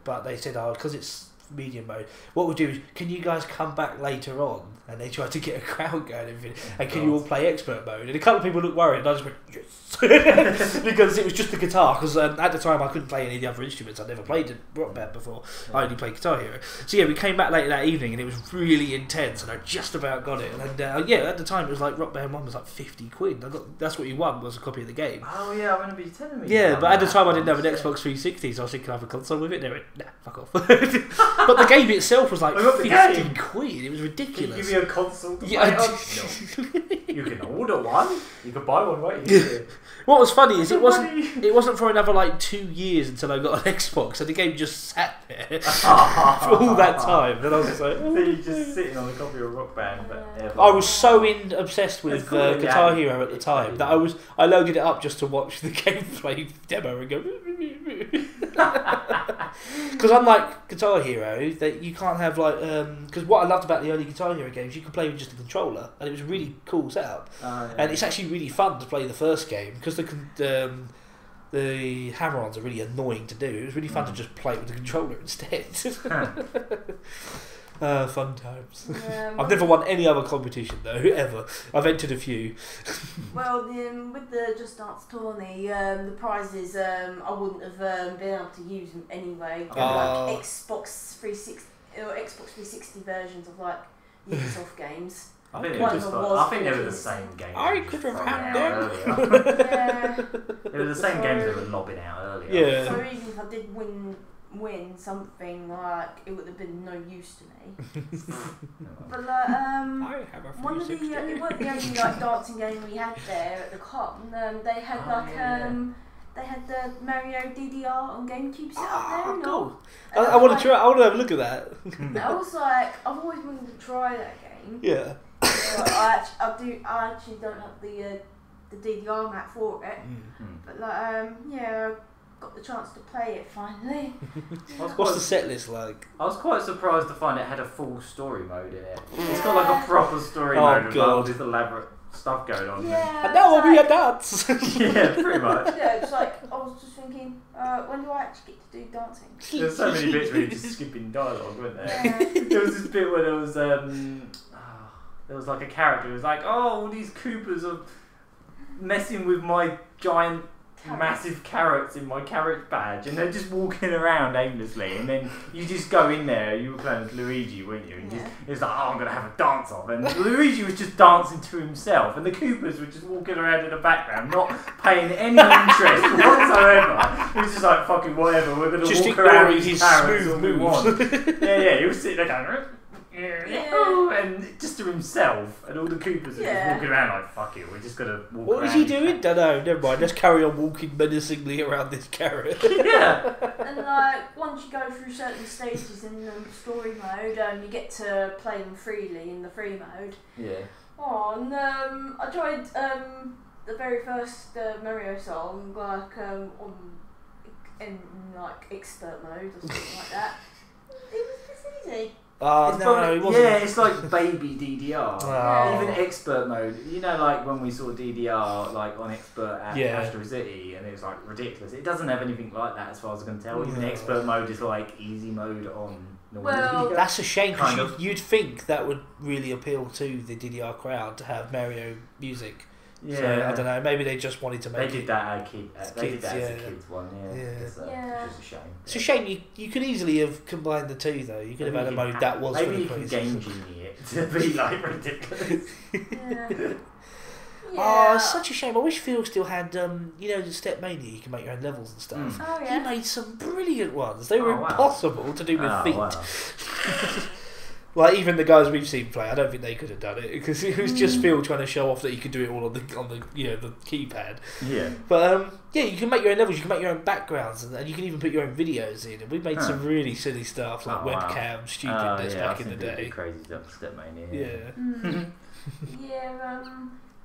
but they said, "Oh, because it's medium mode, what we'll do is, can you guys come back later on?" And they tried to get a crowd going and everything, and can you all play expert mode? And a couple of people looked worried, and I just went, yes, because it was just the guitar. Because at the time I couldn't play any of the other instruments. I'd never played a rock band before. I only played Guitar Hero. So yeah, we came back later that evening, and it was really intense, and I just about got it. And yeah, at the time it was like Rock Band 1 was like 50 quid. That's what you won, was a copy of the game. Oh yeah, I remember you telling me. Yeah, but at the time I didn't have an Xbox 360, so I was thinking I have a console with it. They went, nah, fuck off. But the game itself was like 50 quid. It was ridiculous. Can you give me a console to play on? No. You can order one. You can buy one right here. What was funny is it wasn't for another like 2 years until I got an Xbox, so the game just sat there for all that time. And I was just like, so you're just sitting on a copy of Rock Band forever. I was so obsessed with Guitar Hero at the time that I loaded it up just to watch the gameplay demo and go. Because unlike Guitar Hero, that you can't have like because what I loved about the early Guitar Hero games, you could play with just a controller, and it was a really cool setup. Yeah. And it's actually really fun to play the first game because the hammer-ons are really annoying to do. It was really fun to just play it with the controller instead. Fun times. I've never won any other competition though, ever. I've entered a few. Well, with the Just Dance tourney, the prizes I wouldn't have been able to use them anyway. Like Xbox 360 or Xbox 360 versions of like Ubisoft games. I think they were the same games. I could have had them. Yeah. They were the same games they were lobbing out earlier. Yeah. So even if I did win something, like it would have been no use to me. But like I have a one of the it wasn't the only like dancing game we had there at the con. They had they had the Mario DDR on GameCube set up there. Cool. I want to try. I want to have a look at that. I was like, I've always wanted to try that game. Yeah. I actually don't have the DDR map for it, but like yeah, I got the chance to play it finally. What's the set list like? I was quite surprised to find it had a full story mode in it. It's got like a proper story mode with all this elaborate stuff going on. Yeah, and now I'll be a dance. Yeah, pretty much. Yeah, it's like I was just thinking, when do I actually get to do dancing? There's so many bits where you're just skipping dialogue, weren't there? Yeah. There was this bit where there was like a character who was like, "Oh, all these Koopas are messing with my giant, massive carrots in my carrot badge," and they're just walking around aimlessly. And then you just go in there. You were playing with Luigi, weren't you? And it's like, "Oh, I'm gonna have a dance off." And Luigi was just dancing to himself, and the Koopas were just walking around in the background, not paying any interest whatsoever. It was just like, "Fucking whatever. We're gonna just walk around with his carrots smooth all we want." Yeah. He was sitting there going. And just to himself, and all the Koopas are just walking around like, "Fuck it, we're just gonna walk What around." was he doing? Don't know, never mind. Let's carry on walking menacingly around this carrot. Yeah. And like once you go through certain stages in the story mode, you get to play them freely in the free mode. Yeah. Oh, and I tried the very first Mario song in like expert mode or something like that. It was just easy. It wasn't. Yeah, it's like baby DDR. Oh. Even expert mode. You know, like when we saw DDR like on expert at Astro City, and it was like ridiculous. It doesn't have anything like that as far as I can tell. Even expert mode is like easy mode on normal DDR. That's a shame because you'd think that would really appeal to the DDR crowd to have Mario music Yeah. So I don't know. Maybe they just wanted to make They did that as a kids one. Yeah. Yeah. Which is a shame. It's a shame you could easily have combined the two though. You could have had a mode that was. Maybe you can game genie it to be like ridiculous. Yeah. Oh, it's such a shame. I wish Phil still had, you know, the Step Mania. You can make your own levels and stuff. Oh, yeah. He made some brilliant ones. They were impossible to do with feet. Wow. Like even the guys we've seen play, I don't think they could have done it because it was just Phil trying to show off that you could do it all on the you know the keypad. Yeah. But yeah, you can make your own levels. You can make your own backgrounds, and you can even put your own videos in. And we made some really silly stuff like webcam stupidness back in the day. Crazy stuff, Step Mania. Yeah.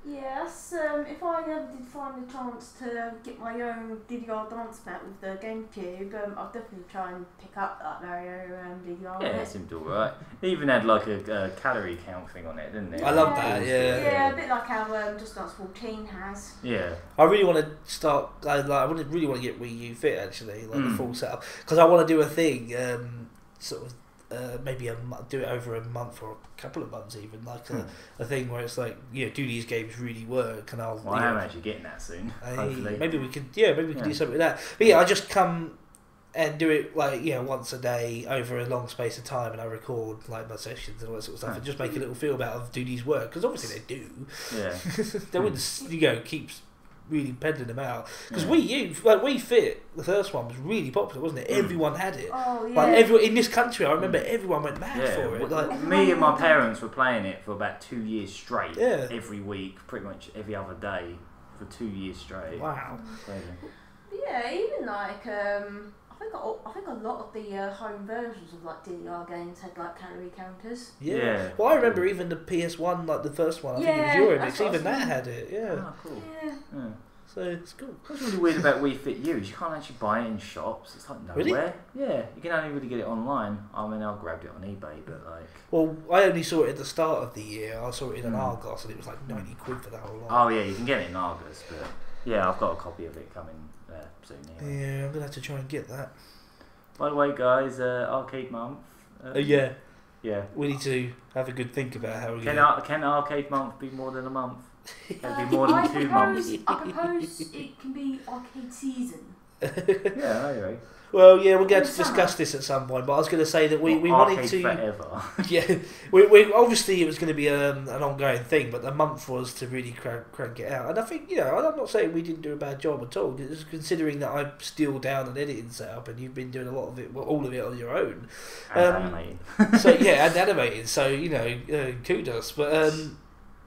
Yes, if I ever did find a chance to get my own DDR dance mat with the GameCube, I'll definitely try and pick up that Mario DDR. Yeah, it seemed alright. It even had like a calorie count thing on it, didn't it? I love that. Yeah. Yeah, a bit like how Just Dance 14 has. Yeah. I really want to start. I really want to get Wii U Fit actually, like the full setup, because I want to do a thing, sort of. Maybe do it over a month or a couple of months even, like a thing where it's like, you know, do these games really work? And I am actually getting that soon. Hopefully. Maybe we could do something with that. But yeah, I just come and do it like, you know, once a day over a long space of time, and I record like my sessions and all that sort of stuff, and just make a little feel about of do these work, because obviously they do. Yeah. They wouldn't keep really peddling them out, because Wii U, like Wii Fit, the first one was really popular, wasn't it? Everyone had it. Oh yeah. Like everyone in this country, I remember everyone went mad for it. Like me and my parents were playing it for about 2 years straight. Yeah. Every week, pretty much every other day for 2 years straight. Wow. Crazy. Yeah, even like I think a lot of the home versions of like DDR games had like calorie counters. Yeah. Well, I remember even the PS1, like the first one, I think it was Euromix, even that had it. Yeah. Oh, cool. Yeah. So it's cool. What's really weird about Wii Fit U is you can't actually buy it in shops. It's like nowhere. Really? Yeah, you can only really get it online. I mean, I grabbed it on eBay, but like. Well, I only saw it at the start of the year. I saw it in an Argos, and it was like 90 quid for that whole lot. Oh yeah, you can get it in Argos, but yeah, I've got a copy of it coming soon. Anyway. Yeah, I'm gonna have to try and get that. By the way, guys, Arcade Month. Yeah. Yeah. We need to have a good think about how we can Arcade Month be more than a month? Can it be more than 2 months? I propose it can be Arcade Season. Yeah, anyway. Well, yeah, we're going to discuss this at some point, but I was going to say that we wanted to. Forever. Yeah, we obviously it was going to be an ongoing thing, but the month was to really crank it out. And I think, you know, I'm not saying we didn't do a bad job at all, considering that I'm still down an editing setup and you've been doing a lot of it, well, all of it on your own. And animating. So yeah, and animating. So you know, kudos. But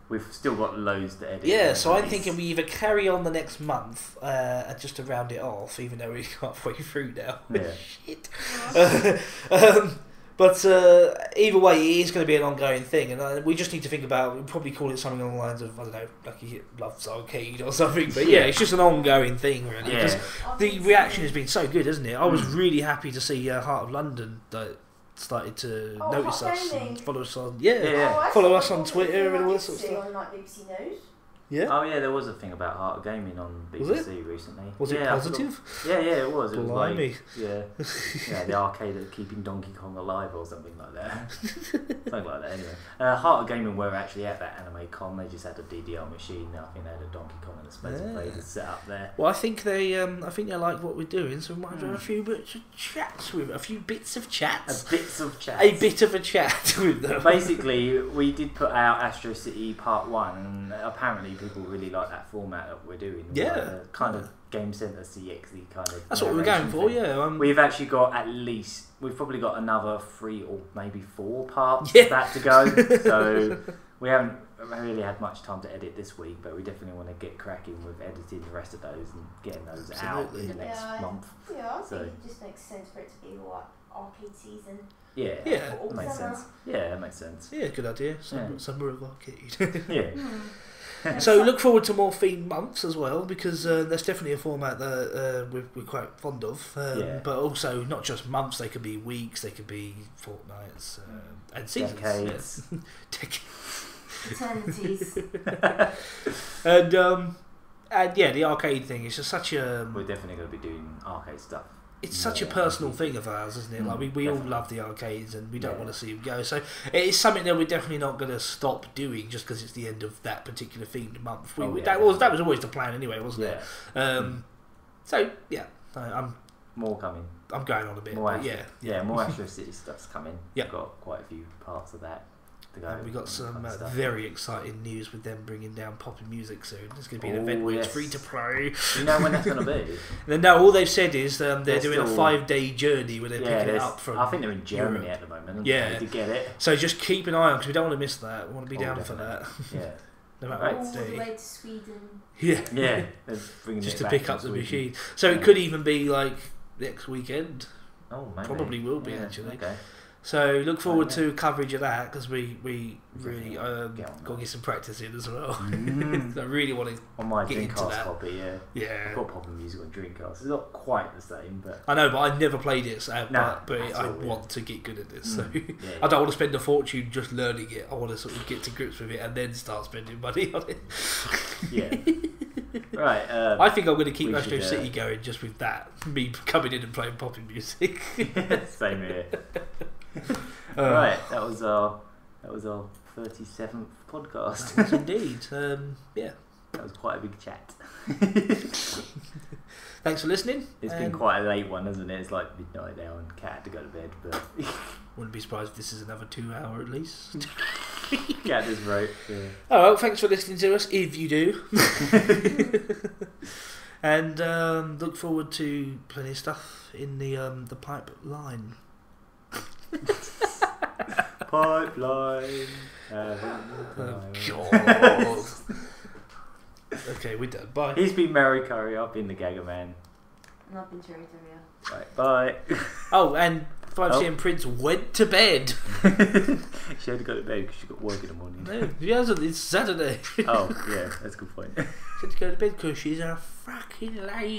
we've still got loads to edit. Yeah, so I'm thinking we either carry on the next month and just to round it off, even though we're halfway through now. Yeah. Shit. But either way, it is going to be an ongoing thing, and we just need to think about. We'll probably call it something along the lines of, I don't know, Lucky Loves Arcade or something. But yeah, it's just an ongoing thing, really. Because the reaction has been so good, hasn't it? I was really happy to see Heart of London started to notice us and follow us on. Follow us on Twitter and all that sort of stuff. On like BBC News. Yeah. Oh yeah, there was a thing about Heart of Gaming on BBC recently. Was it positive? Yeah, it was. It was Blimey. like the arcade of keeping Donkey Kong alive or something like that. Something like that. Anyway, Heart of Gaming were actually at that Anime Con. They just had a DDR machine. I think they had a Donkey Kong and a Space Invaders set up there. Well, I think they like what we're doing, so we might have a few bits of chats with a bit of a chat with them. Basically, we did put out Astro City Part 1, and apparently people really like that format that we're doing. Yeah. Kind of Game Center CXy kind of. That's what we're going for, yeah. We've actually got we've probably got another 3 or maybe 4 parts of that to go. So we haven't really had much time to edit this week, but we definitely want to get cracking with editing the rest of those and getting those out in the next month. Yeah, I think it just makes sense for it to be like Arcade Season. Yeah, that makes sense. Yeah, that makes sense. Yeah, good idea. Summer of Arcade. Yeah. So look forward to more themed months as well, because that's definitely a format that we're quite fond of. But also not just months; they could be weeks, they could be fortnights, and seasons. Decades. Eternities. And yeah, the arcade thing is just such a. We're definitely going to be doing arcade stuff it's such a personal thing of ours, isn't it? Like we all love the arcades, and we don't want to see them go. So it's something that we're definitely not going to stop doing just because it's the end of that particular themed month. That was always the plan anyway, wasn't it? So yeah, I'm more coming. I'm going on a bit. More more Astro City stuff's coming. Yeah, we've got quite a few parts of that. And we got some very exciting news with them bringing down Poppin' Music soon. There's going to be an event where it's free to play. Do you know when that's going to be? No, all they've said is they're doing a 5-day journey where they're picking it up from. I think they're in Germany at the moment. To get it. So just keep an eye on, because we don't want to miss that. We want to be down definitely. for that. Yeah. No matter what day. All the way to Sweden. Yeah. Just to pick up the machine. So it could even be like next weekend. Oh, maybe. Probably will be actually. Okay. So look forward to coverage of that, because we really got to get some practice in as well. I really want to on my get into Dreamcast that. copy. I've got Poppin' Music on Dreamcast. It's not quite the same, but I know, but I never played it, so but I want to get good at this. So I don't want to spend a fortune just learning it. I want to sort of get to grips with it and then start spending money on it. Right. I think I'm going to keep Astro City going just with that. Me coming in and playing Poppin' Music. Same here. Right, that was our 37th podcast. Yes, indeed. That was quite a big chat. Thanks for listening. It's been quite a late one, hasn't it? It's like midnight now and Cat had to go to bed, but wouldn't be surprised if this is another 2 hour at least. Cat just wrote. Oh well, thanks for listening to us, if you do. And look forward to plenty of stuff in the pipeline. Pipeline. Oh God. Okay, we're done. Bye. He's been Murry Curry. I've been the Gagger Man. And I've been Cherry Terrier. Right, bye. Oh, and 5cm Prince went to bed. She had to go to bed because she got work in the morning. No, she hasn't. It's Saturday. Oh, yeah, that's a good point. She had to go to bed because she's a fucking lazy.